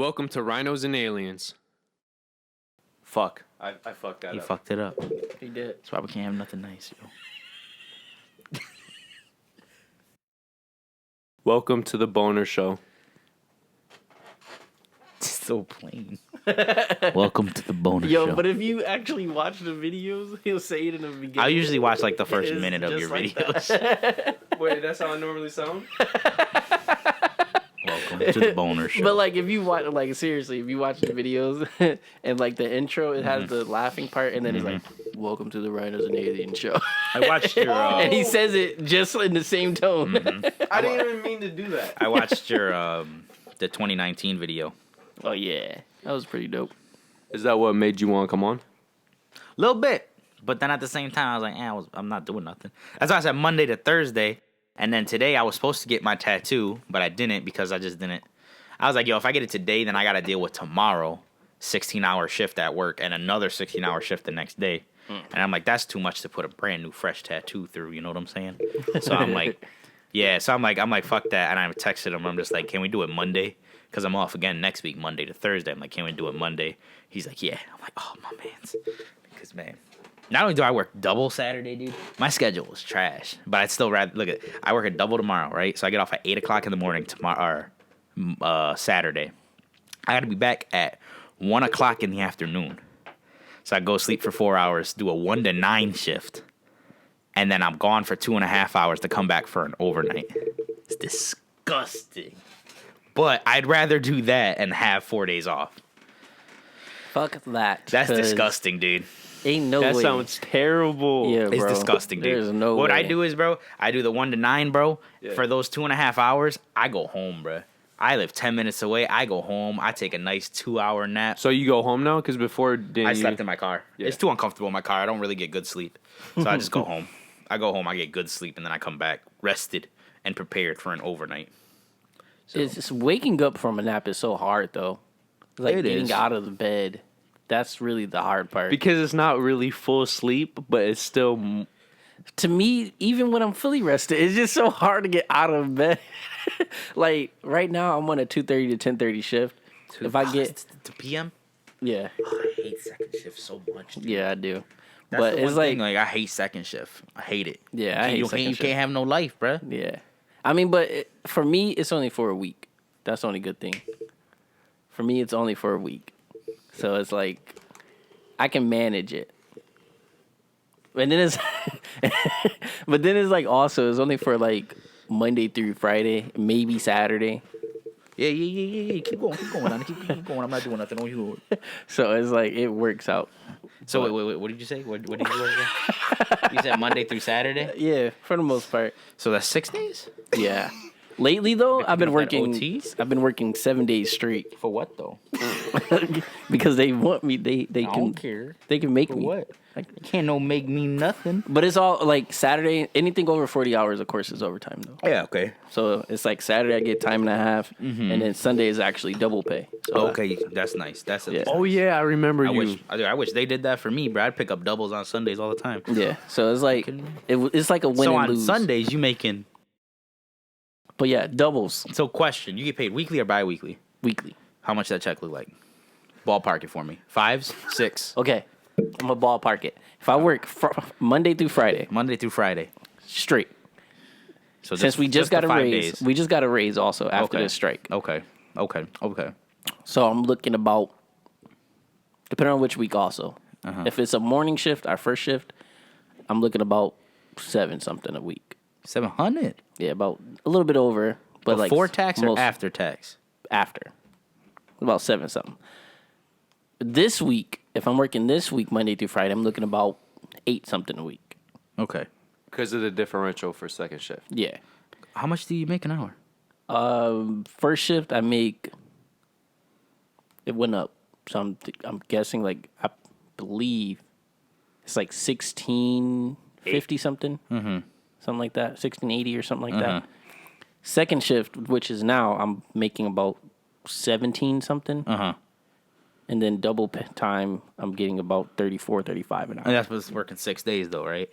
Welcome to Rhinos and Aliens. Fuck. I fucked that He up. fucked it up. He did. That's why we can't have nothing nice, yo. Welcome to the Boner Show. It's so plain. Welcome to the bonus Yo, show. but if you actually watch the videos, he'll say it in the beginning. I usually watch like the first It's minute of just your like videos. Wait, that's how I normally sound? Welcome to the boner show. But like, if you watch, like seriously, if you watch the videos and like the intro, it has the laughing part, and then it's like, "Welcome to the Rhinos and Aliens show," I watched your. and he says it just in the same tone. I didn't even mean to do that. I watched your the 2019 video. Oh yeah, that was pretty dope. Is that what made you want to come on? A little bit, but then at the same time, I was like, I'm not doing nothing. That's why I said Monday to Thursday, and then today I was supposed to get my tattoo, but I didn't because I just didn't. I was like, yo, if I get it today, then I got to deal with tomorrow, 16-hour shift at work, and another 16-hour shift the next day. And I'm like, that's too much to put a brand new, fresh tattoo through. You know what I'm saying? So I'm like, yeah. So I'm like, fuck that. And I texted him. I'm just like, can we do it Monday? Because I'm off again next week, Monday to Thursday. I'm like, can we do it Monday? He's like, yeah. I'm like, oh, my man's. Because, man, not only do I work double Saturday, dude, my schedule is trash. But I'd still rather, look at, I work a double tomorrow, right? So I get off at 8 o'clock in the morning tomorrow, or Saturday. I got to be back at 1 o'clock in the afternoon. So I go sleep for 4 hours, do a 1 to 9 shift. And then I'm gone for 2.5 hours to come back for an overnight. It's disgusting. But I'd rather do that and have 4 days off. Fuck that. That's 'cause disgusting, dude. Ain't no That way. sounds terrible. Yeah, It's bro. disgusting, dude. There's no what way. I do is, bro, I do the 1 to 9, bro. Yeah. For those 2.5 hours, I go home, bro. I live 10 minutes away. I go home. I take a nice 2-hour nap. So you go home now? Because before didn't I you... slept in my car. Yeah. It's too uncomfortable in my car. I don't really get good sleep. So I just go home. I go home, I get good sleep, and then I come back rested and prepared for an overnight. So, It's just waking up from a nap is so hard though. Like It getting is. out of the bed. That's really the hard part. Because it's not really full sleep, but it's still... To me, even when I'm fully rested, it's just so hard to get out of bed. Like right now, I'm on a 2:30 to 10:30 shift. If I get, to PM, yeah, I hate second shift so much. Dude. yeah, I do. That's But the it's one thing, like, I hate second shift. I hate it. Yeah, I hate you second can't, you shift. can't have no life, bruh. yeah. I mean, but for me, it's only for a week. That's the only good thing. For me, it's only for a week, so it's like I can manage it. And then it's, but then it's like also it's only for like Monday through Friday, maybe Saturday. Yeah. Keep going, keep going. I'm not doing nothing on you. So it's like it works out. So wait. What did you say? What did you do again? You said Monday through Saturday. Yeah, for the most part. So that's 6 days. Yeah. Lately though, I've been picking up that working. OTs? I've been working 7 days straight For what though? because they want me. They I can don't care. they can make For me. what? Like, You can't no make me nothing. but it's all like Saturday. Anything over 40 hours, of course, is overtime though. Yeah. Okay. So it's like Saturday I get time and a half, and then Sunday is actually double pay. So Okay. That's nice. That's Yeah. Oh, yeah, I remember I you. wish they did that for me, bro. I'd pick up doubles on Sundays all the time. Yeah. So it's like it's like a win So and on lose. Sundays you making. But yeah, doubles So question: you get paid weekly or bi-weekly? weekly. How much that check look like? Ballpark it for me. 5s, 6, Okay, I'm a ballpark it. If I work Monday through Friday Monday through Friday. straight, So since we just got the a 5 raise, days. we just got a raise also after Okay. this strike. Okay. So I'm looking about, depending on which week also. If it's a morning shift, our first shift, I'm looking about 7 something a week. 700 Yeah, about a little bit over, but before like tax or most- after tax? after. About 7 something. This week, if I'm working this week, Monday through Friday, I'm looking about 8 something a week. Okay. Because of the differential for second shift. Yeah. How much do you make an hour? First shift, I make, it went up. So I'm guessing like, I believe it's like 1650 something. Something like that. 1680 or something like that. Second shift, which is now, I'm making about 17 something. And then double time, I'm getting about 34, 35 an hour. And that's what's working 6 days though, right?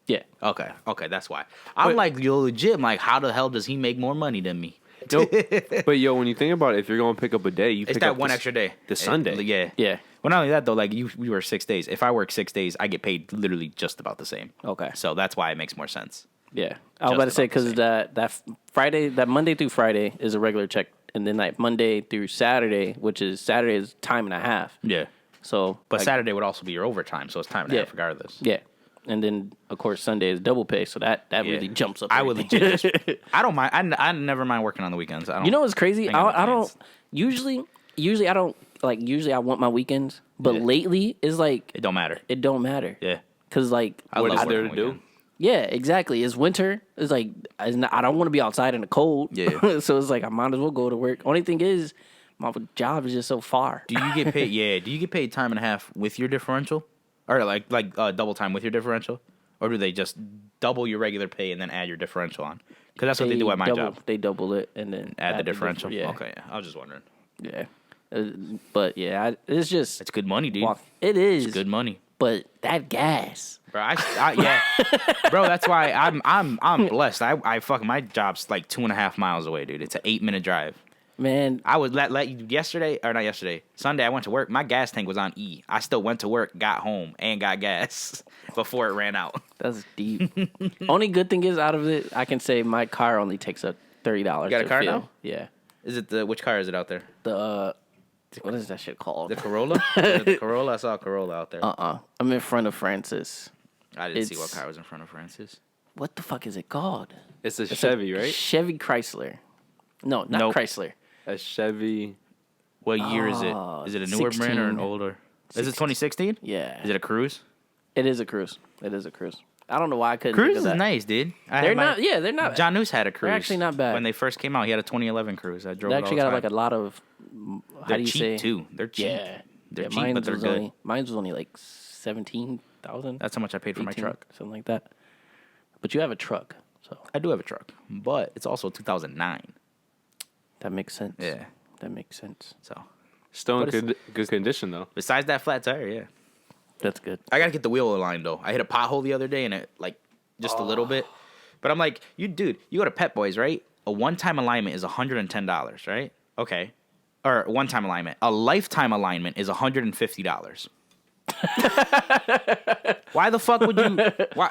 Yeah. Okay, that's why. I'm like, yo, legit. I'm like, how the hell does he make more money than me? But yo, when you think about it, if you're going to pick up a day, you It's pick that up one extra day. the Sunday. Yeah. Yeah. Well, not only that though, like we work 6 days. If I work 6 days, I get paid literally just about the same. Okay. So that's why it makes more sense. Yeah. I was about to say, because that Friday, that Monday through Friday is a regular check. And then like Monday through Saturday, which is Saturday is time and a half. Yeah. So, But like, Saturday would also be your overtime, so it's time and a half regardless. Yeah. And then of course Sunday is double pay, so that really jumps up. I would everything. legit. I don't mind. I never mind working on the weekends. I don't. You know what's crazy? hang out I with don't clients. usually I don't like. Usually I want my weekends, but lately it's like It don't matter. it don't matter. Yeah. Cause like I What love is there working to do? weekends. yeah, exactly. It's winter. It's like I don't want to be outside in the cold. Yeah. So it's like I might as well go to work. Only thing is, my job is just so far. Do you get paid? Yeah. Do you get paid time and a half with your differential, or like double time with your differential, or do they just double your regular pay and then add your differential on? Because that's what they do at my job. They double it and then Add the differential. Yeah. Okay. Yeah. I was just wondering. Yeah. But yeah, it's just It's good money, dude. it is It's good money. But that gas. Bro, yeah, bro. That's why I'm blessed. I fucking my job's like 2.5 miles away, dude. It's an 8-minute drive. Man, I was let you Sunday I went to work. My gas tank was on E. I still went to work, got home, and got gas before it ran out. that's deep. Only good thing is out of it, I can say my car only takes up $30. You got a car now? Yeah. Is it which car is it out there? The what is that shit called? The Corolla? Is it the Corolla? I saw a Corolla out there. I'm in front of Francis. I didn't see what car was in front of Francis. What the fuck is it called? It's a Chevy, right? Chevy Chrysler. No, not Nope. Chrysler. A Chevy. What year is it? Is it a newer brand or an 16. older? Is it 2016? Yeah. Is it a Cruise? It is a Cruise. It is a Cruise. I don't know why I couldn't Cruise think is of that. nice, dude. They're not. Yeah, they're not. John News had a Cruise. They're actually not bad. When they first came out, he had a 2011 Cruise. I drove They it actually all the got time. like a lot of. How They're do you cheap say? too. They're cheap. Yeah, They're yeah, cheap, mine but they're good. Mine was only like 17,000. That's how much I paid for my 18, truck. something like that. But you have a truck, so I do have a truck, but it's also 2009. that makes sense. Yeah. That makes sense. So Still in What is- good condition, though. besides that flat tire, yeah. That's good. I gotta get the wheel aligned though. I hit a pothole the other day and it like just a little bit. But I'm like, you go to Pet Boys, right? A one-time alignment is $110, right? Okay. Or one-time alignment. A lifetime alignment is $150. Why the fuck would you?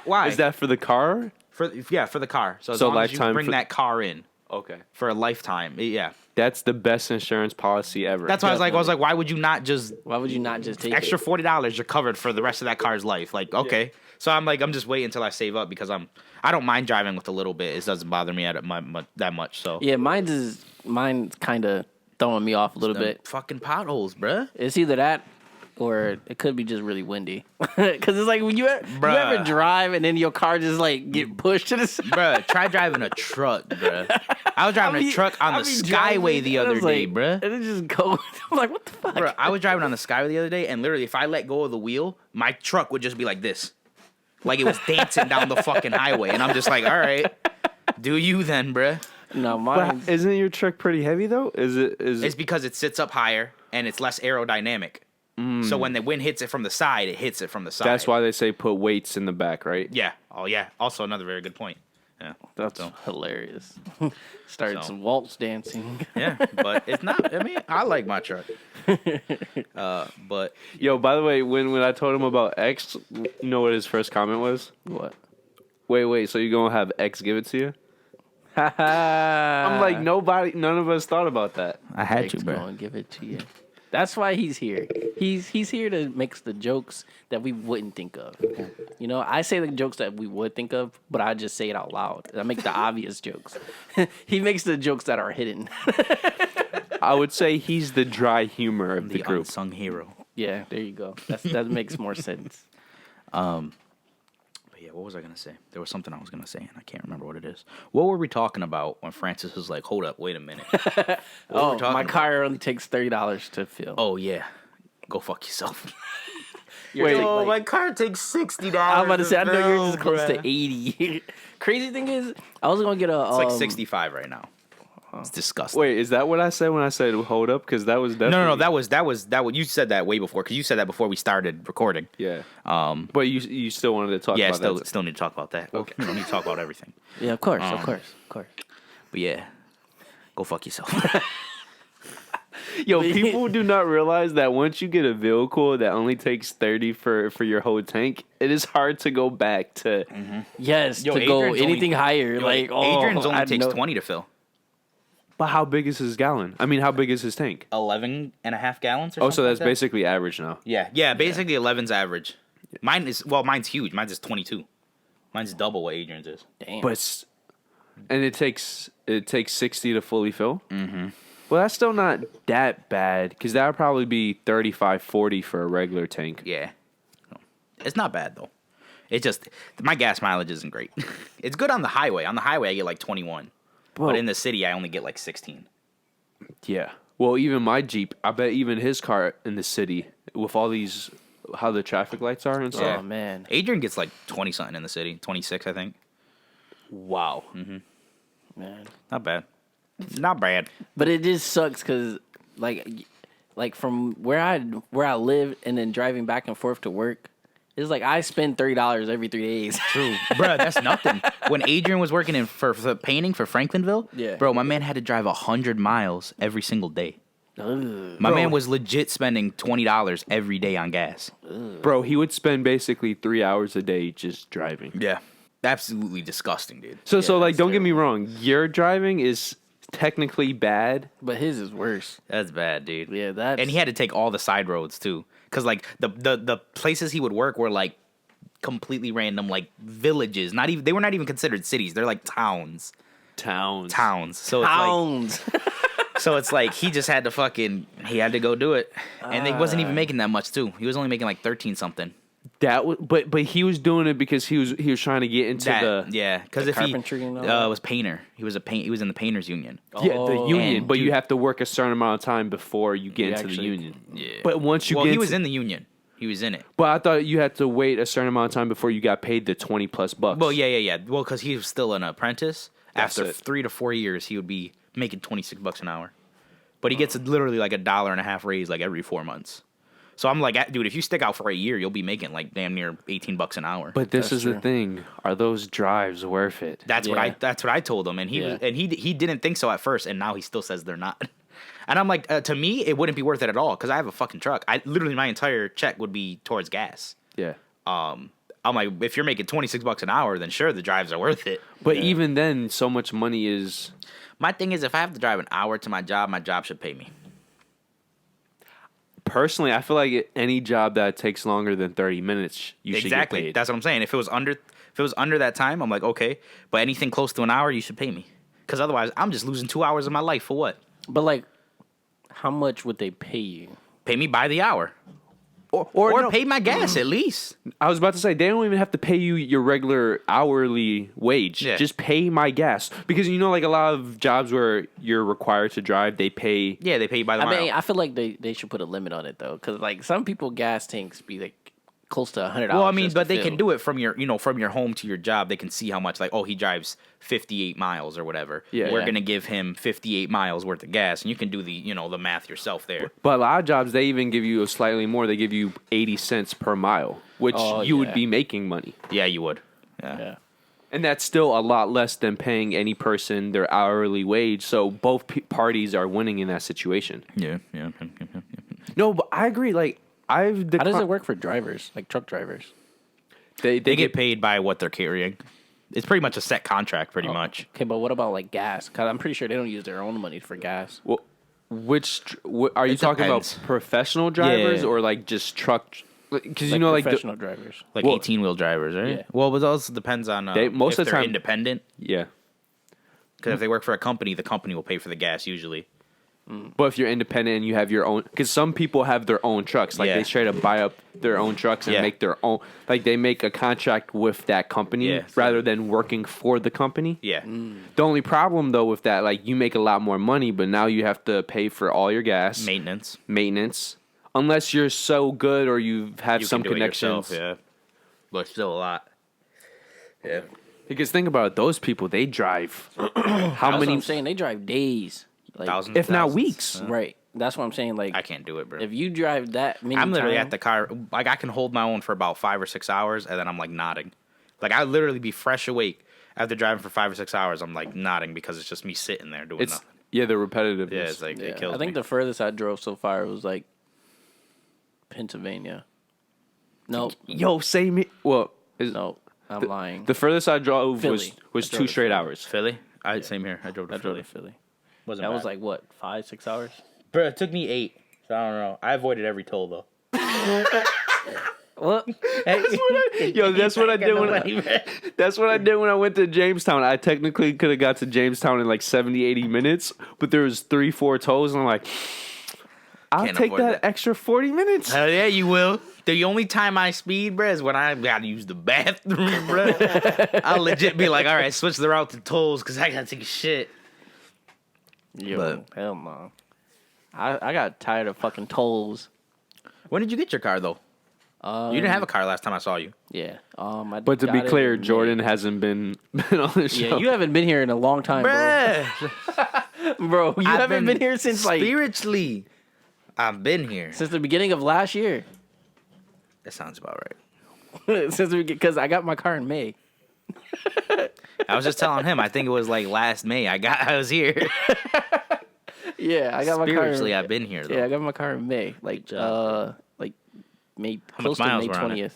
Why? Is that for the car? for the car? So as So long as you lifetime bring for- that car in Okay. for a lifetime, yeah. That's the best insurance policy ever. That's why I was like, why would you not just Why would you not just take extra it? $40? You're covered for the rest of that car's life. Like, okay. So I'm just waiting until I save up because I don't mind driving with a little bit. It doesn't bother me that much. So Yeah, mine's kind of throwing me off a little bit. fucking potholes, bruh. It's either that or it could be just really windy. Because it's like when you ever Bruh. drive and then your car just like get pushed to the side. Bruh, try driving a truck, bruh. I was driving a truck on the Skyway driving, the and other it's day, like- bruh. And it just goes. I'm like, what the fuck? Bruh, I was driving on the Skyway the other day, and literally, if I let go of the wheel, my truck would just be like this. Like it was dancing down the fucking highway. And I'm just like, all right, do you then, bruh. No, But mine. isn't your truck pretty heavy though? It's because it sits up higher, and it's less aerodynamic. So when the wind hits it from the side, it hits it from the side. That's why they say put weights in the back, right? Yeah. Oh, yeah. Also, another very good point. Yeah. That's So, hilarious. Started So. some waltz dancing. yeah, but it's not. I mean, I like my truck. But Yo, by the way, when I told him about X, you know what his first comment was? What? Wait, so you're gonna have X give it to you? I'm I'm like, none of us thought about that. I had Jake's gonna give it to you. That's why he's here. He's here to make the jokes that we wouldn't think of. You know, I say the jokes that we would think of, but I just say it out loud. I make the obvious jokes. He makes the jokes that are hidden. I would say he's the dry humor of the the group. unsung hero. Yeah, there you go. That makes more sense. But yeah, what was I gonna say? There was something I was gonna say, and I can't remember what it is. What were we talking about when Francis was like, "Hold up, wait a minute"? Oh, talking my about? car only takes $30 to fill. Oh yeah, go fuck yourself. Wait, Oh, my car takes $60. I'm about to say, I know you're just close to 80. Crazy thing is, I was gonna get a. It's like 65 right now. It's disgusting. Wait, is that what I said when I said hold up? Because that was definitely No, that was you said that way before because you said that before we started recording. Yeah. But you still wanted to talk Yeah, about that. still need to talk about that. Okay, we don't need to talk about everything. Yeah, of course. But yeah, Go fuck yourself. Yo, people do not realize that once you get a vehicle that only takes 30 for your whole tank, it is hard to go back to. Yes, Yo, to go Adrian's anything only- higher. Adrian's only I takes know. 20 to fill. But how big is his gallon? I mean, how big is his tank? 11 and a half gallons or Oh, something so that's like that? basically average now. Yeah, basically 11's average. Mine's huge. Mine's is 22. Mine's double what Adrian's is. Damn. And it takes 60 to fully fill. Mm-hmm. Well, that's still not that bad because that would probably be 35, 40 for a regular tank. Yeah. It's not bad, though. It's just, my gas mileage isn't great. It's good on the highway. On the highway, I get like 21. But in the city, I only get like 16. Yeah. Well, even my Jeep, I bet even his car in the city with all these, how the traffic lights are and stuff. Oh man. Adrian gets like 20 something in the city. 26, I think. Wow. Man. Not bad. Not bad. But it just sucks because, like from where I live and then driving back and forth to work, it's like I spend $30 every 3 days. True. Bro, that's nothing. When Adrian was working for painting for Franklinville, Yeah. bro, my man had to drive 100 miles every single day. Ugh. My man was legit spending $20 every day on gas. Bro, he would spend basically 3 hours a day just driving. Yeah. Absolutely disgusting, dude. So like, that's don't get me wrong. Your driving is technically bad. But his is worse. That's bad, dude. Yeah, that's And he had to take all the side roads too, because like the places he would work were like completely random, like villages. They were not even considered cities. They're like towns. Towns. So pounds. it's like he just had to he had to go do it, and he wasn't even making that much too. He was only making like 13 something. But he was doing it because he was trying to get into Because the if he carpentry and all that? was painter, he was in the painters union. the union, And but you dude- have to work a certain amount of time before you get You into the actually- union. Yeah. But once you well, get he was into- in the union. He was in it. But I thought you had to wait a certain amount of time before you got paid the 20 plus bucks. Well, yeah. Well, because he was still an apprentice. That's After it. 3 to 4 years, he would be making $26 an hour. But he gets literally like $1.50 raise like every 4 months. So I'm like, dude, if you stick out for a year, you'll be making like damn near $18 an hour. But this That's is the true. thing: are those drives worth it? That's what Yeah. I told him, and he didn't think so at first, and now he still says they're not. And I'm like, to me, it wouldn't be worth it at all because I have a fucking truck. Literally my entire check would be towards gas. Yeah. I'm like, if you're making $26 an hour, then sure, the drives are worth it. But even then, so much money is. My thing is, if I have to drive an hour to my job should pay me. Personally, I feel like any job that takes longer than 30 minutes, you should get Exactly. paid. That's what I'm saying. If it was under that time, I'm like, okay. But anything close to an hour, you should pay me. Because otherwise, I'm just losing 2 hours of my life for what? But like, how much would they pay you? Pay me by the hour. Or no, pay my gas at least. I was about to say, they don't even have to pay you your regular hourly wage. Yeah. Just pay my gas. Because, like a lot of jobs where you're required to drive, they pay. Yeah, they pay you by the I mile. mean, I feel like they should put a limit on it though, because like some people gas tanks be like close to $100. Well, I mean, but they can do it from your home to your job. They can see how much, like, oh, he drives 58 miles or whatever. Yeah. We're Yeah. going to give him 58 miles worth of gas, and you can do the math yourself there. But a lot of jobs, they even give you slightly more. They give you 80 cents per mile, which Oh, you would yeah. be making money. Yeah, you would. Yeah. And that's still a lot less than paying any person their hourly wage. So both parties are winning in that situation. Yeah. No, but I agree. Like, How does it work for drivers, like truck drivers? They They get paid by what they're carrying. It's pretty much a set contract, pretty Oh, much. Okay, but what about like gas? Because I'm pretty sure they don't use their own money for gas. Well, are you It talking depends. about professional drivers Yeah. or like just truck? Because Like like professional drivers. Like Well- 18-wheel drivers, right? Yeah. Well, but it also depends on Most if of the they're time- independent. yeah. Because if they work for a company, the company will pay for the gas usually. But if you're independent and you have your own, because some people have their own trucks, like Yeah. they straight up buy up their own trucks and Yeah. make their own, like they make a contract with that company Yeah, so- rather than working for the company. Yeah. The only problem though with that, like you make a lot more money, but now you have to pay for all your gas, maintenance, unless you're so good or you have You some can do it connections. yourself, yeah. But still a lot. Yeah. Because think about it, those people, they drive how That's what many, I'm saying. They drive days. Like, Thousands, if not thousands. weeks. Right. That's what I'm saying. Like, I can't do it, bro. if you drive that many I'm literally times, at the car. Like, I can hold my own for about 5 or 6 hours, and then I'm like nodding. Like, I literally be fresh awake after driving for 5 or 6 hours. I'm like nodding because it's just me sitting there doing nothing. Yeah, the repetitiveness. Yeah, it's like Yeah. it kills I think me. the furthest I drove so far was like Pennsylvania. No, Yo, same. Well, no, I'm lying. the furthest I drove Philly. was I drove 2 to straight Philly. hours. Philly. Same here. I drove to I drove Philly. to Philly. Wasn't That bad. was like what, 5-6 hours? Bro, it took me 8. So I don't know. I avoided every toll though. What? Yo, that's what I did that's what I did when I went to Jamestown. I technically could have got to Jamestown in like 70, 80 minutes, but there was 3-4 tolls, and I'm like, I'll Can't take afford that that. extra 40 minutes. Hell yeah, you will. The only time I speed, bro, is when I gotta use the bathroom, bro. I'll legit be like, all right, switch the route to tolls because I gotta take a shit. Yo, But- hell no. I got tired of fucking tolls. When did you get your car though? You didn't have a car last time I saw you. Yeah. But to be got it clear, in May. Jordan hasn't been on the show. Yeah, you haven't been here in a long time, bro. Bruh, Bro, you haven't been here since like spiritually. I've been here. since the beginning of last year. That sounds about right. Because I got my car in May. I was just telling him. I think it was like last May. I was here. Yeah, I got my car. Spiritually, I've been here though. Yeah, I got my car in May. Like job. like May How close much to miles May were on it? 20th.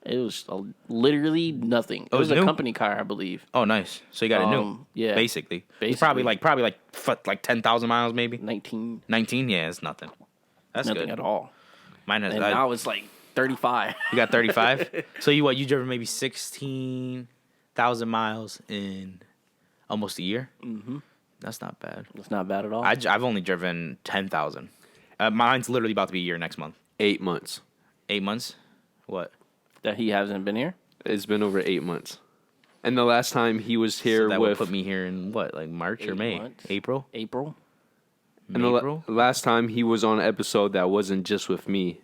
It was literally nothing. It Oh, was it's a new? company car, I believe. Oh, nice. So you got it new. Yeah. Basically. It's Basically. probably like 10,000 miles maybe. 19, 19. Yeah, it's nothing. That's nothing good. at all. Mine is. And now it's like 35. You got 35. So you driven maybe 16,000 miles in almost a year. Mm-hmm. That's not bad. It's not bad at all. I've only driven 10,000. Mine's literally about to be a year next month. 8 months. 8 months. What? That he hasn't been here. It's been over 8 months. And the last time he was So here that would with put me here in what, like March or 8 May? months. April? April. and the April? last time he was on an episode that wasn't just with me,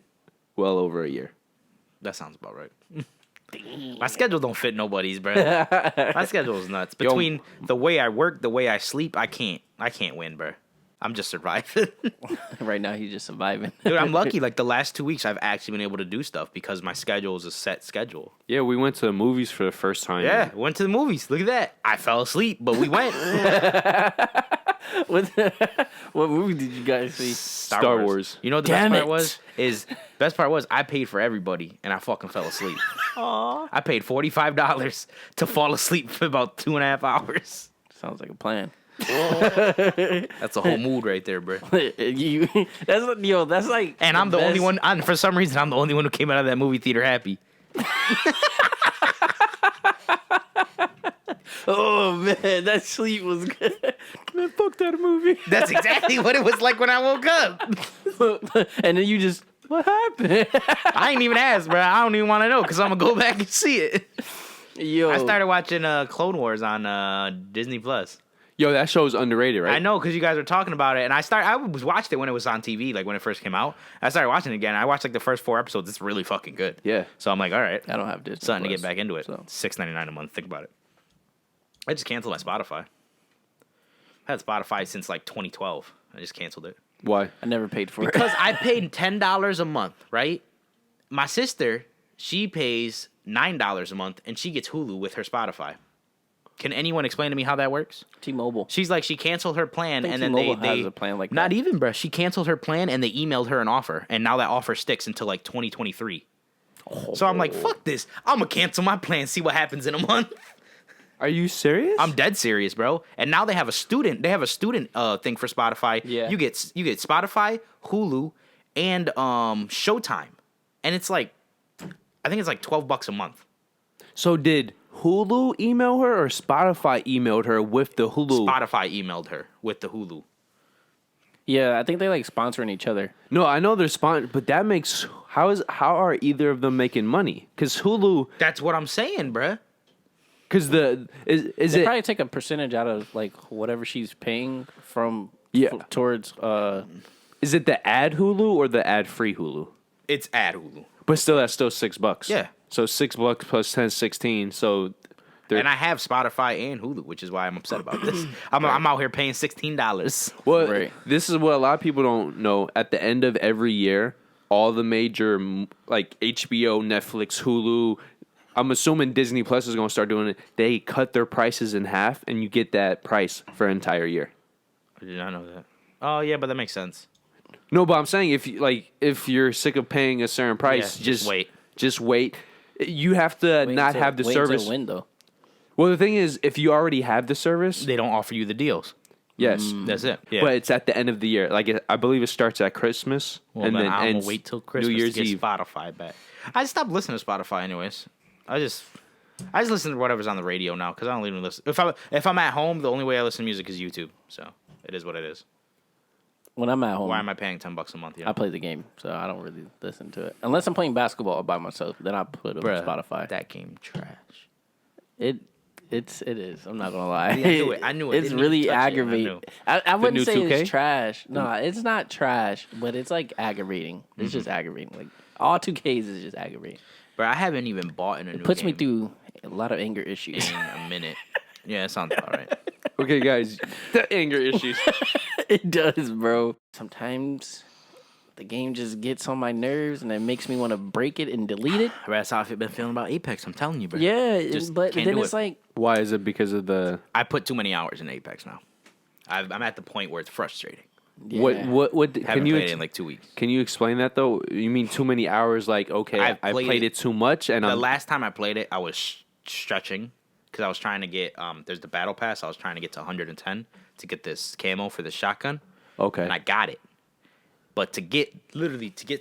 well over a year. That sounds about right. My schedule don't fit nobody's, bro. My schedule is nuts. Between the way I work, the way I sleep, I can't win, bro. I'm just surviving. Right now he's just surviving. Dude, I'm lucky. Like the last 2 weeks, I've actually been able to do stuff because my schedule is a set schedule. Yeah, we went to the movies for the first time. Yeah, went to the movies. Look at that. I fell asleep, but we went. What movie did you guys see? Star Wars. You know what the Damn best part it. best part was I paid for everybody and I fucking fell asleep. I paid $45 to fall asleep for about 2.5 hours. Sounds like a plan. That's a whole mood right there, bro. That's like. And I'm the only best- one. For some reason, I'm the only one who came out of that movie theater happy. Oh man, that sleep was good. Man, fuck that movie. That's exactly what it was like when I woke up. And then you just, what happened? I ain't even asked, bro. I don't even want to know because I'm gonna go back and see it. Yo, I started watching Clone Wars on Disney Plus. Yo, that show's underrated, right? I know because you guys were talking about it, and I was watched it when it was on TV, like when it first came out. I started watching it again. I watched like the first 4 episodes. It's really fucking good. Yeah. So I'm like, all right, I don't have Disney. something to Plus, get back into it. so. $6.99 a month. Think about it. I just canceled my Spotify. I had Spotify since like 2012. I just canceled it Why? I never paid for because it. I paid $10 a month. Right? My sister, she pays $9 a month, and she gets Hulu with her Spotify. Can anyone explain to me how that works? T-Mobile. She's like, she canceled her plan, think and then T-Mobile they has a plan like not that. even, bro. She canceled her plan, and they emailed her an offer, and now that offer sticks until like 2023. So I'm like, fuck this. I'm gonna cancel my plan, see what happens in a month. Are you serious? I'm dead serious, bro. And now they have a student. They have a student thing for Spotify. Yeah. You get Spotify, Hulu, and Showtime, and it's like, I think it's like $12 a month. So did Hulu email her or Spotify emailed her with the Hulu? Spotify emailed her with the Hulu. Yeah, I think they like sponsoring each other. No, I know they're sponsored, but that makes how are either of them making money? Because Hulu, That's what I'm saying, bruh. because is They it probably take a percentage out of like whatever she's paying from Yeah. towards is it the ad Hulu or the ad free Hulu? It's ad Hulu. But still, that's still $6. Yeah. So $6 plus 10, 16. So they're, And I have Spotify and Hulu, which is why I'm upset about this. I'm out here paying $16. well, Right. this is what a lot of people don't know. At the end of every year, all the major like HBO, Netflix, Hulu, I'm assuming Disney Plus is going to start doing it. They cut their prices in half, and you get that price for an entire year. I did not know that. Oh yeah, but that makes sense. No, but I'm saying if you're sick of paying a certain price, Yeah, just wait. Just wait. You have to not have the wait service. Until when, though? Well, the thing is, if you already have the service, They don't offer you the deals. yes, That's it. Yeah. but it's at the end of the year. Like I believe it starts at Christmas, Well, and then then I'm gonna ends wait till Christmas New Year's to get Eve. Spotify back. I just stopped listening to Spotify anyways. I just listen to whatever's on the radio now because I don't even listen. If I'm at home, the only way I listen to music is YouTube. So it is what it is. When I'm at home, Why am I paying $10 a month? You know? I play the game, so I don't really listen to it unless I'm playing basketball by myself. Then I put it on Spotify. That game trash. It is. I'm not gonna lie. I knew it. It's Didn't really even touch it. I aggravating. knew. I wouldn't new say 2K? it's trash. No, it's not trash, but it's like aggravating. It's just aggravating. Like all 2Ks is just aggravating. But I haven't even bought in a new It puts me game through a lot of anger issues. in a minute. Yeah, it sounds about right. Okay, guys, the anger issues. It does, bro. Sometimes the game just gets on my nerves and it makes me want to break it and delete it. That's how I've been feeling about Apex. I'm telling you, bro. Yeah, Just but can't then do it's it. like, Why is it because of the I put too many hours in Apex now. I'm at the point where it's frustrating. yeah. what Haven't can you played it in like 2 weeks. can you explain that though? You mean too many hours? Like okay, I've I played played it too much, and The I'm last time I played it, I was stretching because I was trying to get there's the battle pass. I was trying to get to 110 to get this camo for the shotgun, okay. and I got it. But to get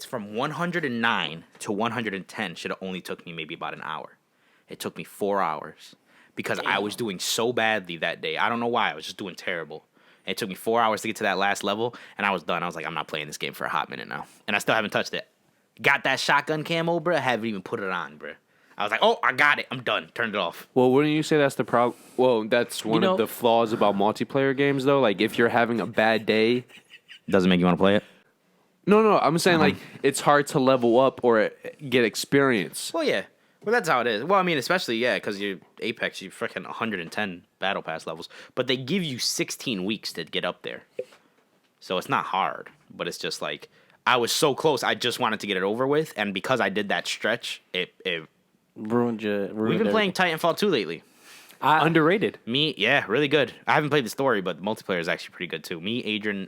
from 109 to 110 should have only took me maybe about an hour. It took me 4 hours because I was doing so badly that day. I don't know why. I was just doing terrible. And it took me 4 hours to get to that last level, and I was done. I was like, I'm not playing this game for a hot minute now. And I still haven't touched it. Got that shotgun camo, bro. I haven't even put it on, bro. I was like, oh, I got it. I'm done. Turned it off. Well, wouldn't you say that's the problem? Well, that's one know- of the flaws about multiplayer games, though. Like, if you're having a bad day, Doesn't make you want to play it? no, I'm saying like it's hard to level up or get experience. Well, yeah. Well, that's how it is. Well, I mean, especially, yeah, because you're Apex, you're freaking 110 battle pass levels. But they give you 16 weeks to get up there. So it's not hard. But it's just like, I was so close, I just wanted to get it over with. And because I did that stretch, it ruined we've been playing Titanfall 2 lately. Underrated. Me, yeah, really good. I haven't played the story, but the multiplayer is actually pretty good too. Me, Edwin,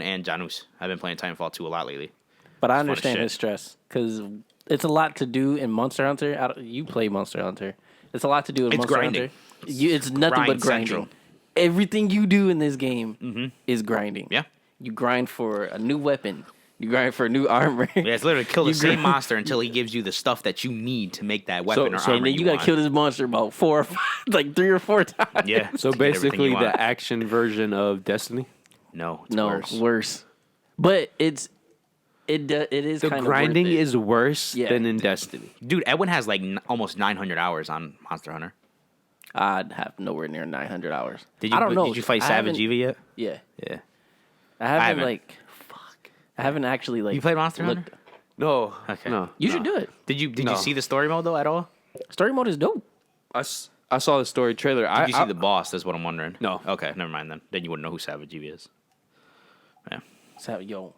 and Janus. I've been playing Titanfall 2 a lot lately. But I as understand shit. his stress because it's a lot to do in Monster Hunter. You play Monster Hunter. It's a lot to do in It's Monster grinding. Hunter. It's nothing grind but grinding. central. Everything you do in this game is grinding. Yeah. You grind for a new weapon. You grind for a new armor. Yeah, it's literally kill the You same grind- monster until he gives you the stuff that you need to make that weapon or so armor And then you gotta want. kill this monster about 4 or 5, like 3 or 4 times. Yeah. So to get everything basically, you want. the action version of Destiny. No, it's No, worse. worse. But it is The kind of grinding worth it. is worse Yeah. than in Destiny. Dude, Edwin has like almost 900 hours on Monster Hunter. I'd have nowhere near 900 hours. Did you? I don't know. Did you fight I Savage haven't- Eva yet? Yeah, Yeah. I haven't, haven't. like. I haven't actually like. You played Monster Hunter? looked- No, Okay. no. You should do it. Did you No. see the story mode though at all? Story mode is dope. I saw the story trailer. Did you see the boss? That's what I'm wondering. No. Okay, never mind then. Then you wouldn't know who Savage Eva is. Yeah, So, yo,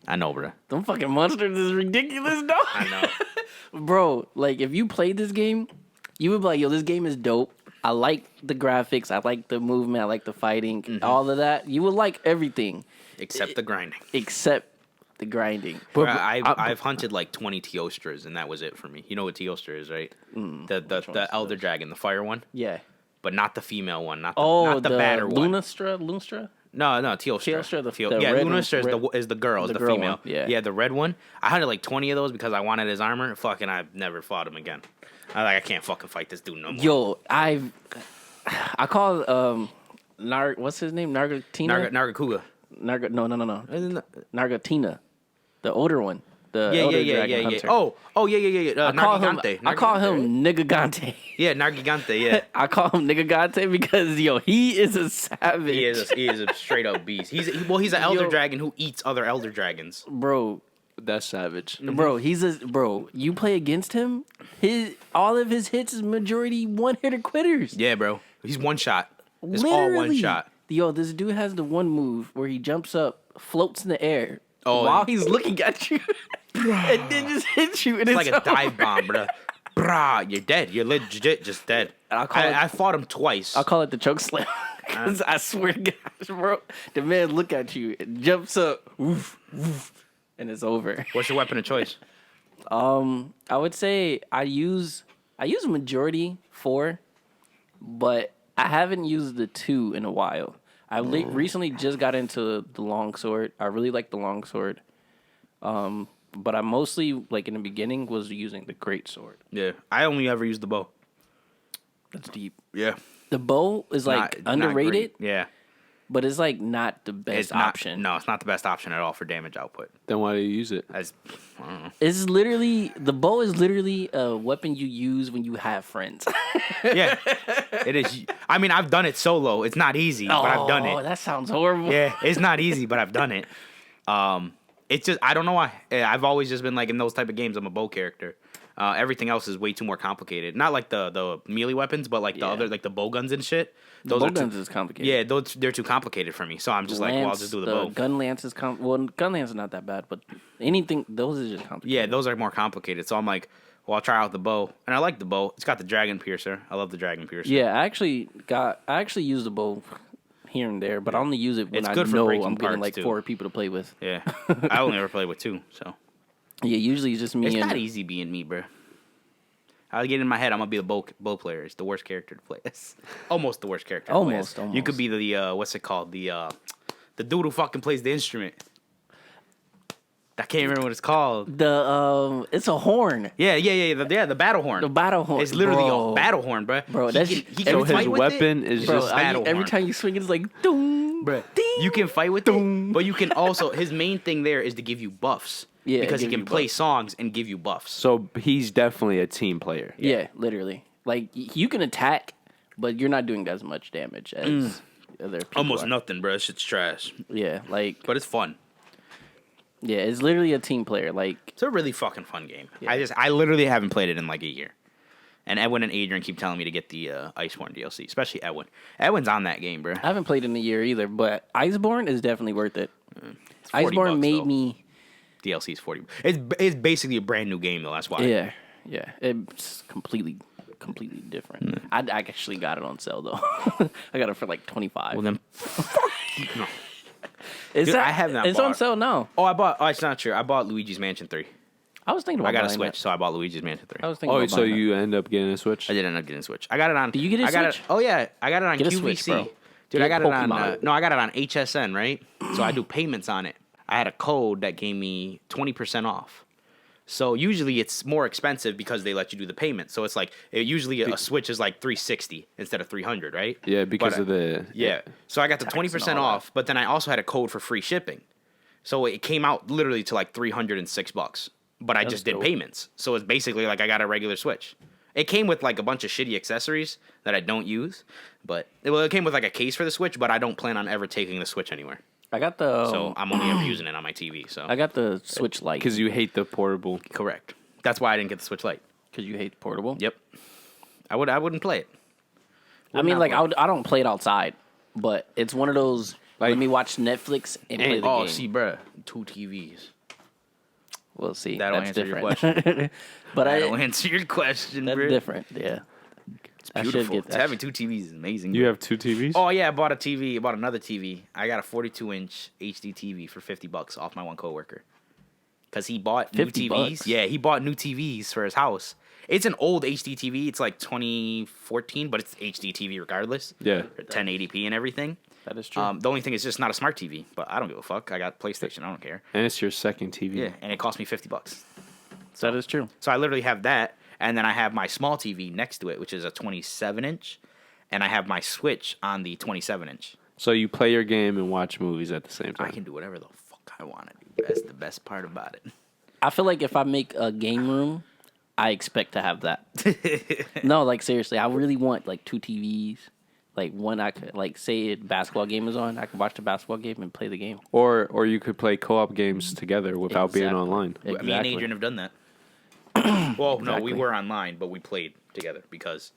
I know, bro. them fucking monsters is ridiculous, dog. I know. Bro, like if you played this game, you would be like, yo, this game is dope. I like the graphics. I like the movement. I like the fighting. All of that. You would like everything Except the grinding. except the grinding. Bro, I've hunted like 20 Teostras, and that was it for me. You know what Teostra is, right? The Elder Dragon, the fire one, Yeah. but not the female one, not the, Oh, not the batter one. Lunestra? No, Teostra. Teostra, the yeah, red one, Lunestra is the girl, is the the girl female. one, yeah. Yeah, the red one. I hunted like 20 of those because I wanted his armor. Fucking, I've never fought him again. I can't fucking fight this dude no more. Yo, I call what's his name? Nargatina? Nargacuga. No. Yeah, Nargatina. The older one. The yeah, Elder yeah, Dragon yeah. Hunter. Oh, yeah. I call him Nargigante. Nigagante. Yeah, Nargigante, yeah. I call him Nigagante because yo, he is a savage. He is a straight up beast. He's an elder dragon who eats other elder dragons. Bro. That's savage. Bro, bro. You play against him, all of his hits is majority one hitter quitters. Yeah, bro. He's one shot. It's Literally. all one shot. Yo, this dude has the one move where he jumps up, floats in the air Oh, while yeah. he's looking at you, and then just hits you. And It's like a dive bomb, bro. Brah, you're dead. You're legit just dead. I I fought him twice. I'll call it the choke slam. 'Cause I swear to gosh, bro, the man look at you and jumps up, woof, woof, and it's over. What's your weapon of choice? I would say I use majority 4, but I haven't used the 2 in a while. I recently just got into the longsword. I really like the longsword. But I mostly, like in the beginning, was using the great sword. Yeah, I only ever use the bow. That's deep. Yeah, The bow is like Not underrated, great. Yeah, but it's like not the best it's not, option. No, it's not the best option at all for damage output. Then why do you use it? As I don't know. It's literally the bow is literally a weapon you use when you have friends. Yeah, it is. I mean, I've done it solo. It's not easy, but I've done Oh, it. that sounds horrible. Yeah, it's not easy, but I've done it. It's just I don't know why. I've always just been like in those type of games. I'm a bow character. Everything else is way too more complicated. Not like the melee weapons, but like the other like the bow guns and shit. The bow are guns is complicated. Yeah, they're too complicated for me. So I'm just like, well, I'll just do the bow. Gun lance is gun lance is not that bad, but anything those is just complicated. Yeah, those are more complicated. So I'm like, well, I'll try out the bow, and I like the bow. It's got the dragon piercer. I love the dragon piercer. Yeah, I actually use the bow here and there, but I only use it when It's I good for know breaking I'm getting parts, like too. 4 people to play with. Yeah, I only ever played with 2, so Yeah, usually it's just me it's and not easy being me, bro. I get in my head, I'm gonna be the bow player. It's the worst character to play. It's almost the worst character. To play as. Almost. You could be the what's it called? The dude who fucking plays the instrument. I can't remember what it's called. It's a horn. Yeah. The battle horn. The battle horn. It's literally Bro. a battle horn, bro. Bro, he that's can, he so can So fight his with weapon it. is Bro, just battle every horn. time you swing, it's like doom. Bruh, you can fight with it, but you can also his main thing there is to give you buffs. Yeah, because he give can you play buffs. songs and give you buffs. So he's definitely a team player. Yeah, literally. Like you can attack, but you're not doing as much damage as other people. Almost are. nothing, bro. Shit's trash, Yeah, like but it's fun. yeah, it's literally a team player. Like It's a really fucking fun game. Yeah. I literally haven't played it in like a year. And Edwin and Adrian keep telling me to get the Iceborne DLC, especially Edwin. Edwin's on that game, bro. I haven't played in a year either, but Iceborne is definitely worth it. It's 40 Iceborne bucks, made though. me. DLC's 40. It's basically a brand new game though. That's why. Yeah, it's completely different. I actually got it on sale though. I got it for like 25. Well then, no. Is Dude, that, I have not It's on bought- sale now. Oh, it's not true. I bought Luigi's Mansion 3. I was thinking about. I got a buying Switch, that. so I bought Luigi's Mansion 3. I was thinking. Oh, about so buying that. you end up getting a Switch? I did end up getting a Switch. I got it on. Do you get a I got Switch? Oh yeah, I got it on Get a QVC. Switch, bro. Dude, I Get got it on. Pokemon. No, I got it on HSN, right? So I do payments on it. I had a code that gave me 20% off. So usually it's more expensive because they let you do the payment. So it's like usually a Switch is like $360 instead of $300, right? Yeah, because But, of the Yeah. So I got the Tax 20% and all off, but then I also had a code for free shipping. So it came out literally to like $306. But I just did dope. payments. So it's basically like I got a regular Switch. It came with like a bunch of shitty accessories that I don't use. But it came with like a case for the Switch, but I don't plan on ever taking the Switch anywhere. I got the. So I'm only ever using it on my TV. So I got the Switch Lite because you hate the portable. correct. That's why I didn't get the Switch Lite. because you hate portable. Yep. I wouldn't play it. I mean, not like play I don't play it outside, but it's one of those. Let me watch Netflix and play the game. see, bruh, 2 TVs. We'll see. That'll That's answer your different. But That'll answer your question, that's bro. different. Yeah. It's I should beautiful. get that. Having 2 TVs is amazing. You bro. have 2 TVs? Oh yeah, I bought a TV. I bought another TV. I got a 42-inch HD TV for $50 off my one coworker. Cause he bought new TVs. $50? Yeah, he bought new TVs for his house. It's an old HD TV. It's like 2014, but it's HD TV regardless. Yeah. 1080p and everything. That is true. The only thing is just not a smart TV, but I don't give a fuck. I got PlayStation. I don't care. And it's your second TV. Yeah, and it cost me $50. that is true. So I literally have that, and then I have my small TV next to it, which is a 27-inch, and I have my Switch on the 27-inch. So you play your game and watch movies at the same I time. can do whatever the fuck I want to do. That's the best part about it. I feel like if I make a game room, I expect to have that. No, like seriously, I really want like 2 TVs. Like one, I could like say a basketball game is on, I could watch the basketball game and play the game. Or you could play co-op games together without being Exactly. online. Me and Exactly. Adrian have done that. Well, no, we Exactly. were online, but we played together because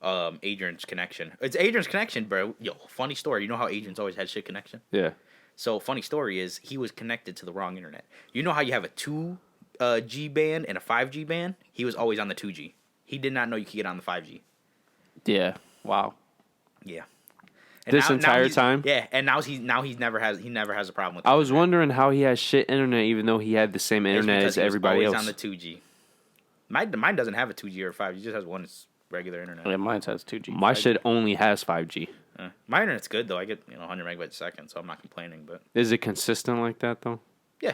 Adrian's connection. It's Adrian's connection, bro. Yo, funny story. You know how Adrian's always had shit connection? Yeah. So, funny story is he was connected to the wrong internet. You know how you have a 2G band and a 5G band? He was always on the 2G. He did not know you could get on the 5G. Yeah. Wow. Yeah. And This entire he's- time? Yeah, and now he never has a problem with. I was wondering how he has shit internet, even though he had the same internet as everybody else. On the 2G. Mine doesn't have a 2G or a 5G. It just has one. It's regular internet. Yeah, mine has 2G. My shit only has 5G. My internet's good though. I get 100 megabytes a second, so I'm not complaining. But Is it consistent like that though? yeah,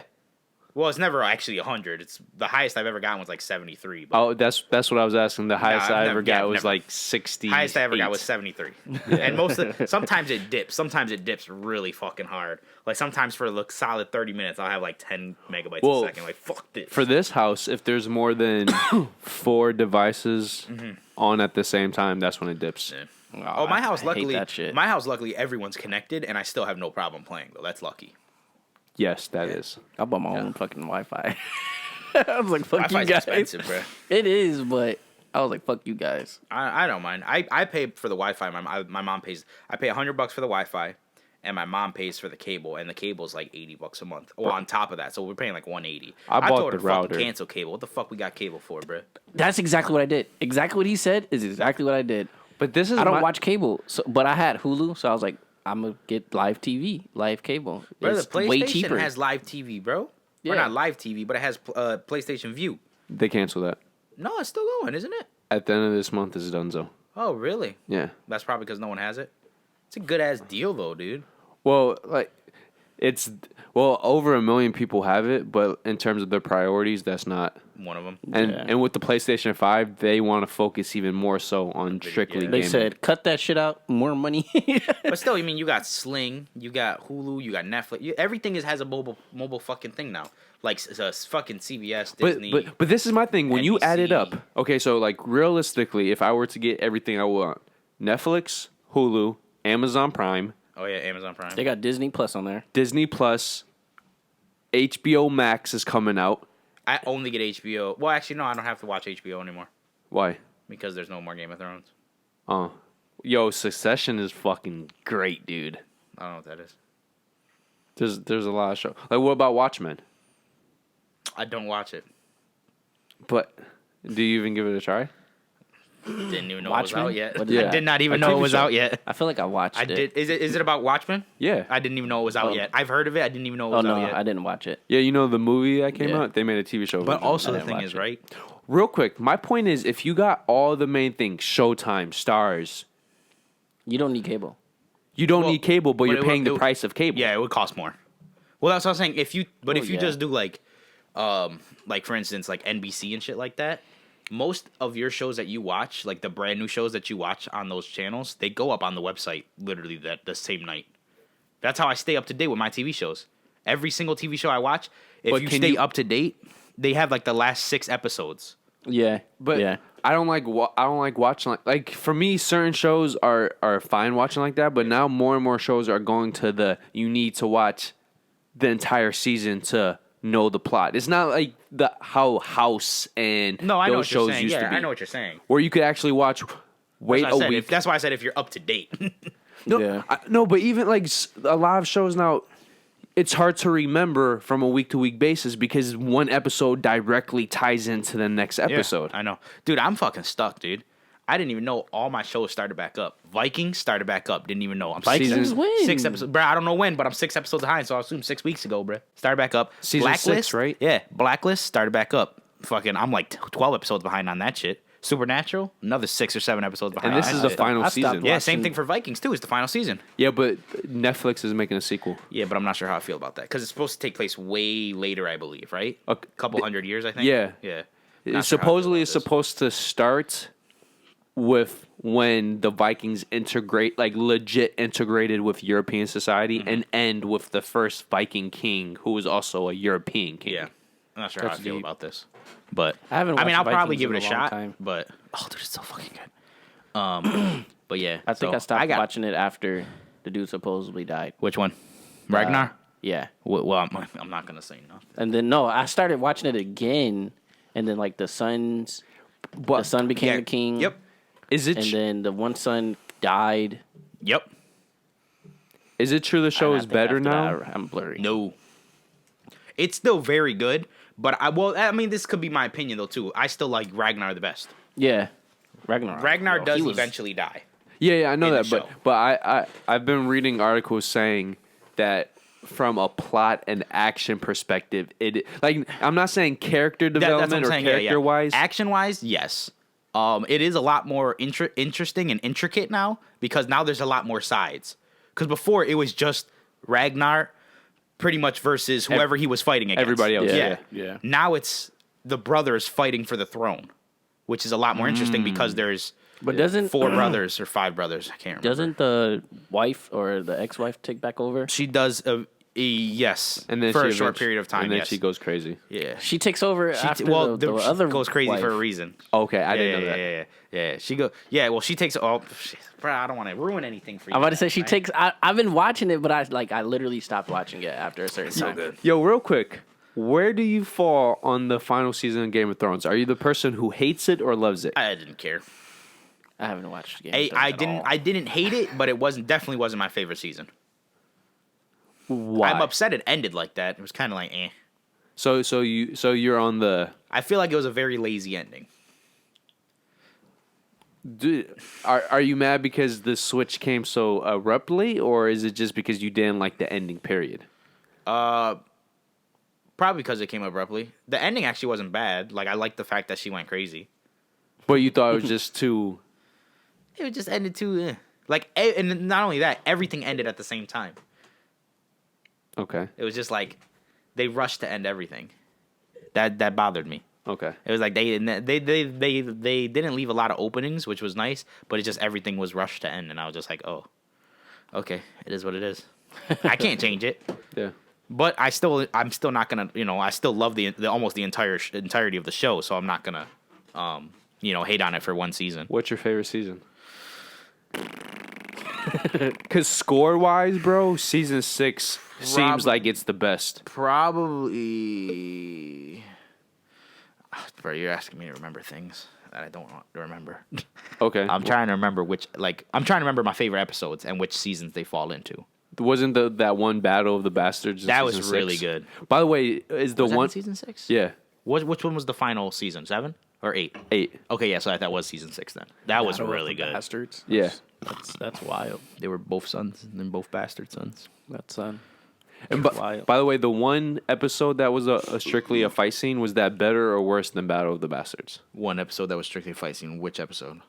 well, it's never actually 100. It's the highest I've ever gotten was like 73. But Oh, that's what I was asking. The highest I've I never- ever got I've was never- like 60. highest I ever got was 73. And sometimes it dips. Sometimes it dips really fucking hard. Like sometimes for a solid 30 minutes, I'll have like 10 megabytes Well, a second. Like fuck this. For this house, if there's more than 4 devices on at the same time, that's when it dips. Yeah. Oh, my house, I hate luckily, that shit. everyone's connected, and I still have no problem playing though. That's lucky. Yes, that is. I bought my own fucking Wi-Fi. I was like, fuck you Wi-Fi's guys. expensive, bro. It is, but I was like, fuck you guys. I don't mind. I pay for the Wi-Fi. My mom pays. I pay $100 for the Wi-Fi, and my mom pays for the cable, and the cable's like $80 a month. Well, on top of that, so we're paying like $180. I bought told her the to fucking router. cancel cable. What the fuck we got cable for, bro? That's exactly what I did. Exactly what he said is exactly what I did. But this is I don't watch cable, but I had Hulu, so I was like, I'm gonna get live TV, live cable. Bro, It's the PlayStation way cheaper. has live TV, bro. Or Yeah. not live TV, but it has PlayStation View. They cancel that. No, it's still going, isn't it? At the end of this month is donezo. Oh, really? Yeah. That's probably because no one has it. It's a good ass deal though, dude. Well, like over 1 million people have it, but in terms of their priorities, that's not. One of them. And with the PlayStation 5, they want to focus even more so on strictly yeah. They gaming. said, cut that shit out, more money. But still, I mean, you got Sling, you got Hulu, you got Netflix. Everything has a mobile fucking thing now. Like fucking CBS, Disney. But this is my thing. When you add it NBC. up, okay, so like realistically, if I were to get everything I want, Netflix, Hulu, Amazon Prime, Oh yeah, Amazon Prime. They got Disney Plus on there. Disney Plus, HBO Max is coming out. I only get HBO. Well, actually, no, I don't have to watch HBO anymore Why? because there's no more Game of Thrones. Yo, Succession is fucking great, dude. I don't know what that is. There's a lot of show. Like, what about Watchmen? I don't watch it. But do you even give it a try? Didn't even know it Watchmen? was out yet. What is I that? did not A even know TV it was show. out yet. I feel like I watched I it. did. Is it about Watchmen? Yeah. I didn't even know it was out Oh. yet. I've heard of it. I didn't even know it Oh was no, out yet. I didn't watch it. Yeah, you know the movie that came Yeah. out? They made a TV show. But version. also I the didn't thing watch is, it. right? Real quick, my point is if you got all the main things, Showtime, Stars, You don't need cable. you don't Well, need cable, but but you're it paying would- the price of cable. Yeah, it would cost more. Well, that's what I'm saying. If you yeah. just do like for instance, like NBC and shit like that, most of your shows that you watch, like the brand new shows that you watch on those channels, they go up on the website literally the same night. That's how I stay up to date with my TV shows. Every single TV show I watch, if But you can stay you- up to date, they have like the last 6 episodes. Yeah, But yeah. I don't like watching like for me certain shows are fine watching like that, but now more and more shows are going to you need to watch the entire season to know the plot. It's not like how House and No, I know those what you're shows saying. used Yeah, to be. I know what you're saying. Where you could actually watch wait That's a why I said, week. that's why I said if you're up to date. No, Yeah. no, but even like a lot of shows now, it's hard to remember from a week to week basis because one episode directly ties into the next episode. I know. Dude, I'm fucking stuck, dude. I didn't even know all my shows started back up. Vikings started back up. Didn't even know. I'm Vikings when? 6 episodes. Bro, I don't know when, but I'm 6 episodes behind, so I assume 6 weeks ago, bro. Started back up. Season Blacklist, 6, right? Yeah. Blacklist started back up. Fucking, I'm like 12 episodes behind on that shit. Supernatural, another 6 or 7 episodes behind. And this on is that the shit. final I stopped season. Yeah, watching- same thing for Vikings, too. It's the final season. Yeah, but Netflix is making a sequel. Yeah, but I'm not sure how I feel about that. Because it's supposed to take place way later, I believe, right? A couple hundred years, I think. Yeah. Yeah. It Not sure how I feel supposedly about it's this. supposed to start with when the Vikings integrate, like legit integrated with European society, Mm-hmm. and end with the first Viking king, who was also a European king. Yeah. I'm not sure how I That's feel deep. about this. But I haven't I mean, I'll watched probably Vikings give it a in a long shot. time. But oh, dude, it's so fucking good. But yeah, I think so I stopped got, watching it after the dude supposedly died. Which one? Ragnar. Yeah, Well, I'm not gonna say nothing. and then no, I started watching it again, and then like the son became Yeah, the king. Yep. Is it And then the one son died. Yep. is it true the show and I is think better after now? that, I'm blurry. No. It's still very good, but I mean, this could be my opinion though too. I still like Ragnar the best. Yeah, Ragnar. Ragnar Bro, does he was- eventually die. Yeah, I know in the that, show. but I've been reading articles saying that from a plot and action perspective, it like I'm not saying character development or character wise. Action wise, yes. It is a lot more interesting and intricate now because now there's a lot more sides. Because before it was just Ragnar, pretty much versus whoever he was fighting against. Everybody else. Yeah. Now it's the brothers fighting for the throne, which is a lot more interesting because there's But doesn't 4 brothers or 5 brothers. I can't remember. doesn't the wife or the ex-wife take back over? She does yes, And then for she a short eventually- period of time. and then yes. she goes crazy. Yeah. She takes over after the she other goes crazy wife. for a reason. Okay, I didn't know that. Yeah. She go. Yeah. Well, she takes. Oh, shit, bro, I don't want to ruin anything for you. I'm about to say she right? takes. I've been watching it, but I literally stopped watching it after a certain time. good. Yo, real quick, where do you fall on the final season of Game of Thrones? Are you the person who hates it or loves it? I didn't care. I haven't watched the game. I didn't hate it, but it definitely wasn't my favorite season. Why? I'm upset it ended like that. It was kind of like eh. So you're on the. I feel like it was a very lazy ending. Are you mad because the switch came so abruptly, or is it just because you didn't like the ending? Period. Probably because it came abruptly. The ending actually wasn't bad. Like I liked the fact that she went crazy. But you thought it was just too. It just ended too. Like, and not only that, everything ended at the same time. Okay. It was just like they rushed to end everything. That bothered me. Okay. It was like they didn't leave a lot of openings, which was nice, but it just everything was rushed to end, and I was just like, oh, okay, it is what it is. I can't change it. Yeah. But I'm still not gonna, I still love the almost the entirety of the show, so I'm not gonna, hate on it for one season. What's your favorite season? Because score-wise, bro, season 6 seems like it's the best. Probably. Bro, you're asking me to remember things that I don't want to remember. Okay. I'm trying to remember I'm trying to remember my favorite episodes and which seasons they fall into. Wasn't that one Battle of the Bastards? In That was season really 6? good. By the way, is the Was that one in season 6? Yeah, Which one was the final season? 7 or 8? 8. Okay, yeah, so that was season 6 then. That was really good. Bastards. Yeah. That's wild. They were both sons and both bastard sons. That's And wild. by the way, the one episode that was a strictly a fight scene, was that better or worse than Battle of the Bastards? One episode that was strictly a fight scene. Which episode?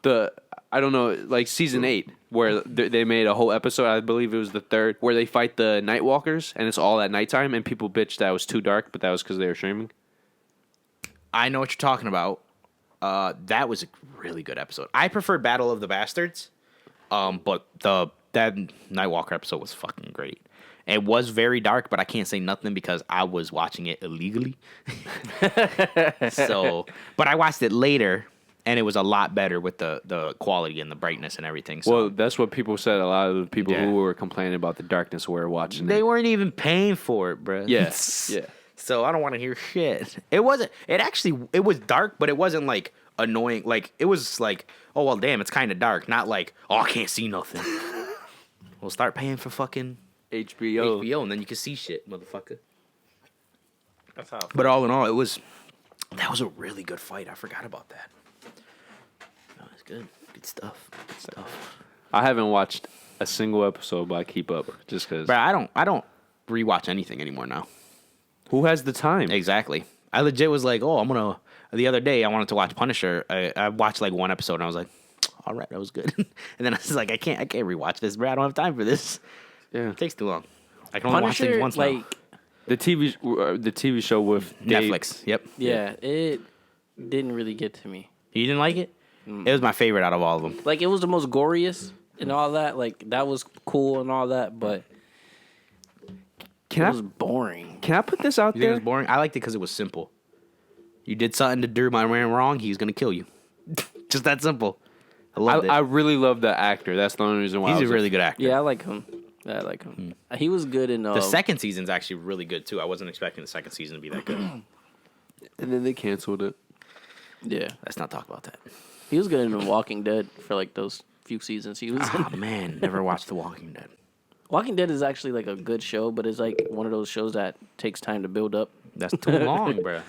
I don't know, like season 8, where they made a whole episode. I believe it was the 3rd, where they fight the Nightwalkers, and it's all at nighttime, and people bitched that it was too dark, but that was because they were streaming. I know what you're talking about. That was a really good episode. I prefer Battle of the Bastards, but that Nightwalker episode was fucking great. It was very dark, but I can't say nothing because I was watching it illegally. But I watched it later, and it was a lot better with the quality and the brightness and everything. So Well, that's what people said. A lot of the people Yeah. who were complaining about the darkness were watching they it. weren't even paying for it, bro. Yeah, yeah. So I don't want to hear shit. It wasn't. It was dark, but it wasn't like annoying. Like it was like, oh well, damn, it's kind of dark. Not like, oh, I can't see nothing. We'll start paying for fucking HBO, and then you can see shit, motherfucker. That's how. But all in all, that was a really good fight. I forgot about that. That was good. Good stuff. Good stuff. I haven't watched a single episode, but I keep up just because. But I don't rewatch anything anymore now. Who has the time? Exactly. I legit was like, oh, the other day I wanted to watch Punisher. I watched like one episode and I was like, all right, that was good. And then I was like, I can't rewatch this, bro. I don't have time for this. Yeah, It takes too long. I can only watch things once now. the TV show with Dave. Netflix. Yep. Yeah, it didn't really get to me. You didn't like it? It was my favorite out of all of them. Like it was the most goriest and all that. Like that was cool and all that, but it was boring. Can I put this out You think it there? was boring? I liked it because it was simple. You did something to do my man wrong, he's gonna kill you. Just that simple. I loved I it. really love the actor. That's the only reason why. He's I a was really good actor. Yeah, I like him. He was good in The second season's actually really good too. I wasn't expecting the second season to be that good. And then they canceled it. Yeah, Let's not talk about that. he was good in The Walking Dead for like those few seasons. He was. Oh man, never watched The Walking Dead. Walking Dead is actually like a good show, but it's like one of those shows that takes time to build up. That's too long, bro.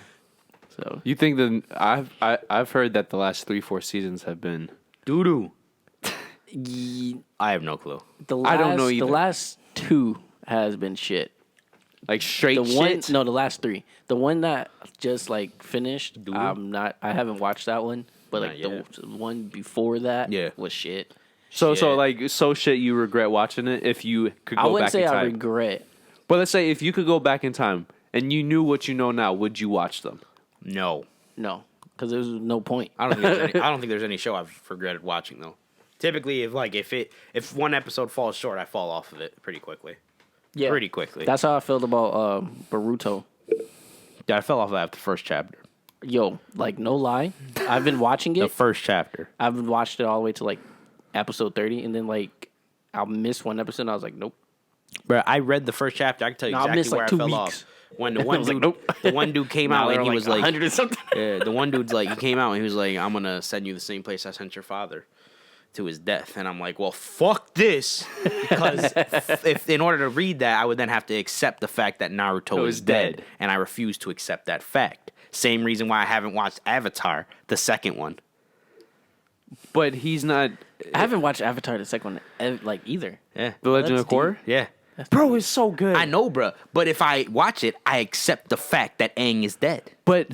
So You think I've heard that the last 3-4 seasons have been Doo doo. I have no clue. I don't know either. The last 2 has been shit. Like straight The one, shit. no, the last 3. The one that just like finished. Doodle? I haven't watched that one, but Not like yet. the one before that, Yeah. was shit. So Shit. like shit. You regret watching it if you could go I wouldn't back say in I time. regret. But let's say if you could go back in time and you knew what you know now, would you watch them? No. No, because there's no point. I don't think there's any show I've regretted watching though. Typically, if one episode falls short, I fall off of it pretty quickly. Yeah, Pretty quickly. That's how I felt about Boruto. Yeah, I fell off of that after the first chapter. Yo, like no lie, I've been watching it. The first chapter. I've watched it all the way to like episode 30, and then like I'll miss one episode. And I was like, nope. Bro, I read the first chapter. I can tell you No, I exactly missed, like, where 2 I fell weeks. off. When the one was like, dude, nope. the one dude came Now out they're and he like was like, 100 or something. yeah, the one dude's like, he came out and he was like, I'm gonna send you the same place I sent your father to his death. And I'm like, well, fuck this, because if in order to read that, I would then have to accept the fact that Naruto is dead, and I refuse to accept that fact. Same reason why I haven't watched Avatar, the second one. But he's not. I haven't watched Avatar the second one like either. Yeah, The Legend That's of Korra? yeah. Bro, it's so good. I know, bro. But if I watch it, I accept the fact that Aang is dead. But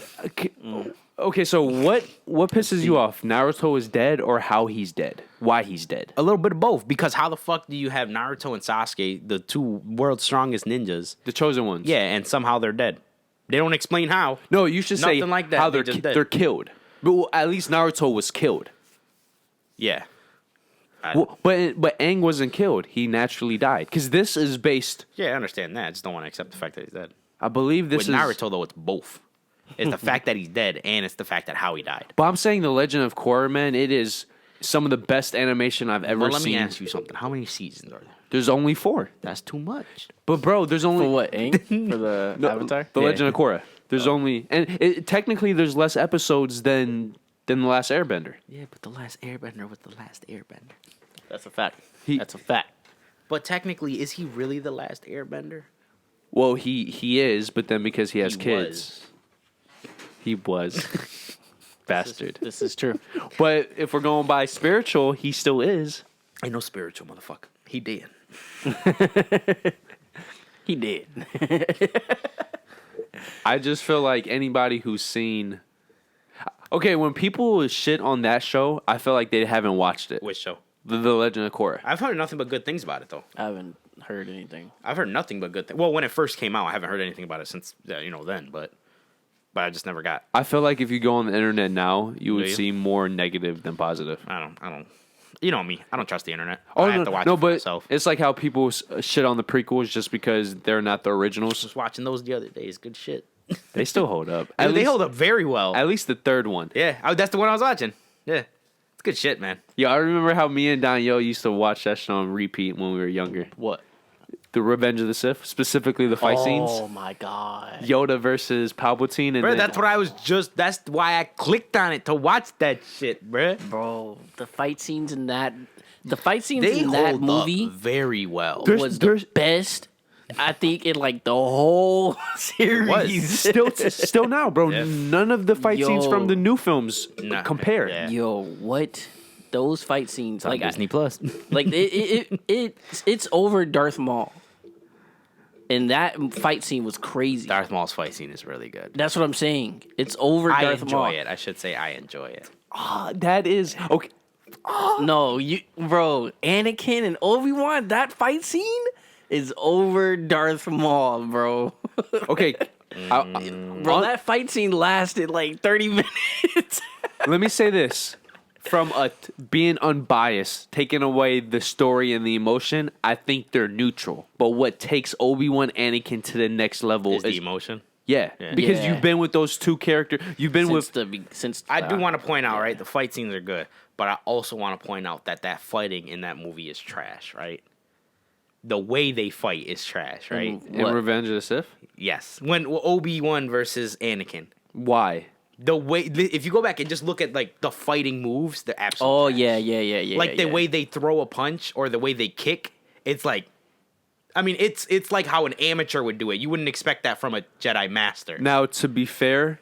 okay, so what pisses you off? Naruto is dead, or how he's dead? Why he's dead? A little bit of both, because how the fuck do you have Naruto and Sasuke, the 2 world's strongest ninjas? The chosen ones. Yeah, and somehow they're dead. They don't explain how. No, you should say Nothing like that. how They just dead. they're killed. But well, at least Naruto was killed. Yeah. Well, but Aang wasn't killed. He naturally died. Because this is based. Yeah, I understand that. I just don't want to accept the fact that he's dead. I believe this With is Naruto, though, it's both. It's the fact that he's dead, and it's the fact that how he died. But I'm saying the Legend of Korra, man. It is some of the best animation I've ever Well, let seen. me ask you something. How many seasons are there? There's only 4. That's too much. But bro, there's only For what? Aang? For the Avatar? The Yeah. Legend of Korra. There's only technically there's less episodes than the Last Airbender. Yeah, but the last Airbender was the last Airbender. That's a fact. He- That's a fact. But technically, is he really the last Airbender? Well, he is, but then because he has He kids, he was bastard. This is true. But if we're going by spiritual, he still is. Ain't no spiritual motherfucker. He did. He did. I just feel like anybody who's seen. Okay, when people shit on that show, I feel like they haven't watched it. Which show? The Legend of Korra. I've heard nothing but good things about it, though. I haven't heard anything. I've heard nothing but good things. Well, when it first came out, I haven't heard anything about it since, then, but I just never got. I feel like if you go on the internet now, you would Do you? see more negative than positive. I don't. You know me. I don't trust the internet. Oh, I have to watch no, it for but myself. it's like how people shit on the prequels just because they're not the originals. Just watching those the other day is good shit. They still hold up. They hold up very well. At least the third one. Yeah, that's the one I was watching. Yeah, it's good shit, man. Yeah, I remember how me and Donyhal used to watch that show on repeat when we were younger. What? The Revenge of the Sith, specifically the fight Oh scenes. my god. Yoda versus Palpatine. And Bro, then- that's what I was just. That's why I clicked on it to watch that shit, bro. Bro, the fight scenes in that They in that hold movie up very well. was the best. I think in like the whole series. still now, bro. Yeah. None of the fight scenes Yo. from the new films Nah, compare. yeah. Yo, what? Those fight scenes, like Disney Plus. like it's over Darth Maul, and that fight scene was crazy. Darth Maul's fight scene is really good. That's what I'm saying. It's over I Darth enjoy Maul. it. I should say I enjoy it. That is okay. No, bro, Anakin and Obi-Wan, that fight scene is over Darth Maul, bro. Okay, Bro, that fight scene lasted like 30 minutes. let me say this: from being unbiased, taking away the story and the emotion, I think they're neutral. But what takes Obi-Wan Anakin to the next level Is the emotion? yeah, because Yeah. you've been with those two characters. You've been since I do want to point out, right? The fight scenes are good, but I also want to point out that fighting in that movie is trash, right? The way they fight is trash, right? in Revenge of the Sith. Yes. When Obi-Wan versus Anakin. Why? The way, if you go back and just look at like the fighting moves, they're absolutely Oh trash. yeah. Like the yeah. way they throw a punch or the way they kick, it's like, I mean, it's like how an amateur would do it. You wouldn't expect that from a Jedi master. Now, to be fair,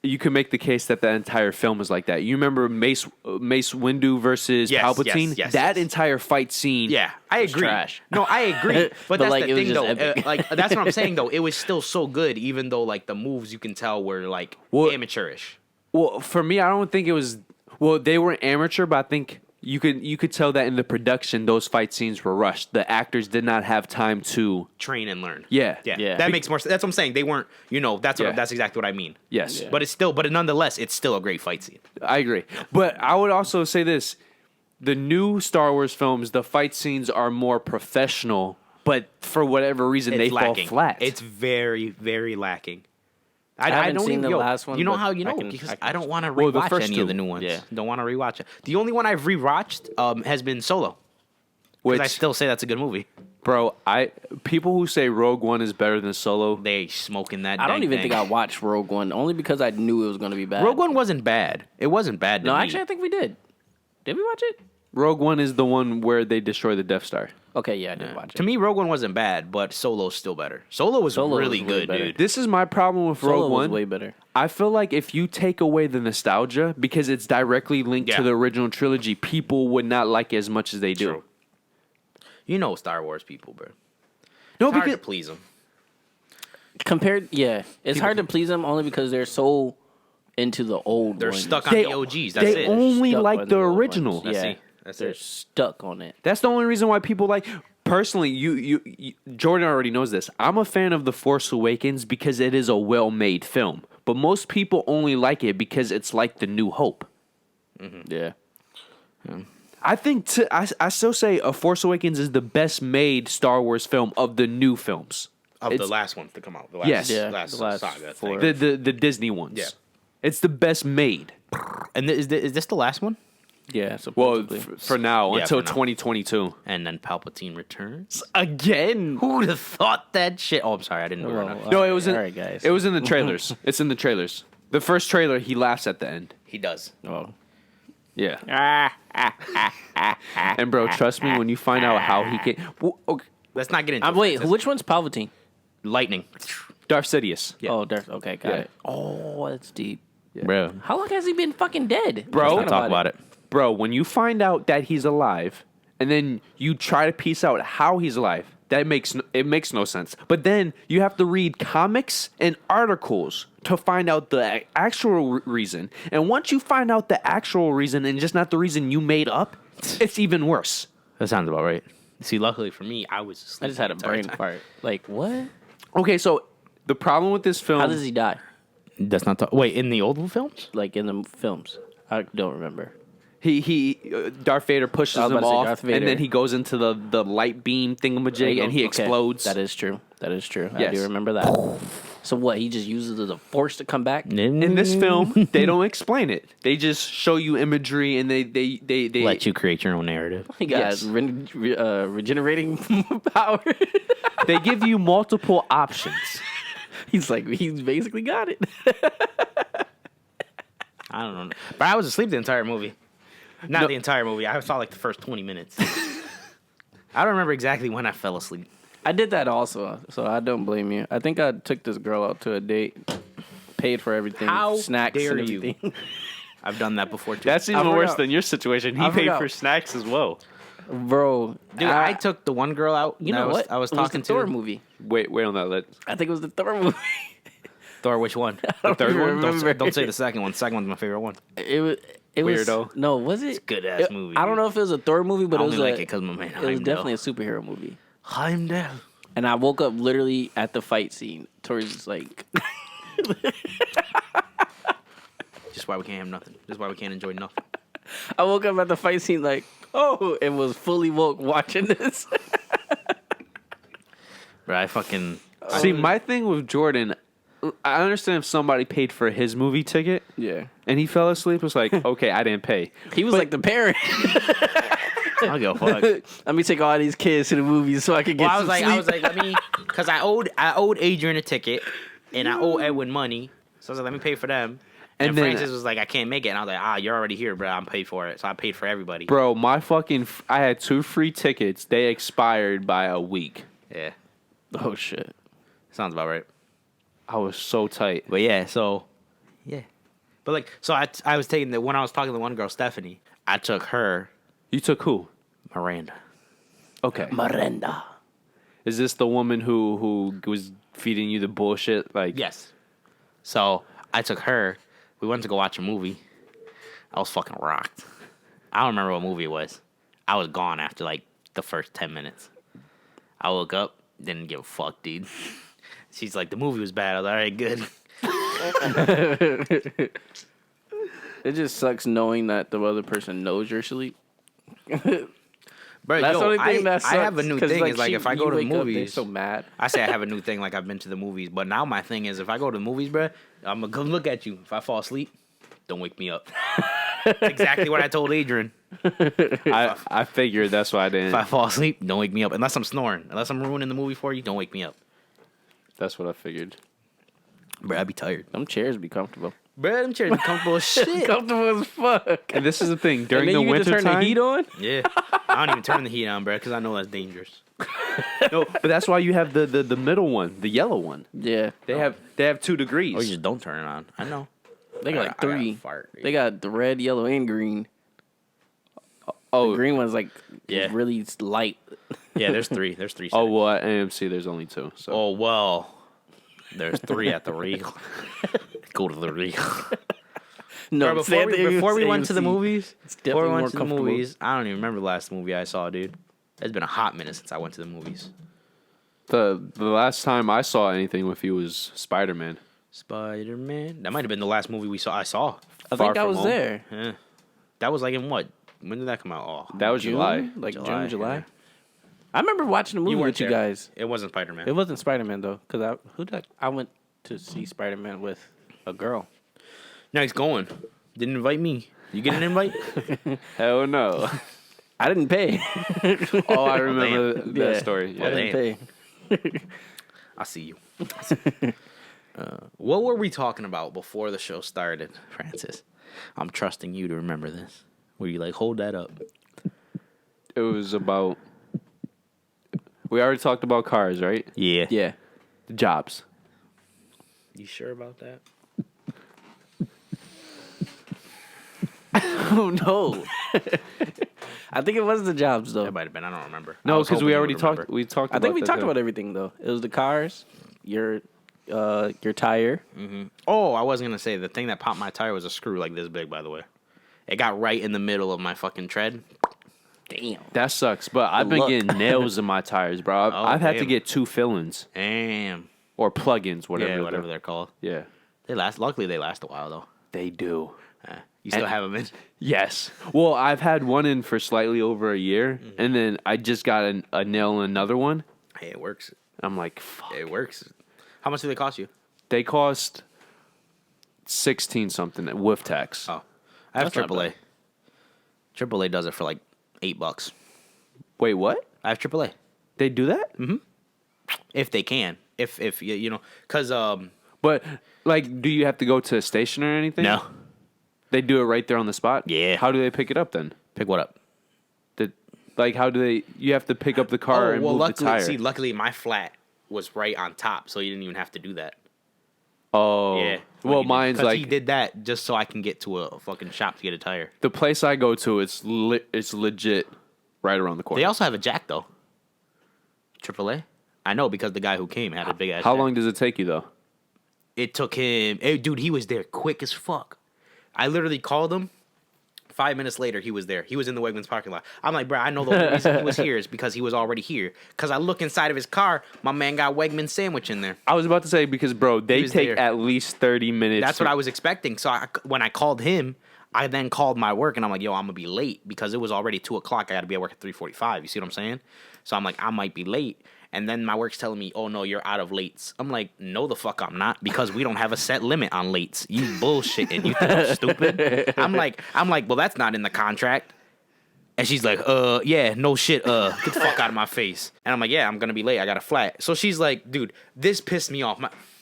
you can make the case that the entire film is like that. You remember Mace Windu versus Yes, Palpatine? yes, that yes. entire fight scene. Yeah, I agree. trash. No, I agree. But that's like, the it was thing, just though. epic. Like that's what I'm saying, though. It was still so good, even though like the moves you can tell were like amateurish. Well, for me, I don't think it was. Well, they were amateur, but I think you could tell that in the production, those fight scenes were rushed. The actors did not have time to Train and learn. Yeah. Yeah. That makes more sense. That's what I'm saying. They weren't. That's Yeah. that's exactly what I mean. Yes. Yeah. But it's still. But nonetheless, it's still a great fight scene. I agree. But I would also say this. The new Star Wars films, the fight scenes are more professional, but for whatever reason, they lacking. fall flat. It's very, very lacking. I haven't don't seen even, the last one, You know but how you know? I can- Because I can- I don't want to Well, the rewatch first any two. of the new ones. Yeah. Don't want to rewatch it. The only one I've rewatched has been Solo. Because I Which, still say that's a good movie. bro, people who say Rogue One is better than Solo, They smoking that. I don't dang even thing. think I watched Rogue One only because I knew it was going to be bad. Rogue One wasn't bad. It wasn't bad. To No, me. actually, I think we did. Did we watch it? Rogue One is the one where they destroy the Death Star. Okay, yeah, I did watch it. To me, Rogue One wasn't bad, but Solo's still better. Solo was Solo really was way good, better. dude. This is my problem with Solo Rogue was One. way better. I feel like if you take away the nostalgia, because it's directly linked Yeah. to the original trilogy, people would not like it as much as they do. True. You know Star Wars people, bro. No, It's hard because to please them. It's hard to please them only because they're so into the old They're ones. stuck on They- the OGs. That's they it. only Stuck like on the old original. ones. That's Yeah, it. That's they're it. stuck on it. That's the only reason why people like. Personally, you Jordan already knows this. I'm a fan of The Force Awakens because it is a well-made film. But most people only like it because it's like The New Hope. Yeah. I think I still say A Force Awakens is the best made Star Wars film of the new films. Of the It's- last one to come out. The last, Yes. Yeah, last, the last saga four. thing. The Disney ones. Yeah. It's the best made. And is this the last one? Yeah, Well, supposedly. for now, Yeah, until for now. 2022. And then Palpatine returns. Again? Who would have thought that shit? Oh, I'm sorry, I didn't know. Well, No, it was in. all right, guys. It was in the trailers. It's in the trailers. The first trailer, he laughs at the end. He does. Oh. Yeah. And bro, trust me, when you find out how he can. Well, okay, Let's not get into it. Wait, which one's Palpatine? Lightning. Darth Sidious. Yeah. Oh, Darth. Okay, got Yeah. it. Oh, that's deep. Bro. How long has he been fucking dead? Bro, Let's not talk about it. Bro, when you find out that he's alive, and then you try to piece out how he's alive, it makes no sense. But then you have to read comics and articles to find out the actual reason. And once you find out the actual reason and just not the reason you made up, it's even worse. That sounds about right. See, luckily for me, I was asleep. I just had a the entire brain time. fart. Like, what? Okay, so the problem with this film. How does he die? That's not. Wait, in the old films? Like in the films? I don't remember. Darth Vader pushes I was him about to say off, Darth and then Vader. he goes into the light beam thingamajig, and he Okay, explodes. That is true. That is true. I Yes. do remember that. So what? He just uses the force to come back? In this film, they don't explain it. They just show you imagery, and they Let you create your own narrative. He got Yes. regenerating power. they give you multiple options. He's basically got it. I don't know. But I was asleep the entire movie. Not the entire movie. I saw like the first 20 minutes. I don't remember exactly when I fell asleep. I did that also, so I don't blame you. I think I took this girl out to a date, paid for everything, How snacks dare and you. everything. I've done that before too. That's even forgot. worse than your situation. He I paid forgot. for snacks as well. Bro, Dude, I took the one girl out. You know what? I was It talking the Thor to. movie. Wait on that. I think it was the Thor movie. Thor, which one? don't The third one? remember. Don't say the second one. The second one's my favorite one. It was. Weirdo. No, was it? good-ass movie, I don't know if it was a Thor movie, but I it only was like a, it because my man it was Heimdall. definitely a superhero movie. Heimdall. And I woke up literally at the fight scene towards like Just why we can't have nothing. Just why we can't enjoy nothing. I woke up at the fight scene like, oh, and was fully woke watching this. But I fucking. See, my thing with Jordan, I understand if somebody paid for his movie ticket Yeah. and he fell asleep. It's like, okay, I didn't pay. He was like the parent. I'll go fuck. Let me take all these kids to the movies so I can get Well, some I was sleep. like, let me, because I owed Adrian a ticket, and I owe Edwin money, so I was like, let me pay for them. And then- Francis was like, I can't make it, and I was like, you're already here, bro. I'm paid for it, so I paid for everybody. Bro, I had 2 free tickets. They expired by a week. Yeah, Oh shit. sounds about right. I was so tight. But yeah, so Yeah. But like, so I was taking when I was talking to the one girl, Stephanie, I took her, You took who? Miranda. Okay. Miranda. Is this the woman who was feeding you the bullshit? Like, Yes. So I took her. We went to go watch a movie. I was fucking rocked. I don't remember what movie it was. I was gone after like the first 10 minutes. I woke up, didn't give a fuck, dude. She's like, the movie was bad. I was like, all right, good. It just sucks knowing that the other person knows you're asleep. Bro, That's the only thing that sucks. I have a new 'cause, thing. Is like if I go to the wake up, they're movies, so mad. I say I have a new thing. Like I've been to the movies, but now my thing is if I go to the movies, bro, I'm gonna come look at you. If I fall asleep, don't wake me up. Exactly what I told Adrian. I figured that's why I didn't. If I fall asleep, don't wake me up. Unless I'm snoring. Unless I'm ruining the movie for you, don't wake me up. That's what I figured. Bro, I'd be tired. Them chairs be comfortable. Bro, them chairs be comfortable as shit. Comfortable as fuck. And this is the thing. During and then the you can winter just turn time, the heat on. Yeah. I don't even turn the heat on, bro, because I know that's dangerous. no, but that's why you have the middle one, the yellow one. Yeah, They have 2 degrees. Or you just don't turn it on. I know. they got like I gotta 3. fart, dude. They got the red, yellow, and green. oh, The green one's like Yeah. really light. Yeah, there's 3. There's 3. oh, well, at AMC there's only 2. So Oh, well. There's 3 at the Regal. Go to the Regal. No, Bro, say before we AMC. went to the movies, definitely before we went more to the comfortable. movies, I don't even remember the last movie I saw, dude. It's been a hot minute since I went to the movies. the last time I saw anything with you was Spider-Man. Spider-Man. That might have been the last movie I saw. I Far think I From was Home. there. Yeah. That was like in what? When did that come out? Oh, That was June? July. Like July, June, July. yeah. I remember watching the movie weren't with you there. guys. It wasn't Spider-Man. It wasn't Spider Man though, because I went to see Spider Man with a girl. Nice going. Didn't invite me. You get an invite? Hell no. I didn't pay. Oh, I remember Damn. that Yeah. story. I Yeah. didn't pay. I see you. What were we talking about before the show started, Francis? I'm trusting you to remember this. Were you like, hold that up? It was about. We already talked about cars, right? Yeah. Yeah. Jobs. You sure about that? Oh no. I think it was the jobs though. That might have been. I don't remember. I No, was because hoping we you already would talked. remember. We talked. I think we that talked too. about everything though. It was the cars, your tire. Oh, I was gonna say the thing that popped my tire was a screw like this big. By the way, it got right in the middle of my fucking tread. Damn. That sucks, but I've been luck. getting nails in my tires, bro. I've had to damn. get 2 fill-ins Damn. or plug-ins, whatever. Yeah, whatever they're called. Yeah, They last. Luckily, they last a while though. they do. You still And- have them in? Yes. Well, I've had one in for slightly over a year, and then I just got a nail in another one. Hey, it works. I'm like, fuck. It works. How much do they cost you? They cost 16 something with tax. Oh, I have That's not AAA. AAA does it for like $8. Wait, what? I have AAA They do that? if they can. If you know, cause But like, do you have to go to a station or anything? no. They do it right there on the spot. Yeah. How do they pick it up then? Pick what up? Like, how do they? You have to pick up the car and move the tire. luckily my flat was right on top, so you didn't even have to do that. Oh, Yeah. Well, mine's 'Cause like he did that just so I can get to a fucking shop to get a tire. the place I go to. It's legit right around the corner. They also have a jack though. AAA. I know because the guy who came had a big ass. How jack. long does it take you though? It took him, dude. He was there quick as fuck. I literally called him. 5 minutes later, he was there. He was in the Wegmans parking lot. I'm like, bro, I know the only reason he was here is because he was already here. Because I look inside of his car, my man got Wegman sandwich in there. I was about to say because bro, they was take there. at least 30 minutes. That's what I was expecting. So when I called him, I then called my work and I'm like, yo, I'm gonna be late because it was already 2:00. I got to be at work at 3:45. You see what I'm saying? So I'm like, I might be late. And then my work's telling me, oh no, you're out of lates. I'm like, no, the fuck I'm not, because we don't have a set limit on lates. You bullshitting. You think I'm stupid? I'm like, well, that's not in the contract. And she's like, yeah, no shit, get the fuck out of my face. And I'm like, yeah, I'm gonna be late. I got a flat. So she's like, dude, this pissed me off.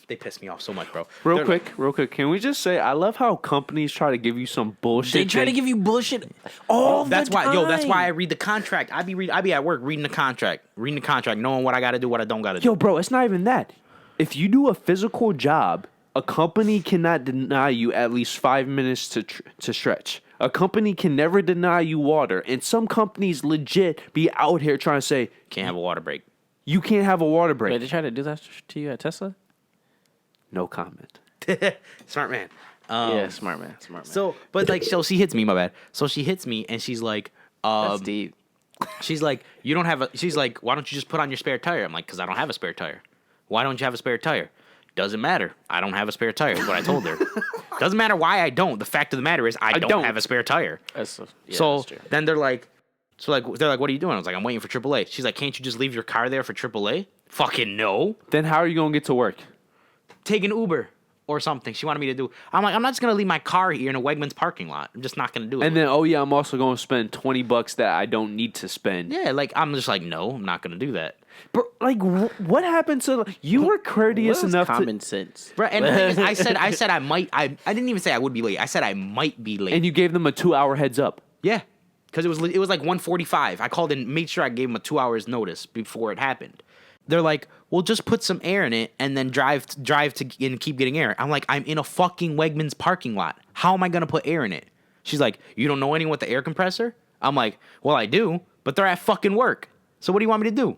They pissed me off so much, bro. Real They're quick. Can we just say I love how companies try to give you some bullshit. They try to thing. give you bullshit all That's the why, time. that's why I read the contract. I be at work reading the contract, knowing what I got to do, what I don't got to do. Yo, bro, it's not even that. If you do a physical job A company cannot deny you at least 5 minutes to stretch. A company can never deny you water. And some companies legit be out here trying to say, Can't have a water break. you can't have a water break. Wait, they try to do that to you at Tesla? No comment. Smart man. Yeah, smart man. So, but like, so she hits me. My bad. So she hits me, and she's like, That's deep. she's like, you don't have a. She's like, why don't you just put on your spare tire? I'm like, because I don't have a spare tire. Why don't you have a spare tire? Doesn't matter. I don't have a spare tire. Is what I told her. Doesn't matter why I don't. The fact of the matter is, I don't have a spare tire. So That's true. Then they're like, what are you doing? I was like, I'm waiting for AAA. She's like, can't you just leave your car there for AAA? Fucking no. Then how are you going to get to work? Take an Uber or something. She wanted me to do. I'm like, I'm not just gonna leave my car here in a Wegmans parking lot. I'm just not gonna do it. And then, oh yeah, I'm also going to spend $20 that I don't need to spend. yeah, like I'm just like, no, I'm not gonna do that. Bro, like, what happened to you were courteous enough common to, sense. Right, and the thing is, I said I might. I didn't even say I would be late. I said I might be late. and you gave them a 2-hour heads up. Yeah, because it was like 1:45. I called and made sure I gave them a 2 hours notice before it happened. They're like, well, just put some air in it and then drive to and keep getting air. I'm like, I'm in a fucking Wegmans parking lot. How am I gonna put air in it? She's like, you don't know anyone with the air compressor? I'm like, well, I do, but they're at fucking work. So what do you want me to do?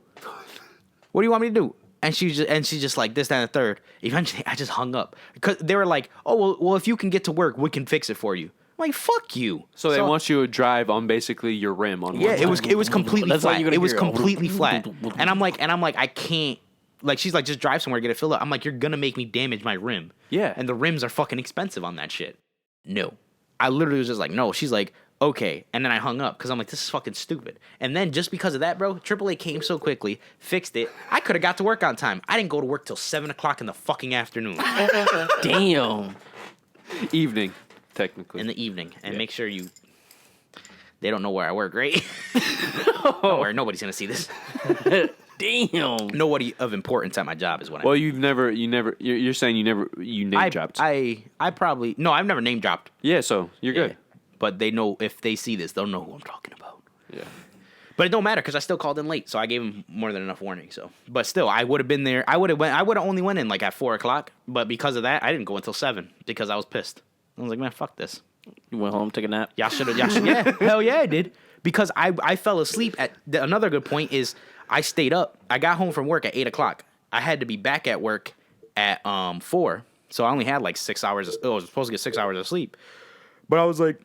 What do you want me to do? And she's just like this, that, and the third. Eventually, I just hung up because they were like, oh, well, if you can get to work, we can fix it for you. I'm like, fuck you. So they want you to drive on basically your rim on. Yeah, one it was completely That's all flat. you're gonna It was hear. completely flat. And I'm like, I can't. Like, she's like, just drive somewhere, get it filled up. I'm like, you're gonna make me damage my rim. Yeah. And the rims are fucking expensive on that shit. No. I literally was just like, no. She's like, okay. And then I hung up because I'm like, this is fucking stupid. And then just because of that, bro, AAA came so quickly, fixed it. I could have got to work on time. I didn't go to work till 7 o'clock in the fucking afternoon. Damn. Evening, technically. In the evening. And make sure they don't know where I work, right? Don't worry, nobody's gonna see this. Damn. Nobody of importance at my job is what I Well, mean. you're saying you name dropped. I probably no, I've never name dropped. Yeah, so you're good. But they know if they see this, they'll know who I'm talking about. Yeah. But it don't matter because I still called in late, so I gave them more than enough warning. So, but still, I would have been there. I would have only went in like at 4 o'clock. But because of that, I didn't go until 7 because I was pissed. I was like, man, fuck this. You went home, took a nap. Y'all should. Yeah, hell yeah, I did. Because I fell asleep at. Another good point is I stayed up. I got home from work at 8 o'clock. I had to be back at work at 4, so I only had like 6 hours. I was supposed to get 6 hours of sleep, but I was like,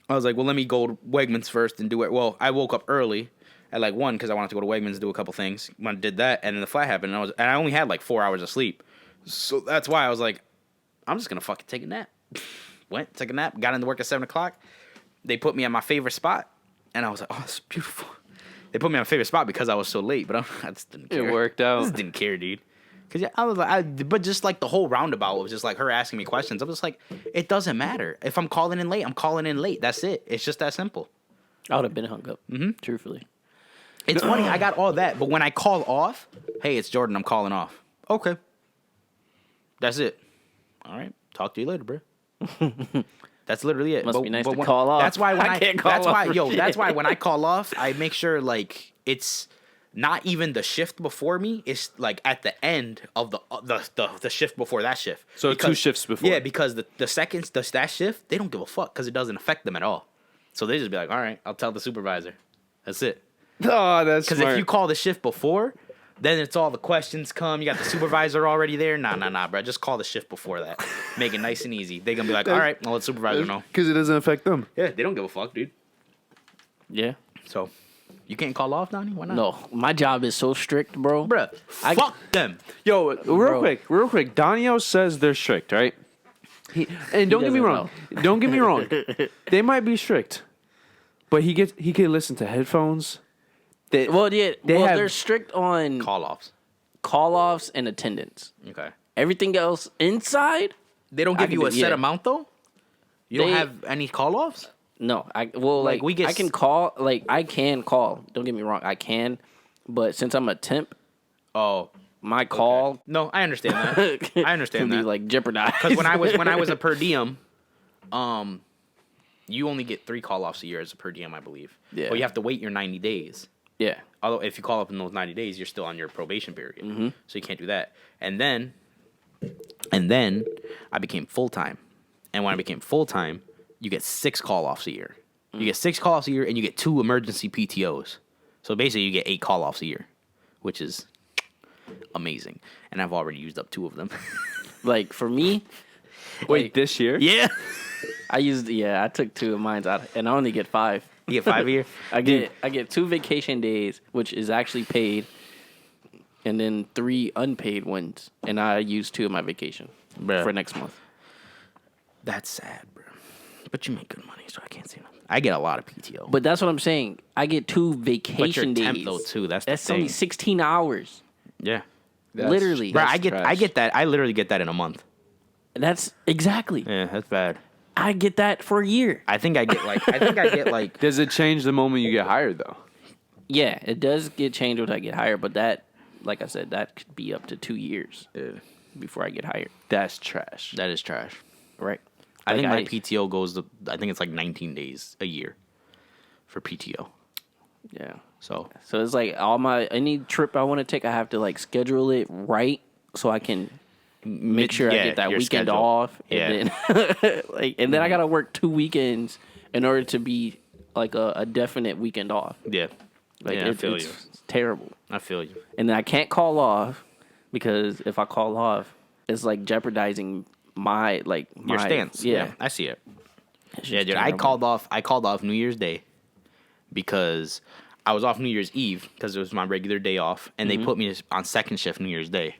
well, let me go to Wegmans first and do it. Well, I woke up early at like 1 because I wanted to go to Wegmans and do a couple things. When I did that, and then the flat happened, and I only had like 4 hours of sleep, so that's why I was like, I'm just gonna fucking take a nap. Went, took a nap, got into work at 7 o'clock. They put me at my favorite spot, and I was like, oh, it's beautiful. They put me on my favorite spot because I was so late, but I just didn't care. It worked out. I just didn't care, dude. Because yeah, I was like, but just like the whole roundabout was just like her asking me questions. I was just like, it doesn't matter. If I'm calling in late, I'm calling in late. That's it. It's just that simple. I would have been hung up. Truthfully. It's funny. I got all that, but when I call off, hey, it's Jordan. I'm calling off. Okay. That's it. All right. Talk to you later, bro. That's literally it. Must be nice to call off. That's why when I can't call that's off why for that's shit. why when I call off, I make sure like it's not even the shift before me. It's like at the end of the shift before that shift. So 2 shifts before. Yeah, because the seconds that shift, they don't give a fuck because it doesn't affect them at all. So they just be like, all right, I'll tell the supervisor. That's it. Oh, that's Because if you call the shift before, then it's all the questions come. You got the supervisor already there. Nah, bro. Just call the shift before that. Make it nice and easy. They gonna be like, all right, I'll let the supervisor know. because it doesn't affect them. Yeah, they don't give a fuck, dude. Yeah. So, you can't call off, Donnie? Why not? No, my job is so strict, bro. Bruh, fuck them. Yo, real quick. Donyhal says they're strict, right? And don't get me wrong. Don't get me wrong. They might be strict, but he can listen to headphones. Well, yeah. have- They're strict on Call-offs. call-offs and attendance. Okay. Everything else inside, They don't I give can you a do- set yeah. amount, though? You don't They- have any call-offs? no. Like, we get I can call. Like I can call. Don't get me wrong. I can, but since I'm a temp, Oh. my call No, I understand that. I understand can be that. like jeopardized. Because when I was a per diem, you only get 3 call-offs a year as a per diem, I believe. Yeah. But you have to wait your 90 days. yeah. Although if you call up in those 90 days, you're still on your probation period. Mm-hmm. So you can't do that. And then And then I became full-time. And when I became full-time, you get 6 call-offs a year. You get 6 call-offs a year, and you get 2 emergency PTOs. So basically, you get 8 call-offs a year, which is amazing. And I've already used up 2 of them. Like for me, Wait, this year? Yeah. I took 2 of mine out, and I only get 5. You get 5 a year? I get 2 vacation days, which is actually paid, and then 3 unpaid ones, and I use 2 of my vacation Bruh. for next month. That's sad, bro. But you make good money, so I can't say nothing. I get a lot of PTO. But that's what I'm saying. I get 2 vacation but you're days. temp, though, too. That's the That's thing. only 16 hours. Yeah. Literally. Bro, That's I get that. I literally get that in a month. That's exactly. Yeah, that's bad. I get that for a year. I think I get like Does it change the moment you get hired, though? Yeah, it does get changed when I get hired, but that, like I said, that could be up to 2 years before I get hired. That's trash. that is trash. Right. I Like think my PTO goes to, I think it's like 19 days a year for PTO. Yeah. So So it's like any trip I want to take, I have to like schedule it right so I can make sure I get that your weekend schedule. off. Yeah. And then, and then I gotta work 2 weekends in order to be like a definite weekend off. yeah, Like yeah, I feel you. it's terrible. I feel you. And then I can't call off because if I call off, it's like jeopardizing my Your stance. Yeah. I see it. It's Yeah, just dude. terrible. I called off New Year's Day because I was off New Year's Eve because it was my regular day off, and they put me on second shift New Year's Day,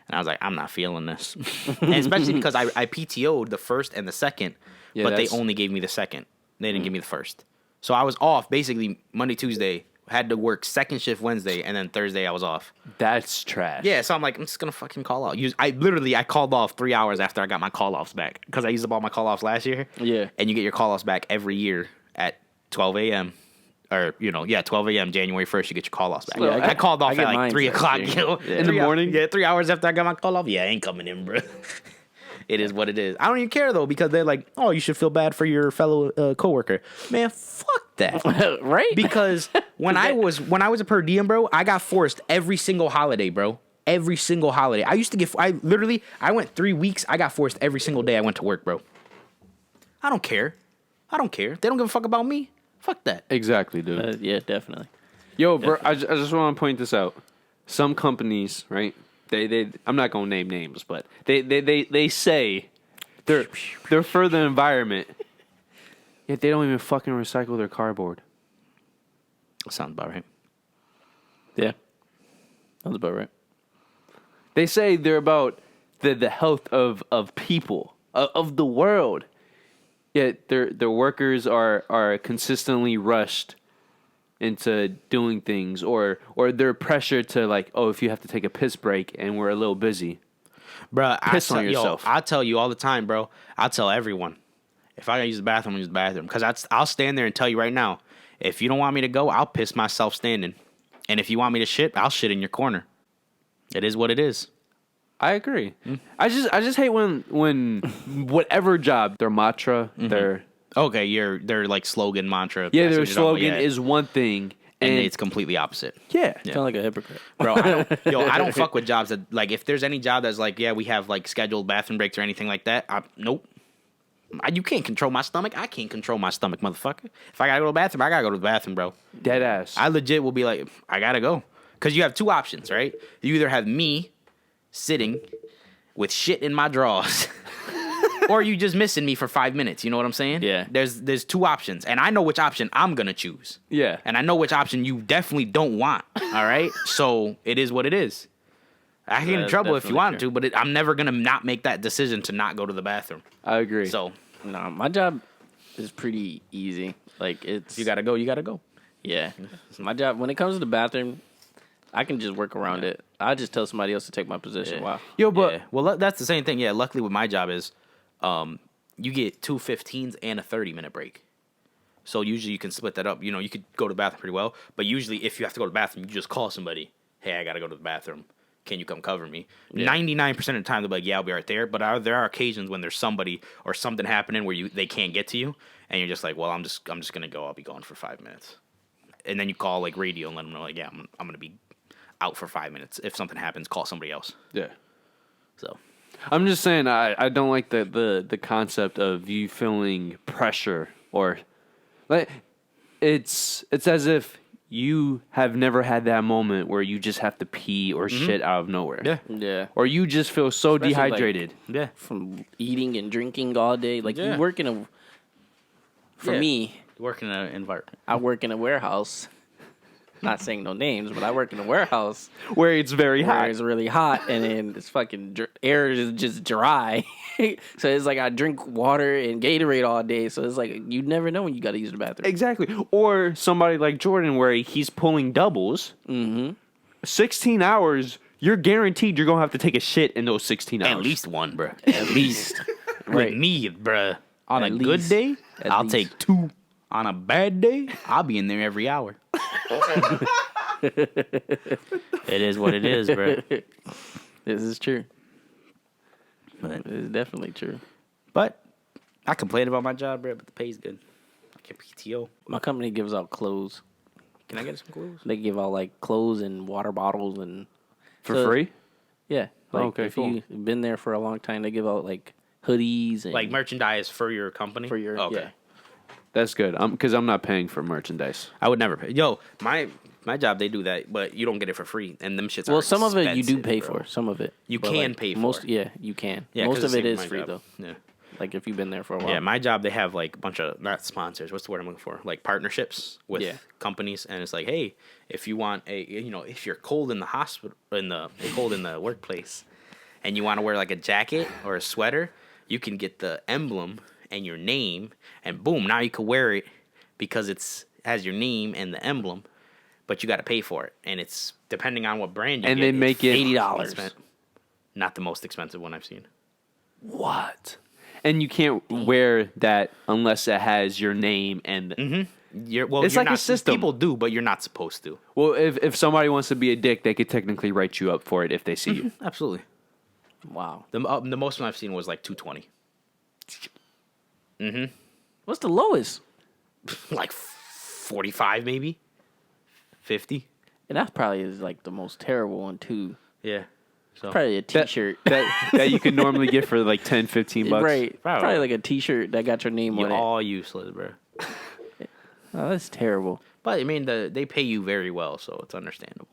and I was like, I'm not feeling this, and especially because I PTO'd the first and the second, Yeah, but they that's- only gave me the second. They didn't give me the first, so I was off basically Monday, Tuesday. Had to work second shift Wednesday, and then Thursday I was off. That's trash. Yeah, so I'm like, I'm just gonna fucking call out. I called off 3 hours after I got my call offs back because I used up all my call offs last year. Yeah. And you get your call offs back every year at 12 a.m. Or 12 a.m. January 1st, you get your call offs back. So I called off I at get like mine 3 o'clock first, in the morning? Yeah, 3 hours after I got my call off. Yeah, I ain't coming in, bro. It is what it is. I don't even care though because they're like, oh, you should feel bad for your fellow coworker. Man, fuck that. Right? Because when I was a per diem, bro, I got forced every single holiday, bro. Every single holiday. I went 3 weeks. I got forced every single day I went to work, bro. I don't care. They don't give a fuck about me. Fuck that. Exactly, dude. Yeah, definitely. Yo, bro, I just want to point this out. Some companies, right? They I'm not gonna name names, but they say they're for the environment, yet they don't even fucking recycle their cardboard. Sounds about right. Yeah. Sounds about right. They say they're about the health of people of the world, yet their workers are consistently rushed into doing things, or they're pressured to like, oh, if you have to take a piss break and we're a little busy, Bro, Piss on yourself. I tell you all the time, bro. I'll tell everyone. If I gotta use the bathroom, I'll use the bathroom. Because I'll stand there and tell you right now, if you don't want me to go, I'll piss myself standing. And if you want me to shit, I'll shit in your corner. It is what it is. I agree. I just hate when whatever job, their mantra, their Okay, their like slogan, mantra. their I see what you're talking slogan about, yeah. is one thing, and and it's completely opposite. yeah. Sound like a hypocrite. Bro, I don't fuck with jobs that, like, if there's any job that's like, yeah, we have like scheduled bathroom breaks or anything like that, nope. You can't control my stomach. I can't control my stomach, motherfucker. If I gotta go to the bathroom, I gotta go to the bathroom, bro. Dead ass. I legit will be like, I gotta go. Because you have 2 options, right? You either have me sitting with shit in my drawers, or you just missing me for 5 minutes. You know what I'm saying? Yeah. There's 2 options, and I know which option I'm gonna choose. Yeah. And I know which option you definitely don't want. All right? So it is what it is. I can get in That's trouble if you definitely want true. to, but I'm never gonna not make that decision to not go to the bathroom. I agree. So No, my job is pretty easy. Like it's if you gotta go, you gotta go. yeah. My job when it comes to the bathroom, I can just work around it. I just tell somebody else to take my position. Yeah. Wow. Yo, but Yeah. Well, that's the same thing. Yeah. Luckily, with my job is, you get 2 15s and a 30-minute break. So usually you can split that up. You know, you could go to the bathroom pretty well. But usually, if you have to go to the bathroom, you just call somebody. Hey, I gotta go to the bathroom. Can you come cover me? 99% of the time they'll be like, yeah, I'll be right there. But there are occasions when there's somebody or something happening where they can't get to you, and you're just like, well, I'm just gonna go. I'll be gone for 5 minutes. And then you call like radio and let them know like, yeah, I'm gonna be out for 5 minutes. If something happens, call somebody else. yeah. So I'm just saying I don't like the concept of you feeling pressure or like it's as if you have never had that moment where you just have to pee or shit out of nowhere. Yeah. Yeah. Or you just feel so Especially, like, dehydrated. Yeah. From eating and drinking all day. Like, Yeah. you work in a... For Yeah. me, Work in an environment. I work in a warehouse. Not saying no names, but I work in a warehouse Where it's very where hot. it's really hot, and then it's fucking air is just dry. So it's like I drink water and Gatorade all day. So it's like you never know when you got to use the bathroom. Exactly. Or somebody like Jordan where he's pulling doubles. 16 hours, you're guaranteed you're going to have to take a shit in those 16 hours. At least one, bro. At least. With me, bruh. On At a least. good day, At I'll least. take 2. On a bad day, I'll be in there every hour. It is what it is, bro. This is true. But, It is definitely true. but I complain about my job, bro, but the pay's good. I get PTO. My company gives out clothes. Can I get some clothes? They give out like clothes and water bottles and For So- free? yeah. Like Okay, if cool. you've been there for a long time, they give out like hoodies and Like merchandise for your company? for your Okay. yeah. That's good. Because I'm not paying for merchandise. I would never pay. Yo, my job, they do that, but you don't get it for free. And them shits are Well, some of it you do expensive, pay bro. for. Some of it You But, can like, pay for most. it. Yeah, you can. Yeah, most 'cause of it it's is my free job. though. Yeah. Like if you've been there for a while. Yeah, my job, they have like a bunch of, not sponsors, what's the word I'm looking for? Like partnerships with Yeah. companies. And it's like, hey, if you want if you're cold in the hospital, cold in the workplace, and you want to wear like a jacket or a sweater, you can get the emblem and your name, and boom, now you can wear it because has your name and the emblem, but you got to pay for it. And it's depending on what brand you And get. they make it $80. Not the most expensive one I've seen. What? And you can't wear that unless it has your name and. It's It's you're like a not, system. People do, but you're not supposed to. Well, if somebody wants to be a dick, they could technically write you up for it if they see you. Absolutely. Wow. The most one I've seen was like $220. What's the lowest? Like 45 maybe, 50. And that probably is like the most terrible one too. Yeah. So Probably a T-shirt. that you could normally get for like 10, 15 bucks. Right. Probably. Probably like a T-shirt that got your name you're on it. all useless, bro. Oh, that's terrible. But I mean, they pay you very well, so it's understandable.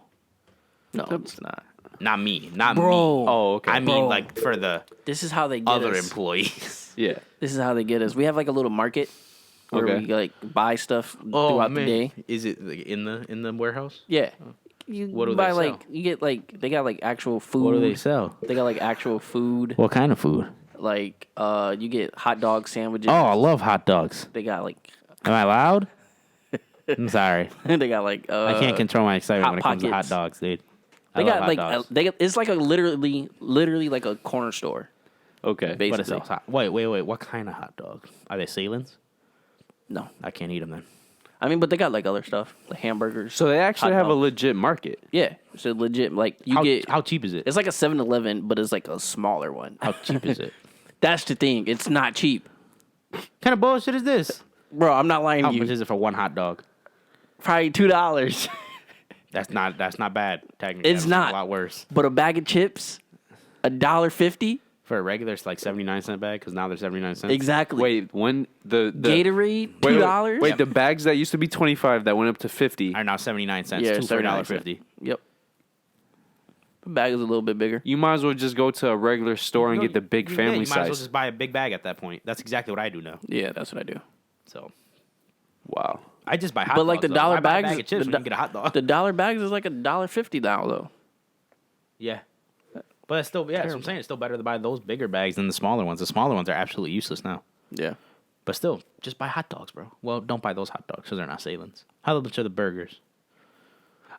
No, it's not. Not me, not Bro. me. Oh, okay. I mean, Bro. like for the This is how they get other us. employees. Yeah. This is how they get us. We have like a little market where Okay. we like buy stuff throughout the day. Is it like, in the warehouse? Yeah. You What do buy they like sell? you get like they got like actual food. What do they sell? They got like actual food. What kind of food? Like you get hot dog sandwiches. Oh, I love hot dogs. They got like Am I loud? I'm sorry. they got like I can't control my excitement Hot when it comes to hot Pockets. dogs, dude. They I love got hot like dogs. they got, it's like a literally like a corner store. Okay. But Basically. it sells hot. Wait. What kind of hot dog? Are they Salins? No, I can't eat them then. I mean, but they got like other stuff, like hamburgers. So they actually hot have a dogs. legit market. Yeah, so legit like you How, get. how cheap is it? It's like a 7-Eleven, but it's like a smaller one. How cheap is it? That's the thing. It's not cheap, What kind of bullshit is this? bro. I'm not lying How to much you. is it for one hot dog? Probably $2. That's not bad. Technically, It's That's not. a lot worse. But a bag of chips, $1.50. For a regular, it's like 79-cent bag because now they're 79 cents. Exactly. Wait, when the Gatorade, wait, $2. Wait, the bags that used to be 25 that went up to 50. Are now 79 cents. Yeah, two for 79 $1.50. Yep. The bag is a little bit bigger. You might as well just go to a regular store and get the big family You might as well size. just buy a big bag at that point. That's exactly what I do now. Yeah, that's what I do. So Wow. I just buy hot But dogs. like the though. dollar I buy a bags, bag of chips the when you can get a hot dog. The dollar bags is like $1.50 now though. Yeah. But it's still, that's what I'm saying. It's still better to buy those bigger bags than the smaller ones. The smaller ones are absolutely useless now. Yeah. But still, just buy hot dogs, bro. Well, don't buy those hot dogs because they're not Salins. How much are the burgers?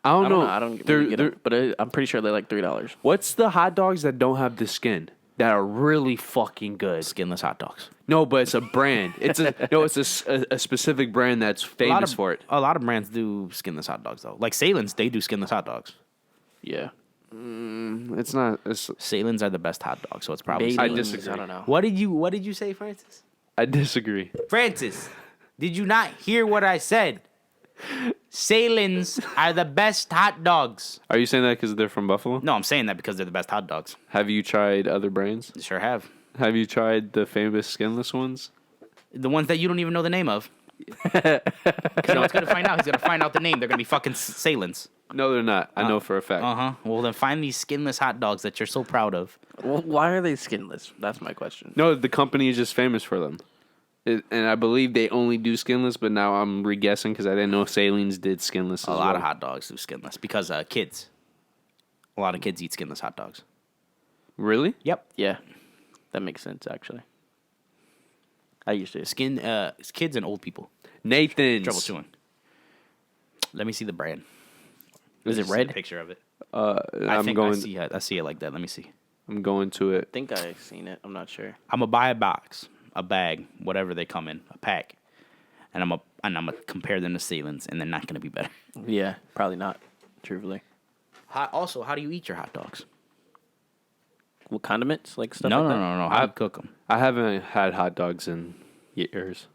I don't I know. don't know. I don't They're- really get they're- them, but I'm pretty sure they're like $3. What's the hot dogs that don't have the skin that are really fucking good? Skinless hot dogs. No, but it's a brand. It's a specific brand that's famous for it. A lot of brands do skinless hot dogs, though. Like Salins, they do skinless hot dogs. Yeah. It's not. It's, Salins are the best hot dogs, so it's probably. I Bailey's, disagree. I don't know. What did you say, Francis? I disagree. Francis, did you not hear what I said? Salins are the best hot dogs. Are you saying that because they're from Buffalo? No, I'm saying that because they're the best hot dogs. Have you tried other brands? Sure have. Have you tried the famous skinless ones? The ones that you don't even know the name of. You know what's gonna find out? He's gonna find out the name. They're gonna be fucking Salins. No, they're not. I know for a fact. Uh-huh. Well, then find these skinless hot dogs that you're so proud of. Why are they skinless? That's my question. No, the company is just famous for them. And I believe they only do skinless, but now I'm re-guessing because I didn't know Salines did skinless. A lot of hot dogs do skinless because kids. A lot of kids eat skinless hot dogs. Really? Yep. Yeah, that makes sense actually. I used to. It's kids and old people. Nathan's. Trouble chewing. Let me see the brand. Is it See red? a picture of it. I'm I see it like that. Let me see. I'm going to it. I think I've seen it. I'm not sure. I'm gonna buy a box, a bag, whatever they come in, a pack, and I'm gonna compare them to Salins, and they're not gonna be better. Yeah, probably not. Truthfully. Also, how do you eat your hot dogs? What condiments? Like stuff No. like that? How do you cook them? I haven't had hot dogs in years.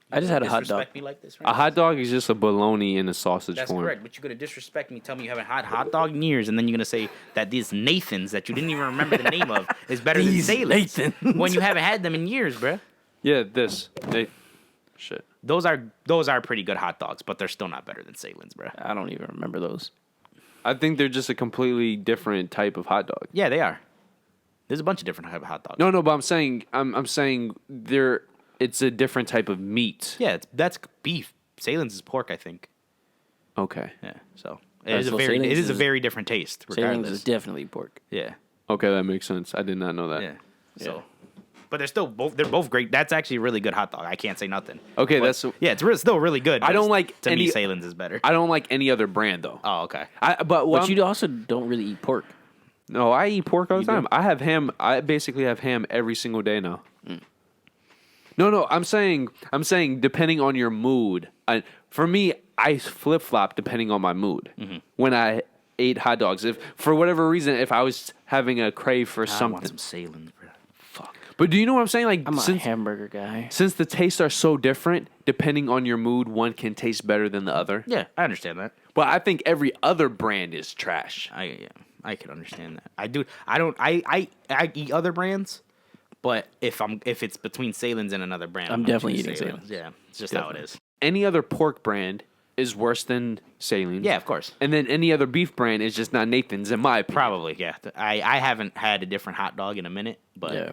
I just had a hot dog. Disrespect me like this, right? A hot dog is just a bologna in a sausage That's form. correct, but you're gonna disrespect me, tell me you haven't had hot dog in years, and then you're gonna say that these Nathans that you didn't even remember the name of is better than These Salins Nathans. when you haven't had them in years, bruh. Yeah, shit. Those are pretty good hot dogs, but they're still not better than Salins, bruh. I don't even remember those. I think they're just a completely different type of hot dog. Yeah, they are. There's a bunch of different type of hot dogs. No, but I'm saying it's a different type of meat. Yeah, that's beef. Salins is pork, I think. Okay. Yeah, so Alright, so it Salins is a is- very different taste. Salins Regardless, is definitely pork. yeah, Okay, that makes sense. I did not know that. yeah. So, but they're both great. That's actually a really good hot dog. I can't say nothing. Okay, But, it's still really good. I but don't it's- like to me any- Salins is better. I don't like any other brand though. Oh, okay. But you also don't really eat pork. No, I eat pork all the You do? time. I have ham. I basically have ham every single day now. No, I'm saying depending on your mood. For me, I flip flop depending on my mood. When I ate hot dogs, if for whatever reason, if I was having a crave for I want something, some Salins, bro. Fuck. but do you know what I'm saying? Like I'm a since hamburger guy. since the tastes are so different, depending on your mood, one can taste better than the other. Yeah, I understand that. But I think every other brand is trash. I can understand that. I do. I don't. I eat other brands, but if it's between Salins and another brand, I'm gonna definitely choose eating Salins. Yeah, it's just how it is. Any other pork brand is worse than Salines. Yeah, of course. And then any other beef brand is just not Nathan's, in my opinion. Probably, yeah. I haven't had a different hot dog in a minute, but Yeah.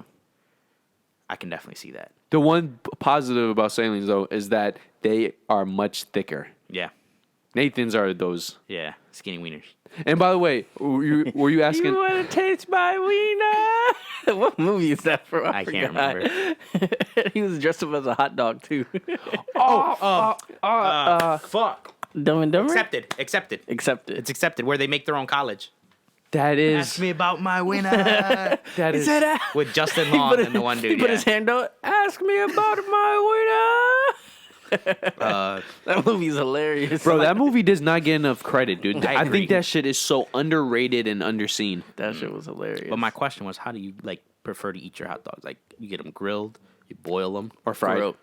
I can definitely see that. The one positive about Salines, though, is that they are much thicker. Yeah, Nathan's are those. yeah. Skinny wieners. And by the way, were you asking? want to taste my wiener? What movie is that from? I can't forgot. remember. He was dressed up as a hot dog too. Fuck. Dumb and Dumber. Accepted. Accepted. It's accepted. Where they make their own college. That is. Ask me about my winner. That is. With Justin Long and the one dude. He put his hand out. Ask me about my winner. That movie's hilarious. Bro, that movie does not get enough credit, dude. I I agree. think that shit is so underrated and underseen. That shit was hilarious. But my question was, how do you prefer to eat your hot dogs? Like, you get them grilled, you boil them, Or fried. Grilled.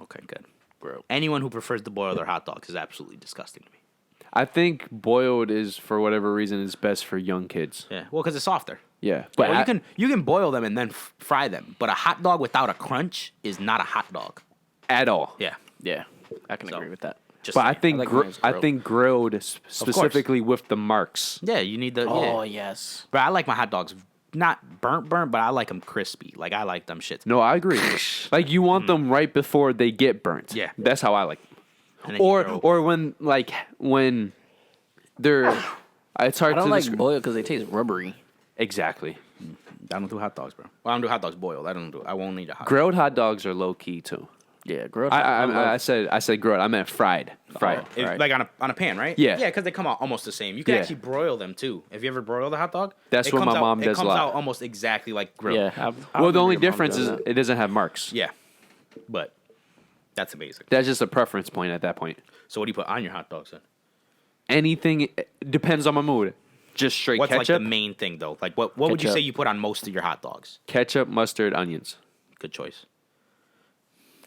Okay, good. Grilled. Anyone who prefers to boil their hot dogs is absolutely disgusting to me. I think boiled is, for whatever reason, is best for young kids. Yeah, well, because it's softer. Yeah. But But you can boil them and then fry them. But a hot dog without a crunch is not a hot dog. at all. Yeah. Yeah, I can So- agree with that. Just But I saying. think like mine I grilled. think grilled specifically with the marks. Yeah, you need the. Oh yeah. yes. But I like my hot dogs not burnt, but I like them crispy. Like I like them shits. No, I agree. Like you want them right before they get burnt. Yeah. That's how I like them. And then you throw- Or when they're it's hard I don't to like descri- boiled because they taste rubbery. Exactly. I don't do hot dogs, bro. Well, I don't do hot dogs boiled. I won't need a hot. Grilled hot dogs are low key too. Yeah, grilled. I said grilled. I meant fried. Fried. If- Right. Like on a pan, right? Yeah. Yeah, because they come out almost the same. You can Yeah. actually broil them too. Have you ever broiled a hot dog? That's It what comes my out- mom does a It comes lot. out almost exactly like grilled. Yeah. Well, the only difference is it doesn't have marks. Yeah. But that's amazing. That's just a preference point at that point. So what do you put on your hot dogs then? Anything depends on my mood. Just straight What's like ketchup, the main thing though? Like what would you Ketchup. say you put on most of your hot dogs? ketchup, mustard, onions. Good choice.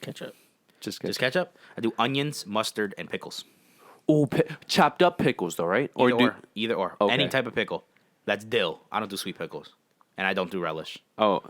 ketchup. Just Just ketchup. I do onions, mustard, and pickles. Oh, chopped up pickles though, right? Either or. Okay. Any type of pickle. That's dill. I don't do sweet pickles, and I don't do relish. Oh,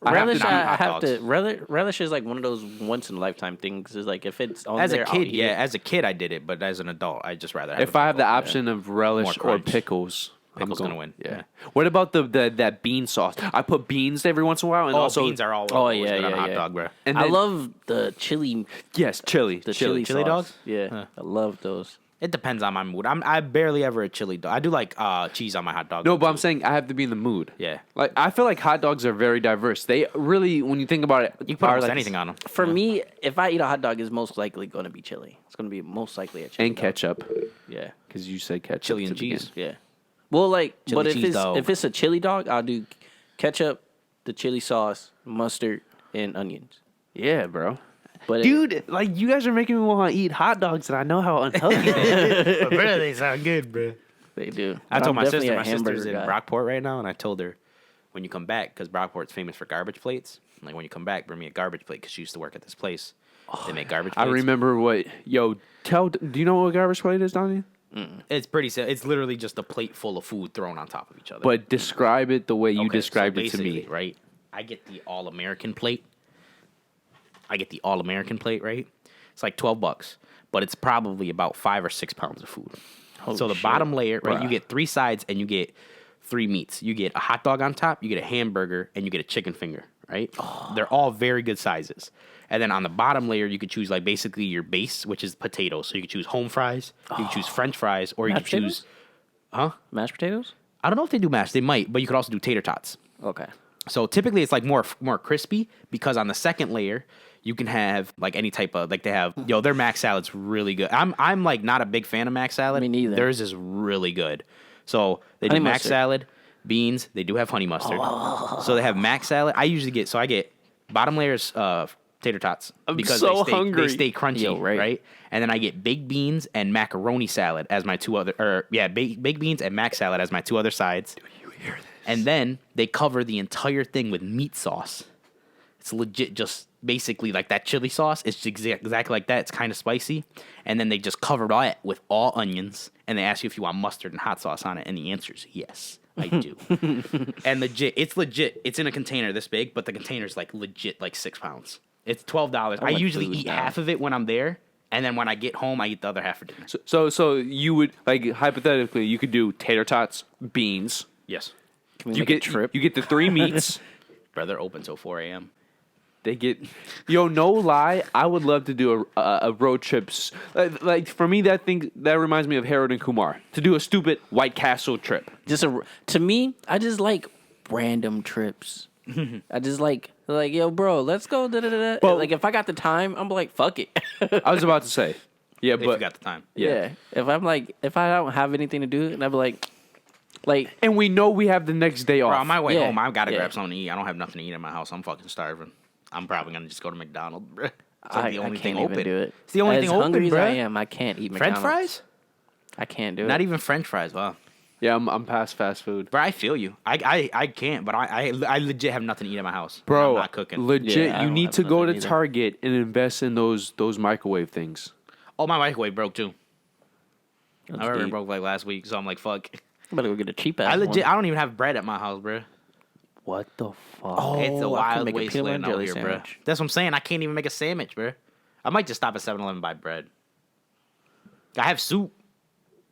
Relish, not eat I hot have dogs. to. Relish is like one of those once in a lifetime things. Is like if it's on As there, a I'll kid, eat yeah. it. As a kid, I did it, but as an adult, I just rather. Have if a I have the pickle. option of relish More or crunch. pickles, Pickles I'm gonna win. Yeah. What about that bean sauce? I put beans every once in a while, and Oh, also beans are all. Oh, always yeah, good on a yeah, hot yeah. dog, bro. And I then- love the chili. yes, chili. The chili Chili sauce. dogs? Yeah, Huh. I love those. It depends on my mood. I barely ever a chili dog. I do like cheese on my hot dog. No, but I'm too. saying I have to be in the mood. Yeah. Like I feel like hot dogs are very diverse. They really, when you think about it, You can put are almost like anything on them. For me, if I eat a hot dog, it's most likely going to be chili. It's going to be most likely a chili. and dog. ketchup Yeah, because you said ketchup. Chili and to begin. cheese. yeah. Well, like, Chili but if cheese it's dog. if it's a chili dog, I'll do ketchup, the chili sauce, mustard, and onions. Yeah, bro. But Dude, like you guys are making me want to eat hot dogs, and I know how unhealthy they are. Bro, they sound good, bro. they do. I But told I'm my definitely sister, a my sister's hamburger in guy. Brockport right now, and I told her when you come back, because Brockport's famous for garbage plates. Like when you come back, bring me a garbage plate because she used to work at this place. They make garbage I plates. remember what. Yo, do you know what a garbage plate is, Donnie? It's pretty simple. It's literally just a plate full of food thrown on top of each other. But describe it the way you Okay, described so it to me. basically, right? I get the all-American plate. Right? It's like $12, but it's probably about 5 or 6 pounds of food. Holy So the shit. bottom layer, right? Bruh. You get 3 sides and you get 3 meats. You get a hot dog on top, you get a hamburger, and you get a chicken finger. Right? They're all very good sizes. And then on the bottom layer, you could choose like basically your base, which is potatoes. So you could choose home fries, you could choose French fries, or you Mashed could choose. Mashed potatoes. I don't know if they do mashed. They might, but you could also do tater tots. Okay. So typically it's like more crispy because on the second layer you can have like any type of like they have their mac salad's really good. I'm like not a big fan of mac salad. Me neither. Theirs is really good. So they do Honey mac mustard. salad, beans. They do have honey mustard. So they have mac salad. I get bottom layers tater tots because so they hungry. stay crunchy, Yo, right. right? And then I get baked beans and macaroni salad as my two other baked beans and mac salad as my 2 other sides. You hear this? And then they cover the entire thing with meat sauce. It's legit just basically like that chili sauce. It's exactly like that. It's kind of spicy. And then they just cover it with all onions. And they ask you if you want mustard and hot sauce on it. And the answer is yes, I do. And it's legit. It's in a container this big, but the container's like legit like 6 pounds. It's $12. I like usually food eat now. half of it when I'm there. And then when I get home, I eat the other half for dinner. So you would like hypothetically you could do tater tots, beans. Yes. Can we You make a get trip? you get the 3 meats. Bro, they're open till 4 a.m. They get, no lie. I would love to do a road trips. Like for me, that reminds me of Harold and Kumar to do a stupid White Castle trip. To me, I just like random trips. I just like yo, bro, let's go. Da, da, da, da. Well- Like if I got the time, I'm like, fuck it. I was about to say, yeah, If but you got the time. Yeah. If I don't have anything to do, and I'd be like, and we know we have the next day off. Bro, on my way Yeah, home, I've got to yeah. grab something to eat. I don't have nothing to eat in my house. I'm fucking starving. I'm probably gonna just go to McDonald's, bro. It's like I the only can't thing even open. do it. It's the only as thing open, hungry bro. as I am, I can't eat French McDonald's. fries? I can't do it. Not even French fries. Wow, Yeah, I'm past fast food, bro. I feel you. I can't, but I legit have nothing to eat in my house. bro. I'm not cooking. Legit, Yeah, I you don't need have to go to nothing either. Target and invest in those microwave things. Oh, my microwave broke too. That's I remember it deep. broke like last week, so I'm like, fuck. I'm about to go get a cheap ass. I legit. one. I don't even have bread at my house, bro. What the fuck? Oh, It's a I can wild make a peanut wasteland butter out jelly here, bro. sandwich. That's what I'm saying. I can't even make a sandwich, bro. I might just stop at 7-Eleven and buy bread. I have soup.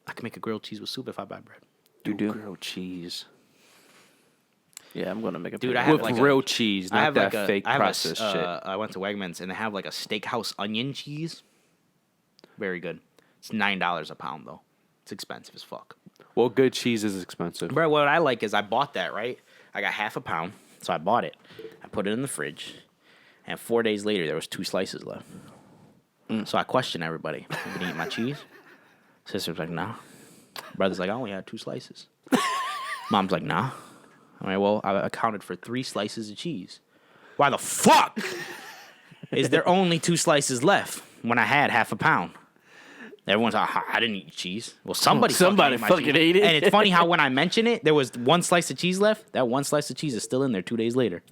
I can make a grilled cheese with soup if I buy bread. You do? grilled cheese Yeah, I'm gonna make a. Dude, peanut I have with butter like real cheese, I not have that like fake I have processed shit. I went to Wegmans and they have like a steakhouse onion cheese. Very good. It's $9 a pound though. It's expensive as fuck. Well, good cheese is expensive. Bro, what I like is I bought that, right? I got half a pound, so I bought it. I put it in the fridge, and 4 days later there was 2 slices left. So I questioned everybody. You gonna eat my cheese? Sister's like, nah. Brother's like, I only had 2 slices. Mom's like, nah. All right, well, I accounted for 3 slices of cheese. Why the fuck is there only 2 slices left when I had half a pound? Everyone's like, I didn't eat cheese. Well, somebody fucking cheese. ate it. And it's funny how when I mention it, there was one slice of cheese left. That one slice of cheese is still in there 2 days later.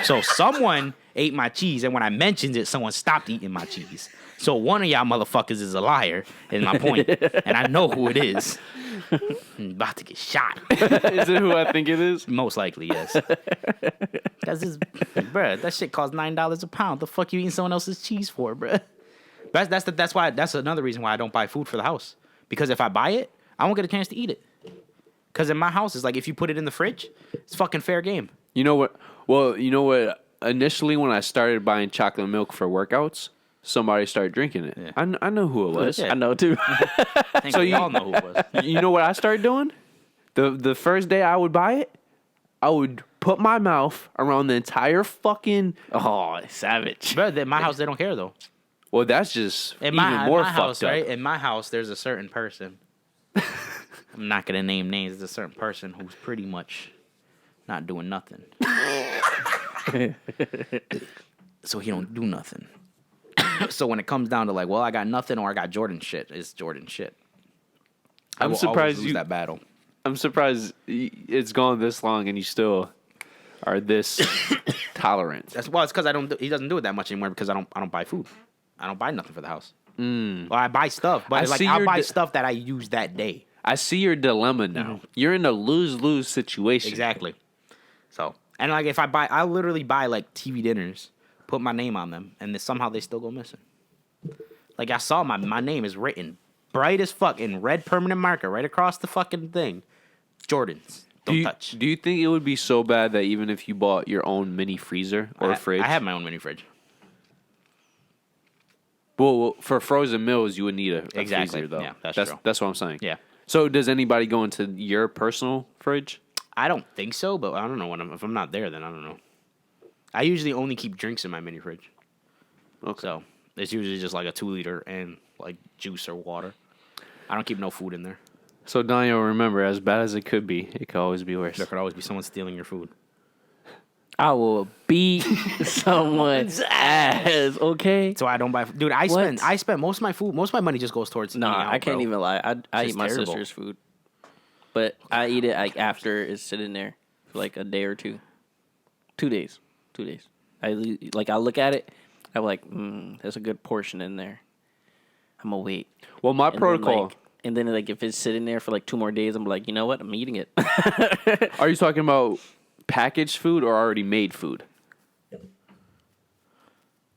So someone ate my cheese, and when I mentioned it, someone stopped eating my cheese. So one of y'all motherfuckers is a liar, is my point. And I know who it is. I'm about to get shot. Is it who I think it is? Most likely, yes. Bruh, that shit costs $9 a pound. The fuck you eating someone else's cheese for, bruh? That's another reason why I don't buy food for the house. Because if I buy it, I won't get a chance to eat it. Because in my house, it's like if you put it in the fridge, it's fucking fair game. You know what? Well, you know what? Initially, when I started buying chocolate milk for workouts, somebody started drinking it. Yeah. I know who it was. Yeah. I know too. I think we all know who it was. You know what I started doing? The first day I would buy it, I would put my mouth around the entire fucking. Oh, savage. But in my house, they don't care though. Well, that's just In even my, more in my fucked house, up. right? In my house, there's a certain person. I'm not gonna name names. There's a certain person who's pretty much not doing nothing. So he don't do nothing. So when it comes down to like, well, I got nothing or I got Jordan shit, it's Jordan shit. I'm will surprised always lose you- that battle. I'm surprised it's gone this long and you still are this tolerant. It's because he doesn't do it that much anymore because I don't buy food. I don't buy nothing for the house. Well, I buy stuff, but I'll buy stuff that I use that day. I see your dilemma now. You're in a lose-lose situation. Exactly. So, and like if I literally buy like TV dinners, put my name on them, and then somehow they still go missing. Like I saw my name is written bright as fuck in red permanent marker right across the fucking thing. Jordans. Don't touch. Do you think it would be so bad that even if you bought your own mini freezer or fridge? I have my own mini fridge. Well, for frozen meals, you would need a Exactly. freezer, though. Yeah, that's true. That's what I'm saying. Yeah. So does anybody go into your personal fridge? I don't think so, but I don't know if I'm not there, then I don't know. I usually only keep drinks in my mini fridge. Okay. So it's usually just like a 2-liter and like juice or water. I don't keep no food in there. So Daniel, remember, as bad as it could be, it could always be worse. There could always be someone stealing your food. I will beat someone's ass. Okay. So I don't buy. Dude, I spend most of my food. Most of my money just goes towards. No, eating out, I can't bro. even lie. I It's eat my terrible. sister's food, but I eat it like after it's sitting there for like a day or two. 2 days. 2 days. I look at it. I'm like, there's a good portion in there. I'm gonna wait. Well, my And protocol. Then if it's sitting there for like 2 more days, I'm like, you know what? I'm eating it. Are you talking about packaged food or already made food?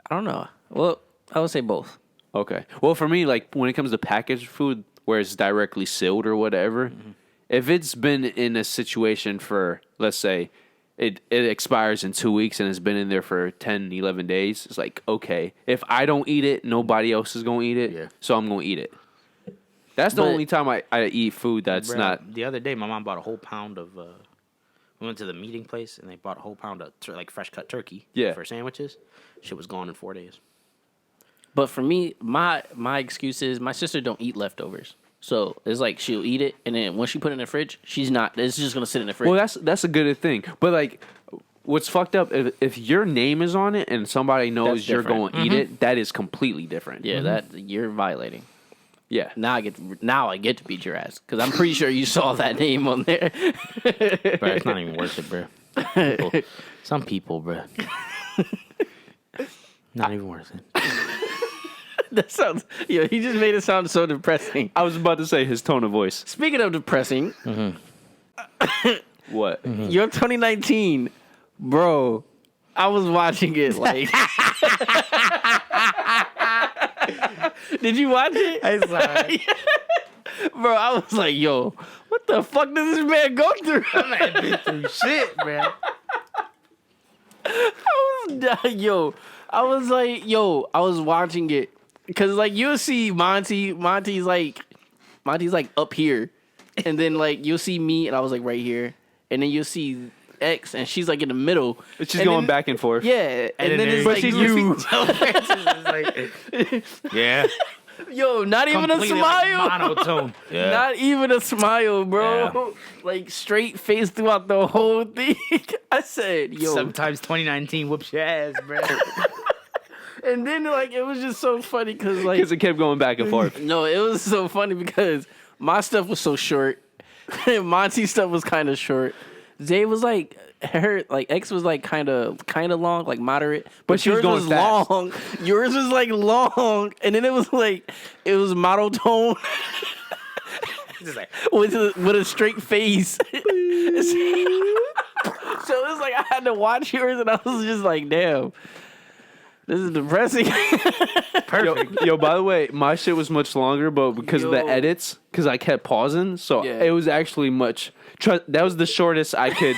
I don't know. Well, I would say both. Okay. Well, for me, like when it comes to packaged food where it's directly sealed or whatever, if it's been in a situation for, let's say, it expires in 2 weeks and it's been in there for 10, 11 days, it's like, okay, if I don't eat it, nobody else is going to eat it, Yeah. so I'm going to eat it. That's the But- only time I eat food that's Bruh, not... The other day, my mom bought a whole pound of. We went to the meeting place and they bought a whole pound of like fresh cut turkey. Yeah. For sandwiches. Shit was gone in 4 days. But for me, my excuse is my sister don't eat leftovers. So it's like she'll eat it, and then once she put it in the fridge, she's not. It's just gonna sit in the fridge. Well, that's a good thing. But, like, what's fucked up, if your name is on it and somebody knows That's you're different. going to eat it, that is completely different. yeah, that you're violating. Yeah. Now I get to beat your ass because I'm pretty sure you saw that name on there. Bro, it's not even worth it, bro. Some people, bro. Not even worth it. That sounds. He just made it sound so depressing. I was about to say his tone of voice. Speaking of depressing, What? your 2019, bro. I was watching it like. Did you watch it? I saw it. Bro, I was like, yo, what the fuck does this man go through? I've been through shit, bro. I was watching it because like you'll see Monty's like up here, and then like you'll see me and I was like right here, and then you'll see X and she's like in the middle. She's And going then- back and forth. Yeah, and then it's but like she's you, Yeah. yo, not even a Completely, like, smile. monotone. Yeah. Not even a smile, bro. Yeah. Like straight face throughout the whole thing. I said, yo, Sometimes 2019 whoops your ass, bro. And then like it was just so funny because like it kept going back and forth. no, it was so funny because my stuff was so short. Monty's stuff was kind of short. Zay was like her like X was like kind of long, like moderate, but she was yours going was fast. long. Yours was like long, and then it was monotone Just like, with a straight face. So it was like I had to watch yours, and I was just like, damn. This is depressing. perfect. Yo, by the way, my shit was much longer, but because of the edits, because I kept pausing, so Yeah. it was actually much. That was the shortest I could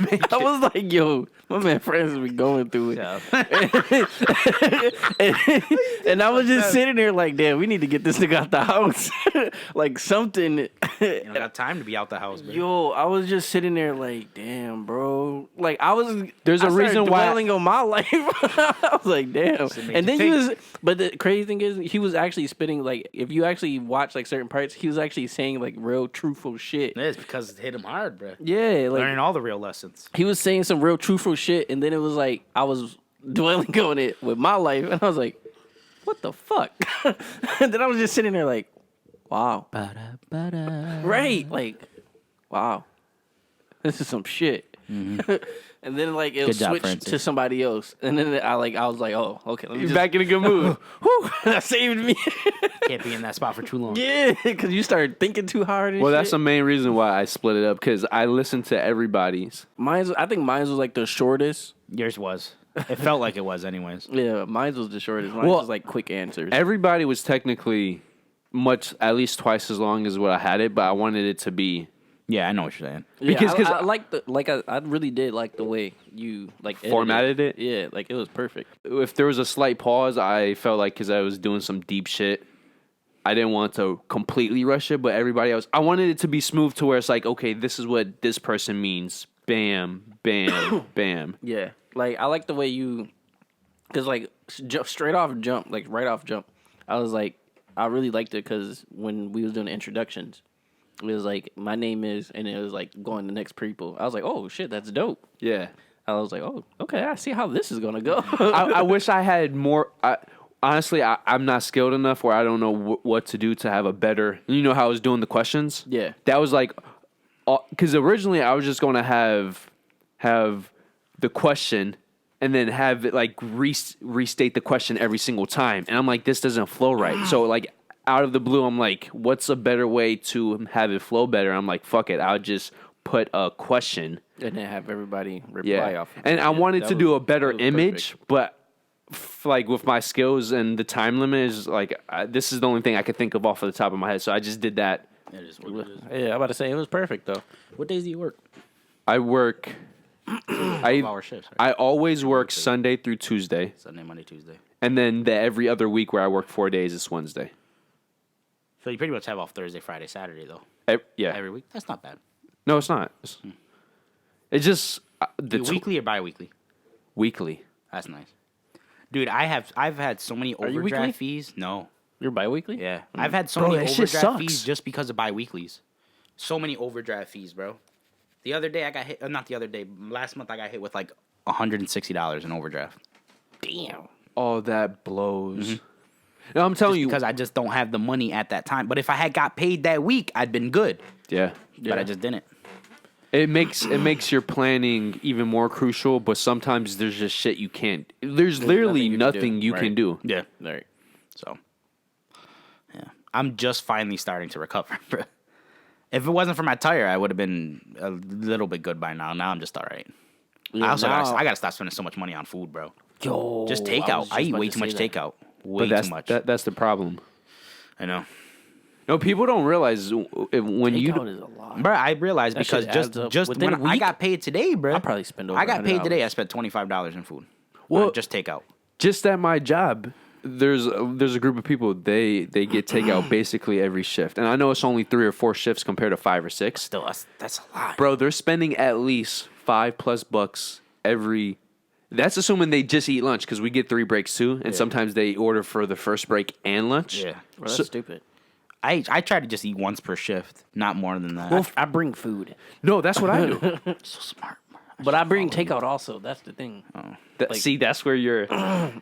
make. I was like, yo, my man Francis be going through it. Yeah. And I was just sitting there like, damn, we need to get this nigga out the house. Like something. You don't got time to be out the house, man. Yo, I was just sitting there like, damn, bro. Like I was. There's a I started reason why- dwelling on my life. I was like, damn. made And you then he think. was. But the crazy thing is, he was actually spitting like, if you actually watch like certain parts, he was actually saying like real truthful shit. It's because it hit him hard, bro. Yeah, like Learning all the real lessons. he was saying some real truthful shit, and then it was like I was dwelling on it with my life, and I was like, "What the fuck?" And then I was just sitting there like, "Wow, right? Like, wow, this is some shit." And then like it Good job, switched Francis. to somebody else, and then I was like, "Oh, okay, let me You're just." back in a good mood. Whew, that saved me. Can't be in that spot for too long. Yeah, because you started thinking too hard. And Well, shit. that's the main reason why I split it up, because I listened to everybody's. I think mine was like the shortest. Yours was. It felt like it was, anyways. Yeah, mine was the shortest. Mine Well, was like quick answers. Everybody was technically at least twice as long as what I had it, but I wanted it to be. Yeah, I know what you're saying. Because Because- I like I really did like the way you like edited Formatted it? Yeah, like it was perfect. If there was a slight pause, I felt like because I was doing some deep shit, I didn't want to completely rush it, but everybody else, I wanted it to be smooth to where it's like, okay, this is what this person means. Bam, bam, bam. Yeah, like I like the way you, because like straight off jump, like right off jump, I was like, I really liked it because when we was doing the introductions, it was like my name is, and it was like going to the next people. I was like, oh shit, that's dope. Yeah. I was like, oh, okay, I see how this is gonna go. I wish I had more. Honestly, I'm not skilled enough where I don't know what to do to have a better. You know how I was doing the questions? Yeah. That was like, because originally I was just going to have the question and then have it like restate the question every single time. And I'm like, this doesn't flow right. So like out of the blue, I'm like, what's a better way to have it flow better? I'm like, fuck it. I'll just put a question. And then have everybody reply off. Of And it. I wanted That to was- do a better that was image, perfect. but like with my skills and the time limit is like this is the only thing I could think of off of the top of my head. So I just did that. It is what it is. Yeah, I'm about to say it was perfect though. What days do you work? I work. 12-hour shifts, right? I always work Sunday through Tuesday, Sunday, Monday, Tuesday. and then the every other week where I work 4 days is Wednesday. So you pretty much have off Thursday, Friday, Saturday, though. Yeah. Every week? That's not bad. No, it's not. It's just You weekly or bi-weekly? weekly. That's nice. Dude, I've had so many you overdraft weekly? fees. No. You're biweekly? Yeah. I've had so Bro, many that shit overdraft sucks. fees just because of bi-weeklies. So many overdraft fees, bro. The other day I got hit, not the other day, last month I got hit with like $160 in overdraft. Damn. Oh, that blows. No, I'm telling you. Because I just don't have the money at that time. But if I had got paid that week, I'd been good. Yeah. But I just didn't. It makes your planning even more crucial, but sometimes there's just shit you can't. There's literally nothing you can do. Yeah. Right. So, yeah. I'm just finally starting to recover, bro. If it wasn't for my tire, I would have been a little bit good by now. Now I'm just all right. I also I gotta stop spending so much money on food, bro. Yo, Just takeout. I eat way too much takeout. Way But that's too much. that's the problem. I know. No, people don't realize when Takeout you. is a lot. Bro, I realized That shit because just adds up. just Within when a I week, got paid today, bro. I probably spend over I got paid today. $100. I spent $25 in food. Well- Just takeout. Just at my job, there's a group of people. They get takeout basically every shift, and I know it's only 3 or 4 shifts compared to 5 or 6. Still, that's a lot. Bro, they're spending at least $5+ every. That's assuming they just eat lunch because we get 3 breaks too, and sometimes they order for the first break and lunch. Yeah. Bro, that's So- stupid. I try to just eat once per shift, not more than that. Well, I bring food. No, that's what I do. So smart. But I bring takeout also. That's the thing. See, that's where you're.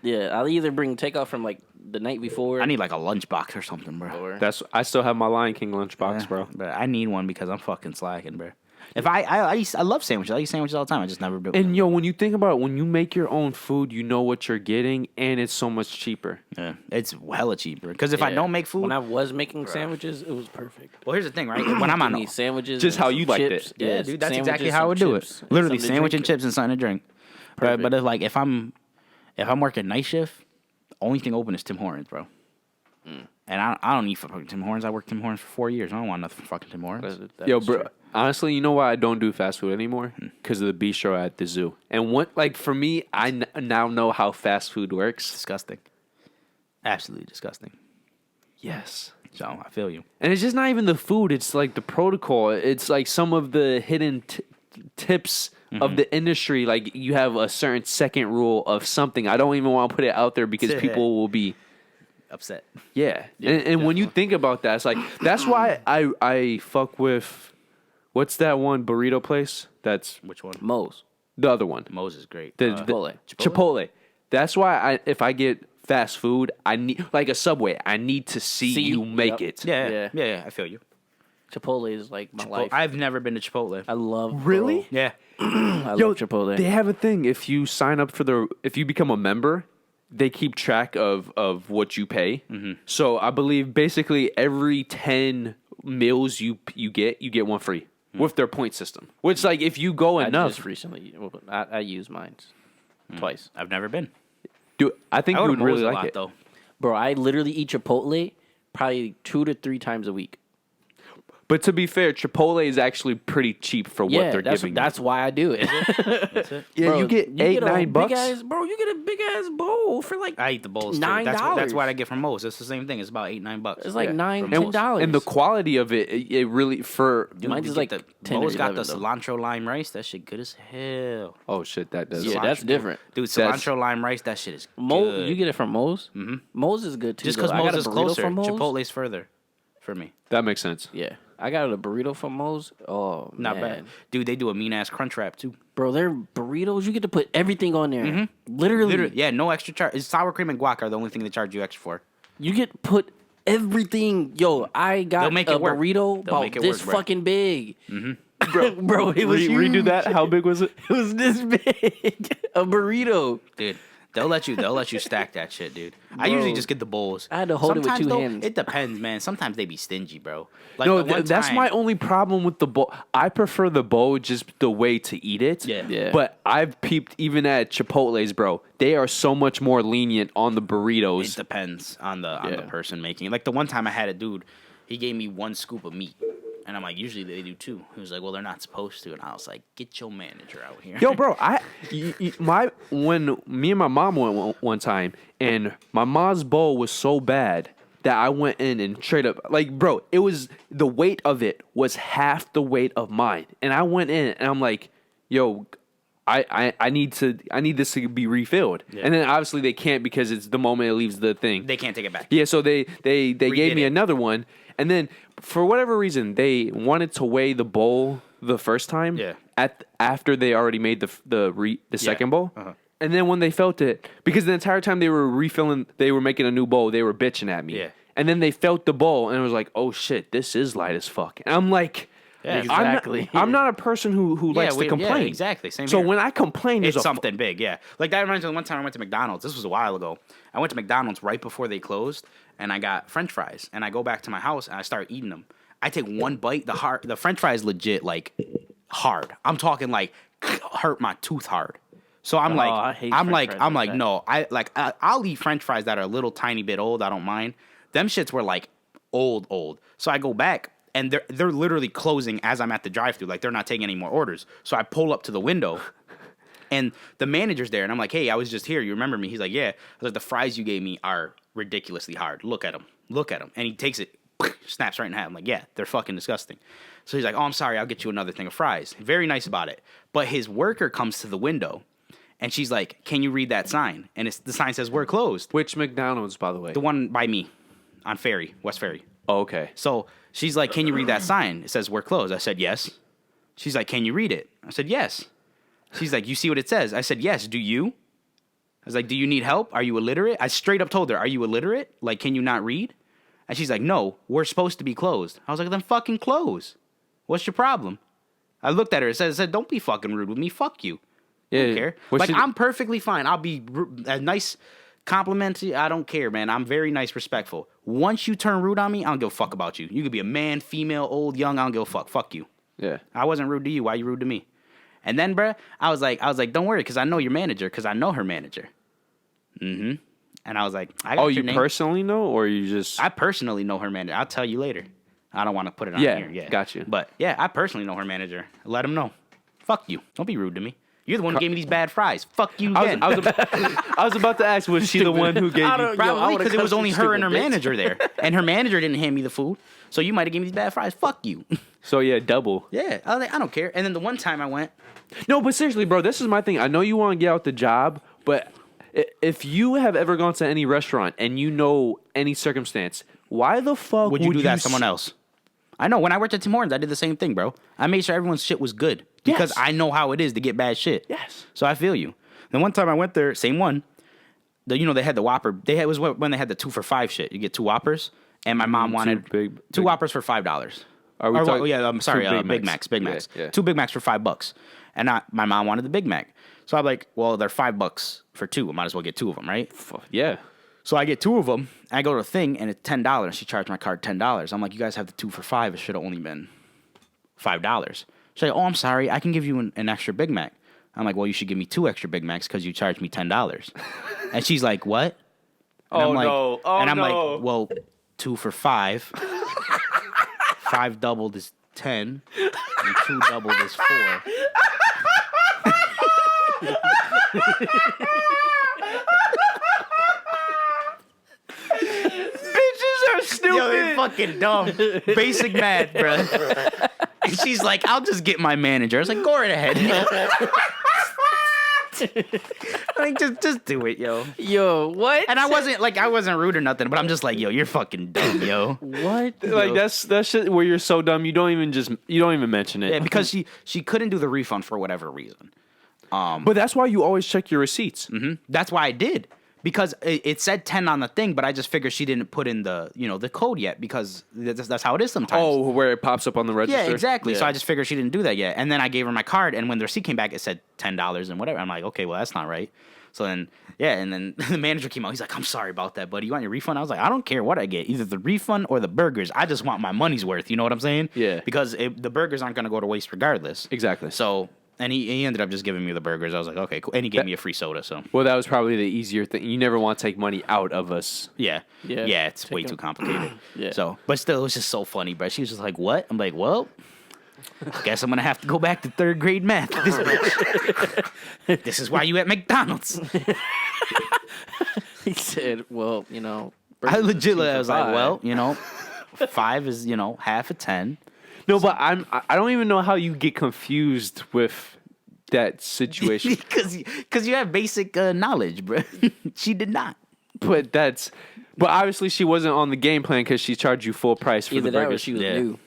Yeah, I'll either bring takeout from like the night before. I need like a lunchbox or something, bro. I still have my Lion King lunchbox, bro. But I need one because I'm fucking slacking, bro. If I love sandwiches. I eat sandwiches all the time. I just never do. And yo, when you think about it, when you make your own food, you know what you're getting, and it's so much cheaper. Yeah, it's hella cheaper. Because if I don't make food, when I was making sandwiches, it was perfect. well, here's the thing, right? When I'm on Give me sandwiches, Just and how you some liked chips. it. yeah, dude, that's exactly sandwiches, how I would some do it. chips, and Literally, something to sandwich and drink. chips and something to drink. But if I'm working night shift, only thing open is Tim Hortons, bro. And I don't eat fucking Tim Hortons. I worked Tim Hortons for 4 years. I don't want nothing from fucking Tim Hortons. Yo, bro. Honestly, you know why I don't do fast food anymore? Because of the bistro at the zoo. And what, like, for me, I now know how fast food works. Disgusting. Absolutely disgusting. Yes. So I feel you. And it's just not even the food. It's like the protocol. It's like some of the hidden tips of the industry. Like you have a certain second rule of something. I don't even want to put it out there because people will be Upset. yeah. And when you think about that, it's like that's why I fuck with what's that one burrito place? That's Which one? Moe's. the other one. Moe's is great. Chipotle. Chipotle. That's why if I get fast food, I need like a Subway. I need to see you make it. Yeah. I feel you. Chipotle is like my life. I've never been to Chipotle. I love. Really? Yeah. I Yo, love Chipotle. They have a thing. If you sign up if you become a member, they keep track of what you pay. Mm-hmm. So I believe basically every 10 meals you get one free with their point system. Which like if you go I enough, just recently, I use mine twice. I've never been. dude, I think I you go would to Moe's really a like lot, it. though. Bro, I literally eat Chipotle probably 2 to 3 times a week. But to be fair, Chipotle is actually pretty cheap for what they're giving. That's why I do it. That's it. Yeah, Bro, you get $8-9 bucks. You get a big ass bowl for like I eat the bowls too. $9. That's what I get from Moe's. It's the same thing. It's about $8-9. it's like Yeah. $9, From $10. And the quality of it really for Mine is like the 10 Moe's or got the 11 though. cilantro lime rice. That shit good as hell. oh shit, that does. Yeah, that's different. Dude, That's- cilantro lime rice. That shit is Mo, good. you get it from Moe's. Mm-hmm. Moe's is good too. Just though. because I got Moe's a is burrito closer. from Moe's. Chipotle's further for me. That makes sense. Yeah, I got a burrito from Moe's. Oh, Not man. bad. Dude, they do a mean ass crunch wrap too. Bro. Their burritos, you get to put everything on there. Mm-hmm. Literally, Yeah, no extra charge. It's sour cream and guac are the only thing they charge you extra for. you get to put everything. Yo, I got They'll make a it work. burrito They'll about make it this work, bro. fucking big. Bro, it was Redo huge. that. How big was it? It was this big. A burrito. Dude, they'll let you stack that shit, dude. I usually just get the bowls. I had to hold it with Sometimes, 2 though, hands. It depends, man. Sometimes they be stingy, bro. Like No, the one that's time- my only problem with the bowl. I prefer the bowl just the way to eat it. Yeah. But I've peeped even at Chipotle's, bro. They are so much more lenient on the It burritos. depends on the Yeah. person making it. Like the one time I had a dude, he gave me 1 scoop of meat. And I'm like, usually they do 2. He was like, well, they're not supposed to. And I was like, get your manager out here. Yo, bro, when me and my mom went one time, and my mom's bowl was so bad that I went in and straight up, like, bro, it was the weight of it was half the weight of mine, and I went in and I'm like, yo, I need this to be refilled, and then obviously they can't because it's the moment it leaves the thing. They can't take it back. Yeah, so they gave me it. another one, and then for whatever reason they wanted to weigh the bowl the first time. Yeah. After they already made the second bowl, Uh-huh. and then when they felt it, because the entire time they were making a new bowl, they were bitching at me. Yeah. And then they felt the bowl, and it was like, oh shit, this is light as fuck. And I'm like. Yeah, exactly. I'm not a person who likes to complain. Yeah, exactly. Same So here. when I complain, It's there's something big, yeah. Like that reminds me of one time I went to McDonald's. This was a while ago. I went to McDonald's right before they closed, and I got French fries. And I go back to my house and I start eating them. I take one bite. The French fries legit like hard. I'm talking like hurt my tooth hard. So I'm I hate I'm French like fries I'm like like that. no. I'll eat French fries that are a little tiny bit old. I don't mind. Them shits were like old. So I go back. And they're literally closing as I'm at the drive-thru. Like, they're not taking any more orders. So I pull up to the window, and the manager's there. And I'm like, hey, I was just here. You remember me? He's like, yeah. I was like, the fries you gave me are ridiculously hard. Look at them. And he takes it, snaps right in half. I'm like, yeah, they're fucking disgusting. So he's like, oh, I'm sorry. I'll get you another thing of fries. Very nice about it. But his worker comes to the window, and she's like, can you read that sign? And the sign says, we're closed. Which McDonald's, by the way? The one by me on Ferry, West Ferry. Oh, okay. So she's like, can you read that sign? It says, we're closed. I said, yes. She's like, can you read it? I said, yes. She's like, you see what it says? I said, yes. Do you? I was like, do you need help? Are you illiterate? I straight up told her, are you illiterate? Like, can you not read? And she's like, no, we're supposed to be closed. I was like, then fucking close. What's your problem? I looked at her. It said, don't be fucking rude with me. Fuck you. I don't care. Like, I'm perfectly fine. I'll be a nice compliment to you. I don't care, man. I'm very nice, respectful. Once you turn rude on me, I don't give a fuck about you. You could be a man, female, old, young. I don't give a fuck. Fuck you. Yeah. I wasn't rude to you. Why you rude to me? And then, bruh, I was like, don't worry, because I know your manager, because I know her manager. Mm-hmm. And I was like, I got your you name. Personally know, or you just? I personally know her manager. I'll tell you later. I don't want to put it on here. Yeah, got you. But yeah, I personally know her manager. Let him know. Fuck you. Don't be rude to me. You're the one who gave me these bad fries. Fuck you again. I was about to ask, was she the one who gave you? Probably, because it was only her and her manager there. And her manager didn't hand me the food. So you might have given me these bad fries. Fuck you. So yeah, double. Yeah, I was like, I don't care. And then the one time I went. No, but seriously, bro, this is my thing. I know you want to get out the job, but if you have ever gone to any restaurant and you know any circumstance, why the fuck would you do that to someone else? I know. When I worked at Tim Hortons, I did the same thing, bro. I made sure everyone's shit was good. Because I know how it is to get bad shit. Yes. So I feel you. Then one time I went there, same one. They had the Whopper. It was when they had the 2 for $5 shit. You get 2 Whoppers, and my mom wanted two Whoppers for $5. Are we talking? I'm sorry, Big Macs. Big Macs. Yeah. 2 Big Macs for $5. And my mom wanted the Big Mac. So I'm like, well, they're $5 for 2. I might as well get 2 of them, right? Yeah. So I get 2 of them. And I go to the thing, and it's $10. She charged my card $10. I'm like, you guys have the 2 for $5. It should have only been $5. She's like, oh, I'm sorry. I can give you an extra Big Mac. I'm like, well, you should give me 2 extra Big Macs because you charged me $10. And she's like, what? And I'm like, no. Like, well, 2 for $5. 5 doubled is 10. And 2 doubled is 4. Bitches are stupid. Yo, they're fucking dumb. Basic math, bro. And she's like, I'll just get my manager. I was like, go right ahead. Like, just do it, yo. Yo, what? And I wasn't rude or nothing, but I'm just like, yo, you're fucking dumb, yo. What? Like, that's shit where you're so dumb you don't even mention it. Yeah, because she couldn't do the refund for whatever reason. But that's why you always check your receipts. Mm-hmm. That's why I did. Because it said 10 on the thing, but I just figured she didn't put in the code yet, because that's how it is sometimes. Oh, where it pops up on the register? Yeah, exactly. Yeah. So I just figured she didn't do that yet. And then I gave her my card, and when the receipt came back, it said $10 and whatever. I'm like, okay, well, that's not right. So then, and then the manager came out. He's like, I'm sorry about that, buddy. You want your refund? I was like, I don't care what I get. Either the refund or the burgers. I just want my money's worth. You know what I'm saying? Yeah. Because the burgers aren't going to go to waste regardless. Exactly. So... And he ended up just giving me the burgers. I was like, okay, cool. And he gave me a free soda, so. Well, that was probably the easier thing. You never want to take money out of us. Yeah. Yeah. Yeah, it's way too complicated. Yeah. So, but still, it was just so funny, bro. She was just like, what? I'm like, well, guess I'm going to have to go back to 3rd grade math. This is why you at McDonald's. He said, well, I was like, well, 5 is, half of 10. No, but I don't even know how you get confused with that situation. Because you have basic knowledge, bro. She did not. But obviously she wasn't on the game plan because she charged you full price for either the that or burgers. she was new.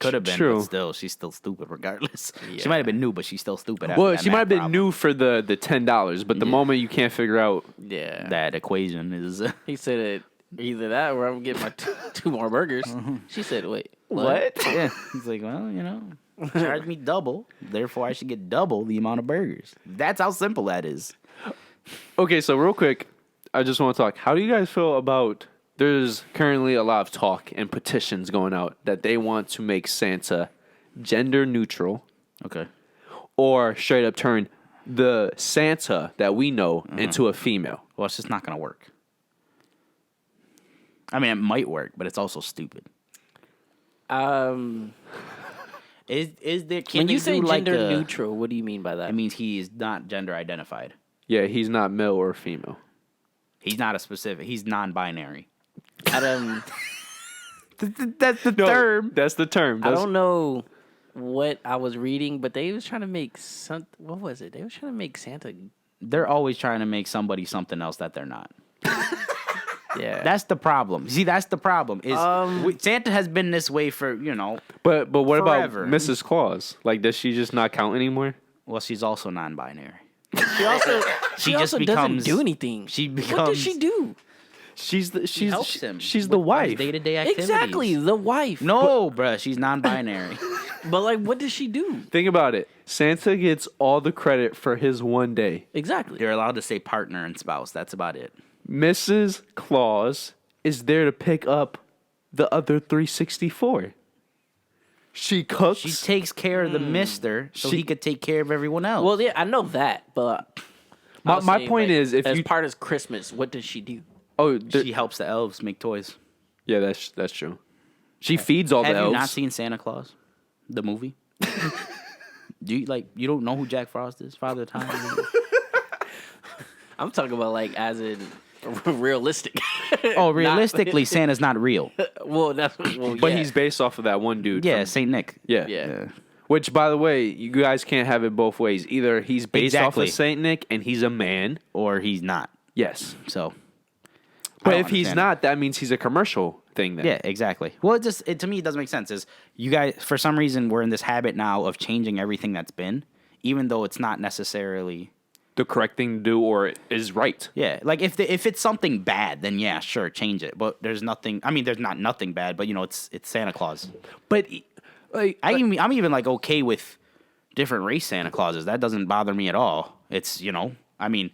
Could have been, True. but still, she's still stupid regardless. Yeah. She might have been new, but she's still stupid. Well, she might have been new for the $10, but the moment you can't figure out that equation is... He said it. Either that or I'm getting my 2 more burgers. She said, wait, what? Yeah. He's like, well, charge me double. Therefore, I should get double the amount of burgers. That's how simple that is. Okay, so real quick, I just want to talk. How do you guys feel about... There's currently a lot of talk and petitions going out that they want to make Santa gender neutral. Okay. Or straight up turn the Santa that we know into a female. Well, it's just not going to work. I mean, it might work, but it's also stupid. Is there? When you say gender neutral, what do you mean by that? It means he is not gender identified. Yeah, he's not male or female. He's not a specific. He's non-binary. Adam, That's the term. That's the term. I don't know what I was reading, but they was trying to make what was it? They was trying to make Santa. They're always trying to make somebody something else that they're not. Yeah, That's the problem. See, that's the problem. Is Santa has been this way for But what forever. about Mrs. Claus? Like, does she just not count anymore? Well, she's also non-binary. She also just doesn't becomes- do anything. She What does becomes- she do? She's Helps him. She's the with wife. Day-to-day activities. Exactly, the wife. No, bruh, she's non-binary. But like, what does she do? Think about it. Santa gets all the credit for his one day. Exactly. You're allowed to say partner and spouse. That's about it. Mrs. Claus is there to pick up the other 364. She cooks. She takes care of the mister so She- he could take care of everyone else. Well, yeah, I know that, but I was My saying, point like, is, if as you part of Christmas, what does she do? she helps the elves make toys. yeah, that's true. She feeds all Have the you elves. not seen Santa Claus, the movie? Do you don't know who Jack Frost is, Father Time? I'm talking about like as in realistic. Oh, realistically, Santa's not real. Well, that's But he's based off of that one dude. Yeah, from- Saint Nick. yeah, yeah. Which, by the way, you guys can't have it both ways. Either he's based off Exactly. of Saint Nick and he's a man. Or he's not. Yes, So, I but don't if he's understand not, that means he's a commercial thing. Then Yeah, exactly. Well, to me, it doesn't make sense. Is you guys, for some reason, we're in this habit now of changing everything that's been, even though it's not necessarily. the correct thing to do or is right. Yeah, like if it's something bad, then yeah, sure, change it. But there's nothing. I mean, there's not nothing bad, but it's Santa Claus. But like, I'm even like okay with different race Santa Clauses. That doesn't bother me at all. It's I mean,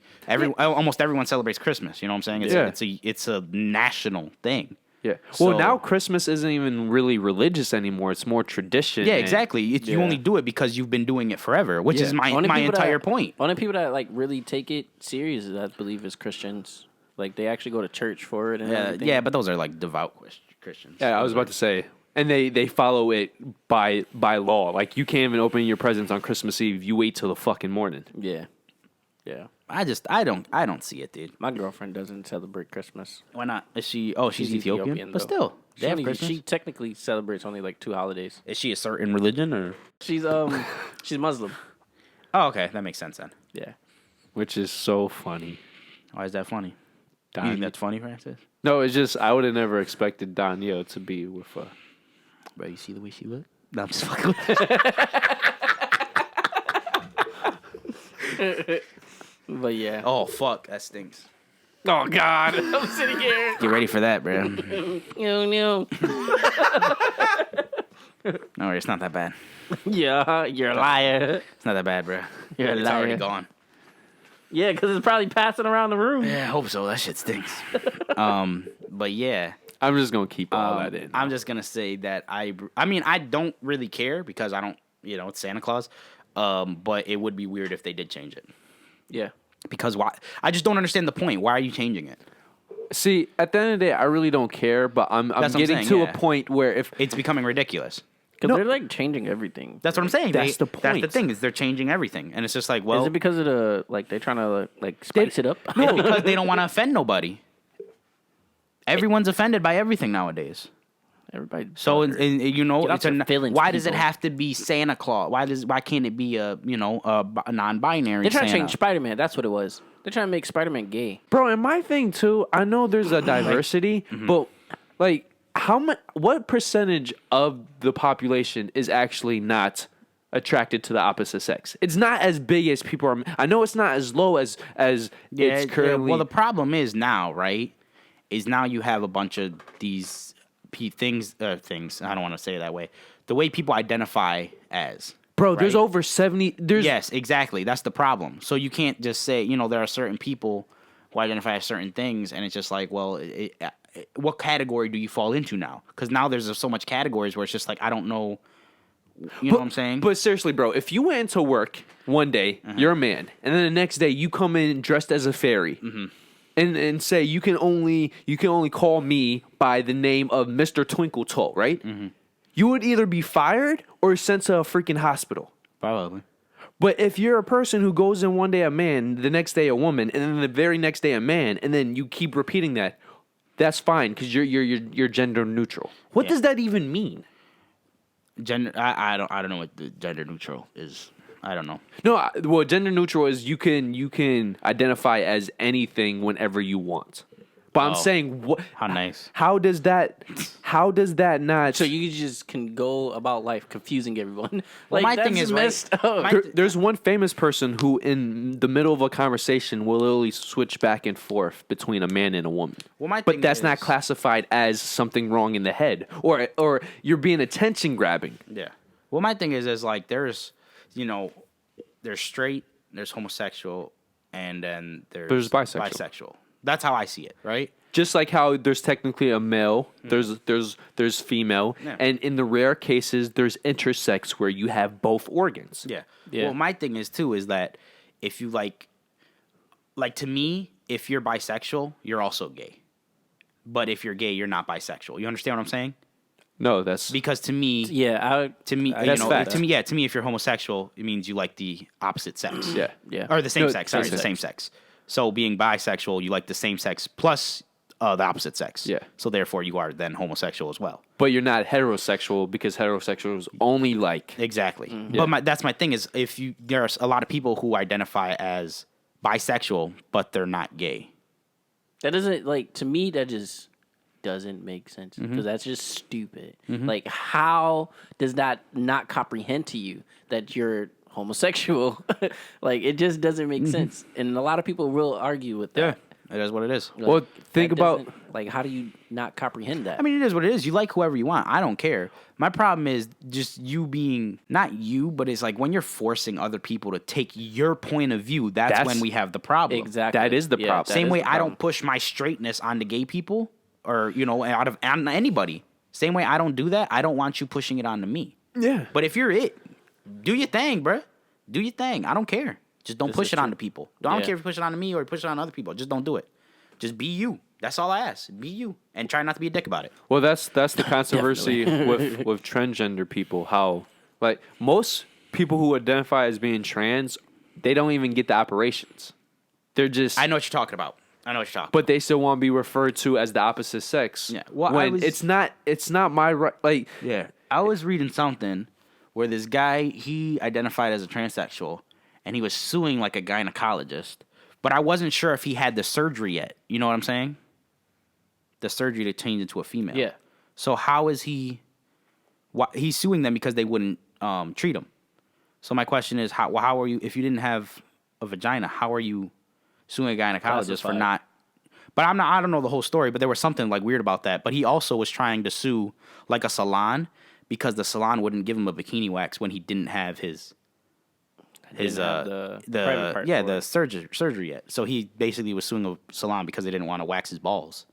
almost everyone celebrates Christmas. You know what I'm saying? It's a national thing. yeah. Well, So- now Christmas isn't even really religious anymore. It's more tradition. Yeah, and- exactly. You Yeah. only do it because you've been doing it forever, which is Yeah. my Only people entire that- point. Only people that like really take it serious, I believe, is Christians. Like they actually go to church for it. And everything. Yeah, but those are like devout Christians. Yeah, I was about to say. And they follow it by law. Like, you can't even open your presents on Christmas Eve. You wait till the fucking morning. yeah. I don't see it, dude. My girlfriend doesn't celebrate Christmas. Why not? Is she? Oh, she's Ethiopian. But though. still, they have She Christmas. technically celebrates only like 2 holidays. Is she a certain religion or? She's she's Muslim. Oh, okay, that makes sense then. Yeah. Which is so funny. Why is that funny? You Don- think that's funny, Francis? No, it's just, I would have never expected Donyhal to be with Bro, you see the way she looked? No, I'm just fucking with But yeah. Oh, fuck, that stinks. Oh, God. I'm sitting here. Get ready for that, bro. No. No, it's not that bad. Yeah, you're a liar. It's not that bad, bro. You're a It's already liar. gone. Yeah, because it's probably passing around the room. Yeah, I hope so. That shit stinks. But yeah. I'm just going to keep all that in. I'm just gonna say that I mean, I don't really care because I don't, it's Santa Claus. But it would be weird if they did change it. Yeah. Because why? I just don't understand the point. Why are you changing it? See, at the end of the day, I really don't care, but I'm That's what I'm getting saying, to yeah. a point where if It's becoming ridiculous. Because No. they're like changing everything. That's what I'm saying. That's the That's the point. thing is they're changing everything, and it's just like, well, Is it because of the like they're trying to like spice it up? it's because they don't want to offend nobody. Everyone's offended by everything nowadays. Everybody. So Get it's out your feelings, why does it people. have to be Santa Claus? Why can't it be a non-binary? They're trying Santa? to change Spider-Man. That's what it was. They're trying to make Spider-Man gay. Bro, and my thing too, I know there's a diversity, but like what percentage of the population is actually not attracted to the opposite sex? It's not as big as people are. I know it's not as low as it's currently. Well, the problem is now, right? Is now you have a bunch of these things. I don't want to say it that way. The way people identify as. Bro, there's right? over 70. There's Yes, exactly. That's the problem. So you can't just say, there are certain people who identify as certain things, and it's just like, well, what category do you fall into now? Because now there's so much categories where it's just like, I don't know. You know what I'm saying? But seriously, bro, if you went into work one day, you're a man, and then the next day you come in dressed as a fairy, and say you can only call me by the name of Mr. Twinkle Toe, right? You would either be fired or sent to a freaking hospital. Probably. But if you're a person who goes in one day a man, the next day a woman, and then the very next day a man, and then you keep repeating that, that's fine because you're gender neutral. What Yeah. does that even mean? Gender. I don't know what the gender neutral is. I don't know. No, well, gender neutral is you can identify as anything whenever you want. But I'm saying, what? How nice. How does that not? So you just can go about life confusing everyone. Well, Like, my that's thing is, messed right, up. my- There's one famous person who, in the middle of a conversation, will literally switch back and forth between a man and a woman. Well, my but thing that's not is- classified as something wrong in the head, or you're being attention grabbing. Yeah. Well, my thing is like there's, there's straight, there's homosexual, and then There's bisexual. Bisexual. That's how I see it, right? Just like how there's technically a male, there's female, Yeah. and in the rare cases there's intersex where you have both organs. Yeah. Yeah. Well, my thing is too is that if you like to me, if you're bisexual, you're also gay. But if you're gay, you're not bisexual. You understand what I'm saying? No, that's Because to me, Yeah, to me, That's facts. to me, if you're homosexual, it means you like the opposite sex. yeah. yeah. Or the same No, sex. Sorry, same the sex. same sex. So being bisexual, you like the same sex plus the opposite sex. Yeah. So therefore, you are then homosexual as well. But you're not heterosexual because heterosexuals only like. Exactly. Yeah. But that's my thing is there's a lot of people who identify as bisexual, but they're not gay. That doesn't, like, to me, that just doesn't make sense Mm-hmm. because that's just stupid. Like, how does that not comprehend to you that you're homosexual? Like, it just doesn't make sense. And a lot of people will argue with that. It is what it is. Like, Well, think that about- doesn't- like, how do you not comprehend that? I mean, it is what it is. You like whoever you want. I don't care. My problem is just you being not you, but it's like when you're forcing other people to take your point of view. That's when we have the problem. Exactly. That is the problem. that Same is way the I problem. don't push my straightness onto gay people or on anybody. Same way I don't do that. I don't want you pushing it onto me. Yeah. But if you're it, do your thing, bruh. Do your thing. I don't care. Just don't This push is it true. onto people. I don't Yeah. care if you push it onto me or push it on other people. Just don't do it. Just be you. That's all I ask. Be you and try not to be a dick about it. Well, that's the controversy with transgender people. How like most people who identify as being trans, they don't even get the operations. They're just. I know what you're talking about. But they still want to be referred to as the opposite sex. Yeah, well, when it's not my right. Like, Yeah. I was reading something where this guy, he identified as a transsexual and he was suing like a gynecologist, but I wasn't sure if he had the surgery yet. You know what I'm saying? The surgery to change into a female. Yeah. So how is he? He's suing them because they wouldn't treat him. So my question is, how are you? If you didn't have a vagina, how are you suing a gynecologist for Classified. not? But I don't know the whole story. But there was something like weird about that. But he also was trying to sue like a salon because the salon wouldn't give him a bikini wax when he didn't have his Didn't have the private part for the it. surgery yet. So he basically was suing a salon because they didn't want to wax his balls.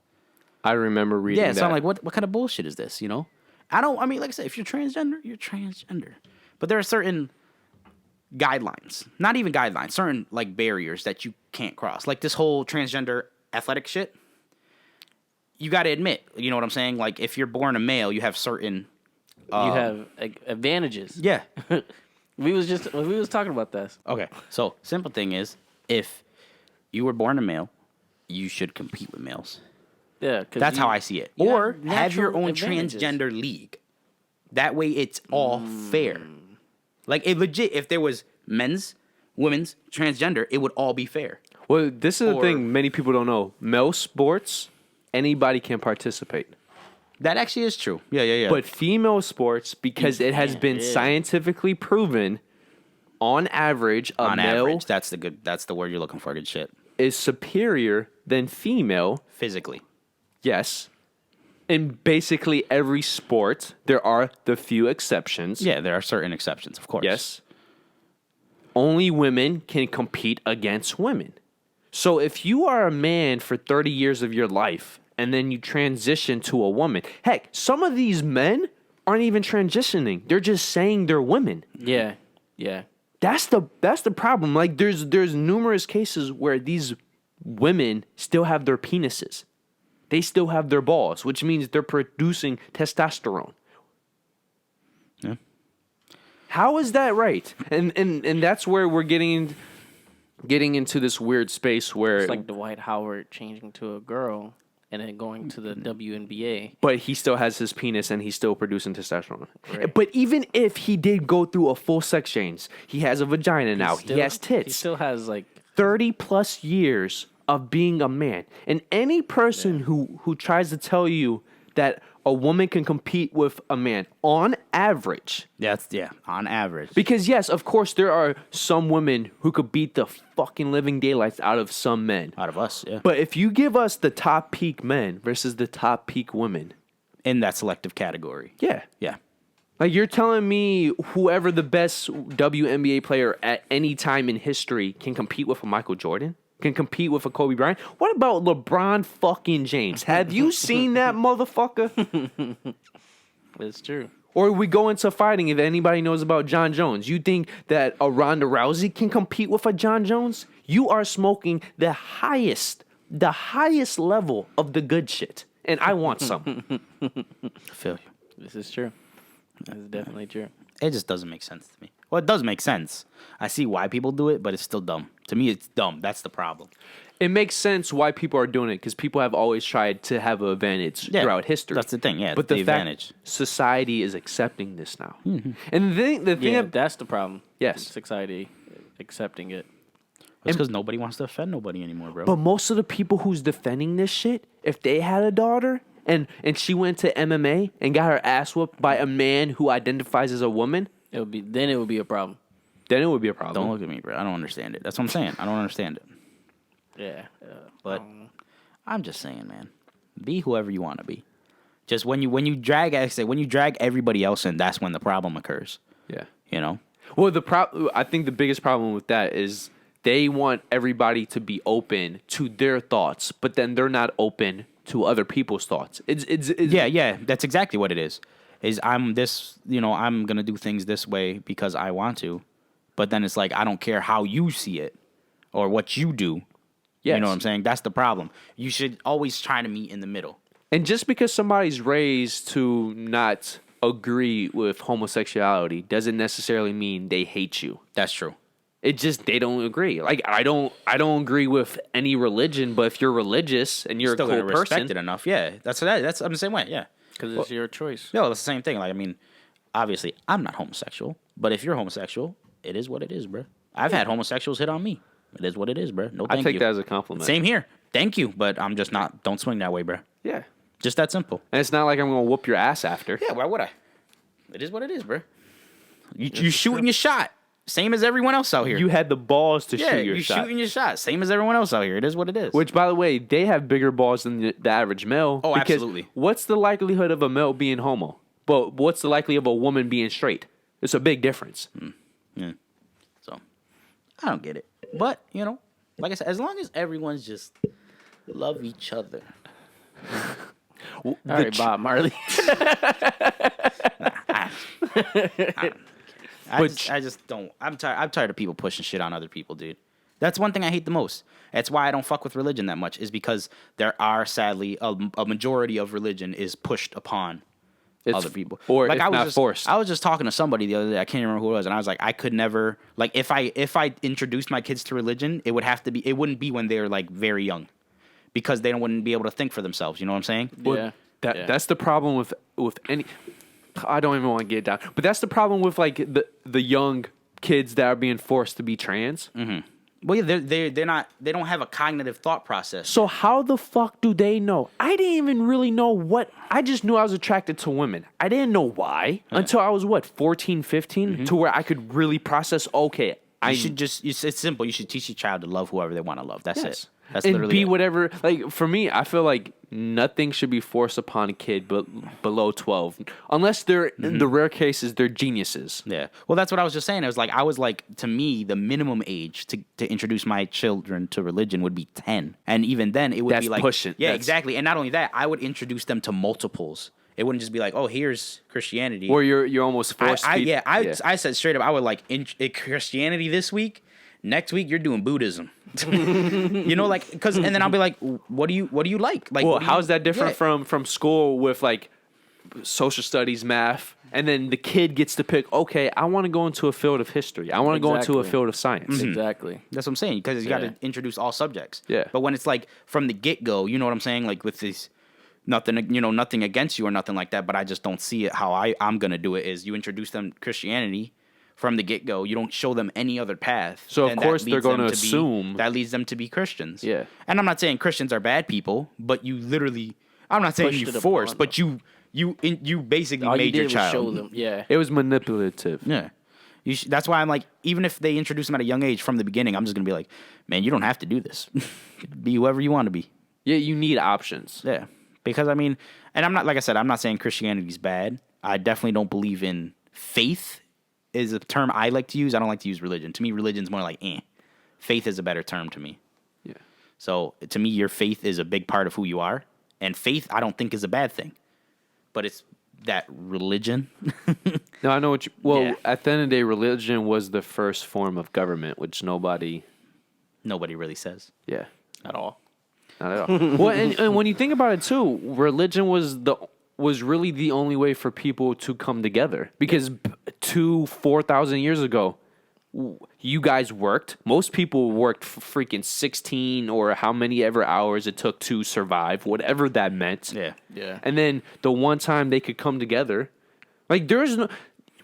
I remember reading Yeah, that. so I'm like, what kind of bullshit is this? You know, I mean, like I said, if you're transgender, you're transgender. But there are certain guidelines, not even guidelines, certain like barriers that you can't cross. Like this whole transgender athletic shit. You got to admit, you know what I'm saying? Like if you're born a male, you have certain. You have like, advantages. Yeah. We was talking about this. Okay. So simple thing is, if you were born a male, you should compete with males. Yeah, 'cause That's you- how I see it. you Or have have your natural own advantages. transgender league. That way it's all fair. Like if there was men's, women's, transgender, it would all be fair. Well, this is the Or- thing many people don't know. Male sports, anybody can participate. That actually is true. Yeah. But female sports, because it has been yeah. scientifically proven, on average, a on male average, that's the word you're looking for. Good shit. is superior than female. Physically. Yes. In basically every sport, there are the few exceptions. Yeah, there are certain exceptions, of course. Yes. Only women can compete against women. So if you are a man for 30 years of your life and then you transition to a woman, heck, some of these men aren't even transitioning. They're just saying they're women. Yeah. That's the problem. Like there's numerous cases where these women still have their penises. They still have their balls, which means they're producing testosterone. Yeah. How is that right? And that's where we're getting into this weird space where It's like Dwight Howard changing to a girl and then going to the WNBA. but he still has his penis and he's still producing testosterone. Right. But even if he did go through a full sex change, he has a vagina now. Still- he has tits. He still has like 30 plus years of being a man. And any person who tries to tell you that a woman can compete with a man on average. On average. Because yes, of course, there are some women who could beat the fucking living daylights out of some men. Out of us, yeah. But if you give us the top peak men versus the top peak women. In that selective category. Yeah. Yeah. Like, you're telling me whoever the best WNBA player at any time in history can compete with a Michael Jordan? Can compete with a Kobe Bryant? What about LeBron fucking James? Have you seen that motherfucker? It's true. Or we go into fighting if anybody knows about John Jones. You think that a Ronda Rousey can compete with a John Jones? You are smoking the highest level of the good shit. And I want some. I feel you. This is true. That's definitely true. It just doesn't make sense to me. Well, it does make sense. I see why people do it, but it's still dumb. To me, it's dumb. That's the problem. It makes sense why people are doing it because people have always tried to have an advantage throughout history. That's the thing, yeah. But the advantage. Society is accepting this now. Mm-hmm. And the thing that's the problem. Yes. Society accepting it. It's because nobody wants to offend nobody anymore, bro. But most of the people who's defending this shit, if they had a daughter and she went to MMA and got her ass whooped by a man who identifies as a woman, it would be a problem. Then it would be a problem. Don't look at me, bro. I don't understand it. That's what I'm saying. I don't understand it. Yeah. But I'm just saying, man. Be whoever you want to be. Just when you drag everybody else in, that's when the problem occurs. Yeah. You know? Well, I think the biggest problem with that is they want everybody to be open to their thoughts, but then they're not open to other people's thoughts. It's yeah. That's exactly what it is. I'm gonna do things this way because I want to, but then it's like I don't care how you see it or what you do. Yes. You know what I'm saying? That's the problem. You should always try to meet in the middle. And just because somebody's raised to not agree with homosexuality doesn't necessarily mean they hate you. That's true. It just they don't agree. Like I don't agree with any religion, but if you're religious and you're still a cool person, respect it enough. Yeah, that's I'm the same way. Yeah, because it's your choice. No, it's the same thing. Like I mean, obviously I'm not homosexual, but if you're homosexual, it is what it is, bro. I've had homosexuals hit on me. It is what it is, bro. No, thank you. I take that as a compliment. Same here. Thank you, but I'm just not. Don't swing that way, bro. Yeah, just that simple. And it's not like I'm gonna whoop your ass after. Yeah, why would I? It is what it is, bro. You shooting your shot. Same as everyone else out here. You had the balls to shoot your shot. Yeah, you shooting your shot. Same as everyone else out here. It is what it is. Which, by the way, they have bigger balls than the average male. Oh, absolutely. What's the likelihood of a male being homo? But what's the likelihood of a woman being straight? It's a big difference. Yeah. So, I don't get it. But, like I said, as long as everyone's just love each other. All right, Bob Marley. I just don't. I'm tired of people pushing shit on other people, dude. That's one thing I hate the most. That's why I don't fuck with religion that much. Is because there are sadly a majority of religion is pushed upon other people, or like it's not forced. I was just talking to somebody the other day. I can't remember who it was, and I was like, I could never like if I introduced my kids to religion, it wouldn't be when they're like very young, because they wouldn't be able to think for themselves. You know what I'm saying? Yeah. That's the problem with any. I don't even want to get down, but that's the problem with like the young kids that are being forced to be trans. Mm-hmm. Well, yeah, they're not. They don't have a cognitive thought process. So how the fuck do they know? I didn't even really know what. I just knew I was attracted to women. I didn't know why until I was 14, 15, to where I could really process. Okay, it's simple. You should teach your child to love whoever they want to love. That's it. That's and literally be it. whatever. Like for me, I feel like nothing should be forced upon a kid but below 12, unless they're in the rare cases they're geniuses. Yeah. Well, that's what I was just saying. I was like, to me, the minimum age to introduce my children to religion would be 10, and even then it would be like pushing. Yeah, exactly. And not only that, I would introduce them to multiples. It wouldn't just be like, oh, here's Christianity. Or you're almost forced. I said straight up, I would like Christianity this week. Next week you're doing Buddhism. Like because and then I'll be like, what do you like? Like, well, how's that different from school with like social studies, math, and then the kid gets to pick? Okay, I want to go into a field of history. I want to go into a field of science. Mm-hmm. Exactly. That's what I'm saying, because you got to introduce all subjects. Yeah. But when it's like from the get go, you know what I'm saying? Like with this. Nothing against you or nothing like that, but I just don't see it how I'm gonna do it. Is you introduce them Christianity from the get-go. You don't show them any other path. So, of then that course, they're leads them gonna to be- assume- that leads them to be Christians. Yeah. And I'm not saying Christians are bad people, but you literally, I'm not saying Pushed you it upon forced, them. but you basically All you made did your was child. show them. Yeah. It was manipulative. Yeah. That's why I'm like, even if they introduce them at a young age from the beginning, I'm just going to be like, man, you don't have to do this. Be whoever you want to be. Yeah, you need options. Yeah. Because, I mean, and I'm not, like I said, I'm not saying Christianity is bad. I definitely don't believe in faith is a term I like to use. I don't like to use religion. To me, religion's more like, Faith is a better term to me. Yeah. So, to me, your faith is a big part of who you are. And faith, I don't think is a bad thing. But it's that religion. No, I know what you. Well, Yeah. at the end of the day, religion was the first form of government, which nobody. Nobody really says Yeah. at all. Not at all. Well, and when you think about it too, religion was really the only way for people to come together. Because 4,000 years ago, you guys worked. Most people worked for freaking 16 or how many ever hours it took to survive, whatever that meant. Yeah. Yeah. And then the one time they could come together, like there's no.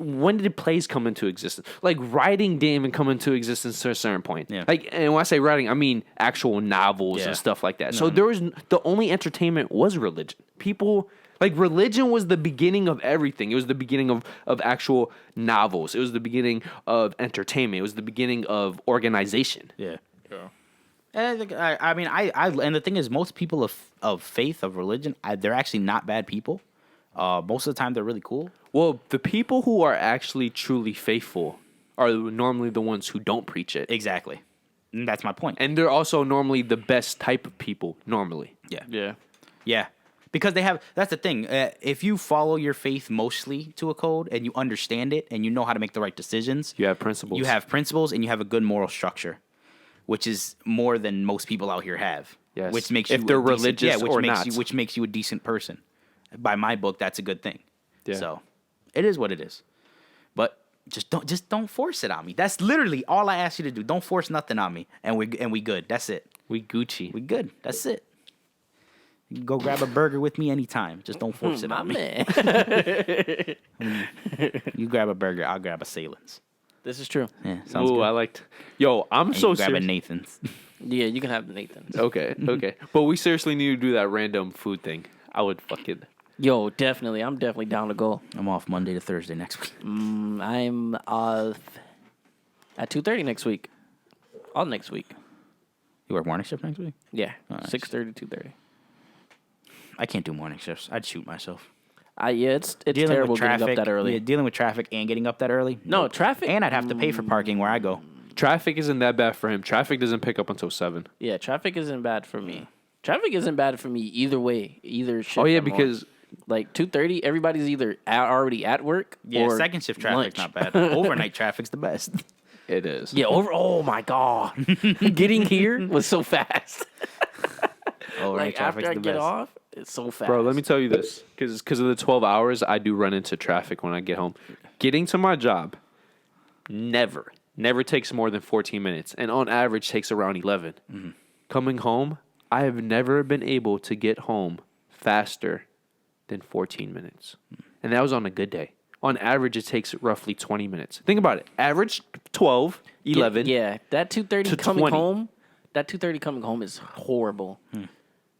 When did plays come into existence? Like writing didn't even come into existence to a certain point. Yeah. Like, and when I say writing, I mean actual novels Yeah. and stuff like that. So there was the only entertainment was religion. People like religion was the beginning of everything. It was the beginning of actual novels. It was the beginning of entertainment. It was the beginning of organization. Yeah. And I think I mean and the thing is, most people of faith, of religion, they're actually not bad people. Most of the time, they're really cool. Well, the people who are actually truly faithful are normally the ones who don't preach it. Exactly. And that's my point. And they're also normally the best type of people, normally. Yeah. Yeah. Yeah. Because that's the thing. If you follow your faith mostly to a code and you understand it and you know how to make the right decisions, You have principles. you have principles and you have a good moral structure, which is more than most people out here have. Yes. Which makes If you they're a decent- religious which or makes not. which makes you a decent person. By my book, that's a good thing. Yeah. So it is what it is. But just don't force it on me. That's literally all I ask you to do. Don't force nothing on me, and we good. That's it. We Gucci. We good. That's it. You can go grab a burger with me anytime. Just don't force it My on me. man. You grab a burger, I'll grab a Salem's. This is true. Yeah, sounds Ooh, good. I liked. Yo, I'm And so you grab a serious. Nathan's. Yeah, you can have Nathan. Okay, okay. But we seriously need to do that random food thing. I would fucking. Yo, definitely. I'm definitely down to go. I'm off Monday to Thursday next week. I'm off at 2:30 next week. All next week. You work morning shift next week? Yeah. Nice. 6:30 to 2:30. I can't do morning shifts. I'd shoot myself. Yeah, it's terrible getting up that early. Yeah, dealing with traffic and getting up that early. No, Nope. traffic. And I'd have to pay for parking where I go. Traffic isn't that bad for him. Traffic doesn't pick up until 7. Yeah, traffic isn't bad for me. Traffic isn't bad for me either way. Either shift. Oh yeah, I'm on. because like 2:30, everybody's either already at work Yeah, or second shift traffic's lunch. not bad. Overnight traffic's the best. it is. Yeah, oh my god, getting here was so fast. Overnight Like traffic's after I the get best. off, it's so fast. Bro, let me tell you this, because of the 12 hours, I do run into traffic when I get home. Getting to my job never takes more than 14 minutes, and on average takes around 11. Mm-hmm. Coming home, I have never been able to get home faster than 14 minutes, and that was on a good day. On average, it takes roughly 20 minutes. Think about it. Average 12, 11. Yeah, that 2:30 to coming 20. home. That 2:30 coming home is horrible.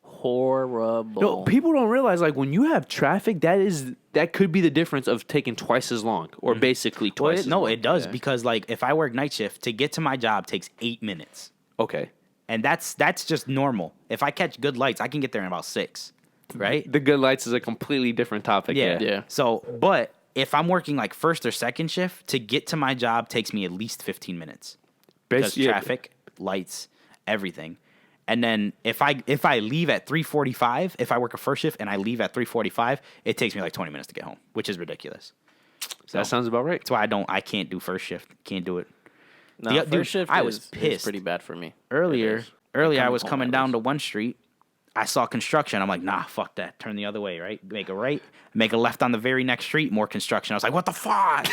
Horrible. No, people don't realize like when you have traffic, that could be the difference of taking twice as long, or basically Well, twice. as no, long. it does because like if I work night shift, to get to my job takes 8 minutes, Okay. and that's just normal. If I catch good lights, I can get there in about 6, right? The good lights is a completely different topic. Yeah. Yeah. So, but if I'm working like first or second shift, to get to my job takes me at least 15 minutes because Yeah. traffic, lights, everything. And then if I leave at 3:45, if I work a first shift and I leave at 3:45, it takes me like 20 minutes to get home, which is ridiculous. So That sounds about right. that's why I can't do first shift. Can't do it. No, The- first dude, shift I was is pissed. pretty bad for me. Earlier, It is. I Coming was home, coming at down least. to one street. I saw construction. I'm like, nah, fuck that. Turn the other way, right? Make a right, make a left on the very next street, more construction. I was like, what the fuck?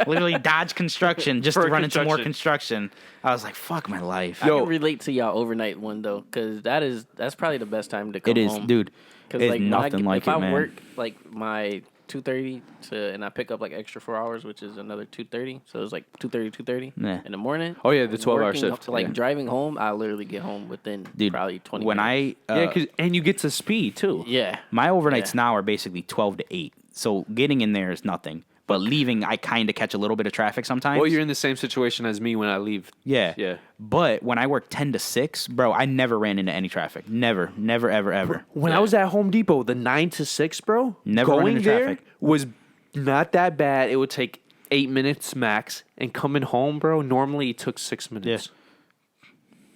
Literally dodge construction just For to run into more construction. construction. I was like, fuck my life. I can relate to y'all overnight one though, because that's probably the best time to come It is, home. dude. Because It's like nothing like if it, I man. work like my 2:30 and I pick up like extra 4 hours, which is another 2:30. So it's like 2:30 Yeah. in the morning. Oh, yeah, the 12-hour Working, shift. Like Yeah. driving home, I literally get home within probably 20 when minutes. And you get to speed too. My overnights Yeah. now are basically 12 to 8. So getting in there is nothing. But leaving, I kind of catch a little bit of traffic sometimes. Well, you're in the same situation as me when I leave. Yeah. Yeah. But when I work 10 to 6, bro, I never ran into any traffic. Never, ever. When I was at Home Depot, the 9 to 6, bro, Never run going into there traffic. was not that bad. It would take 8 minutes max. And coming home, bro, normally it took 6 minutes.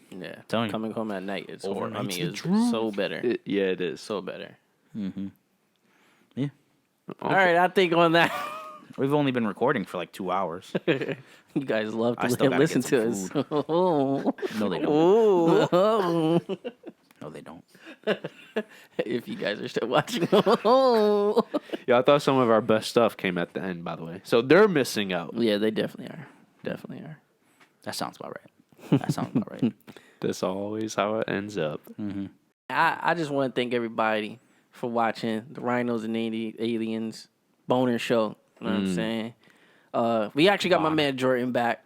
Yeah. Telling you. Coming home at night, it's horrible. I Overnight's mean, the it's truth. so better. It is. So better. Yeah. All right, I think on that, We've only been recording for like 2 hours. you guys love I still to gotta listen get to some us. Oh. No, they don't. Oh. No, they don't. If you guys are still watching. Oh. Yeah, I thought some of our best stuff came at the end, by the way. So they're missing out. Yeah, they definitely are. Definitely are. That sounds about right. That sounds about right. That's always how it ends up. I just want to thank everybody for watching the Rhinos and Aliens boner show. You know what I'm saying? We actually got my man Jordan back.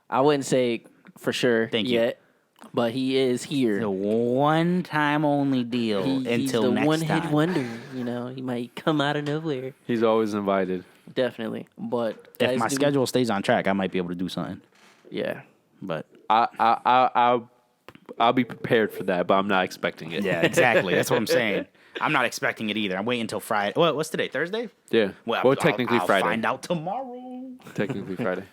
I wouldn't say for sure Thank you. yet, but he is here. The one time only deal He's until the next one-hit time. wonder. You know, he might come out of nowhere. He's always invited. Definitely, but If guys, my do- schedule stays on track, I might be able to do something. yeah, But I'll be prepared for that, but I'm not expecting it. yeah, exactly. That's what I'm saying. I'm not expecting it either. I'm waiting until Friday. Well, what's today? Thursday? Yeah. Well, technically I'll Friday. Find out tomorrow. Technically Friday.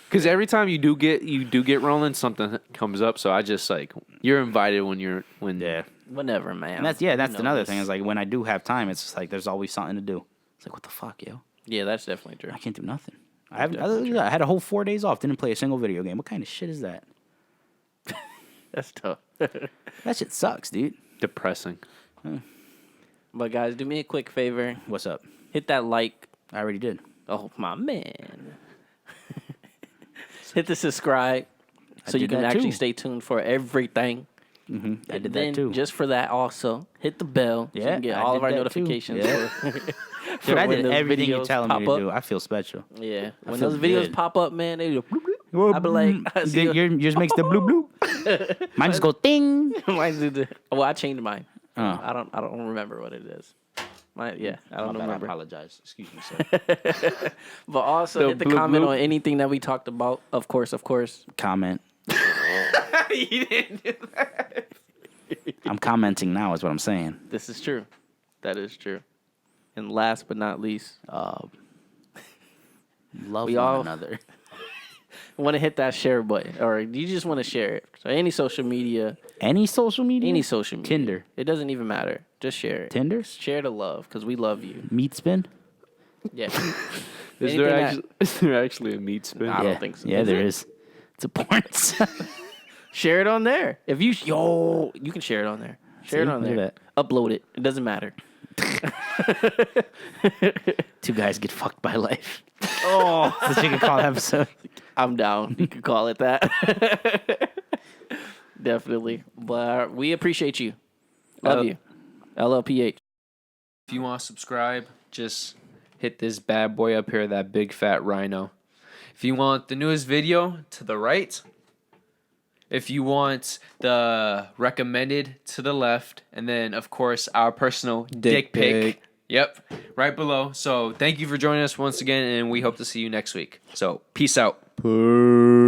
Because every time you do get rolling, something comes up. So I just like you're invited when Yeah. whenever, man. And that's You that's know another this. thing. Is like when I do have time, it's just like there's always something to do. It's like what the fuck, yo? Yeah, that's definitely true. I can't do nothing. I had a whole 4 days off. Didn't play a single video game. What kind of shit is that? That's tough. That shit sucks, dude. depressing. But guys, do me a quick favor. What's up? Hit that like. I already did. Oh my man. Hit the subscribe so you did can that actually too. stay tuned for everything. I did Then that too. just for that also, hit the bell so you Yeah, can get I all of did our that too. notifications. Yeah. For Dude, I when did those everything you're videos telling me pop to up. do. I feel special. Yeah, when feel those videos good. pop up, man, they go. I be like, I see Yours makes the bloop bloop. Mine just go ding. Mine do the. Well, I changed mine. Oh. I don't remember what it is. I don't I remember. apologize. Excuse me, sir. But also The hit the bloop comment bloop. on anything that we talked about. Of course. Comment. You didn't do that. I'm commenting now. Is what I'm saying. This is true. That is true. And last but not least, Love We one all- another. want to hit that share button, or you just want to share it. So any social media, Any social media? Tinder. It doesn't even matter. Just share it. Tinder? Share the love because we love you. Meat spin? Yeah. Is there actually a meat spin? I don't think so. Yeah, Is there it? is. It's a porn site. Share it on there. If you you can share it on there. Share it See? on Look there. at Upload it. It doesn't matter. Two guys get fucked by life. Oh, That's what you can call the episode. I'm down. You could call it that. Definitely. But we appreciate you. Love you. LLPH. If you want to subscribe, just hit this bad boy up here, that big fat rhino. If you want the newest video, to the right. If you want the recommended, to the left. And then, of course, our personal dick pic. Yep, right below. So thank you for joining us once again, and we hope to see you next week. So peace out. Peace.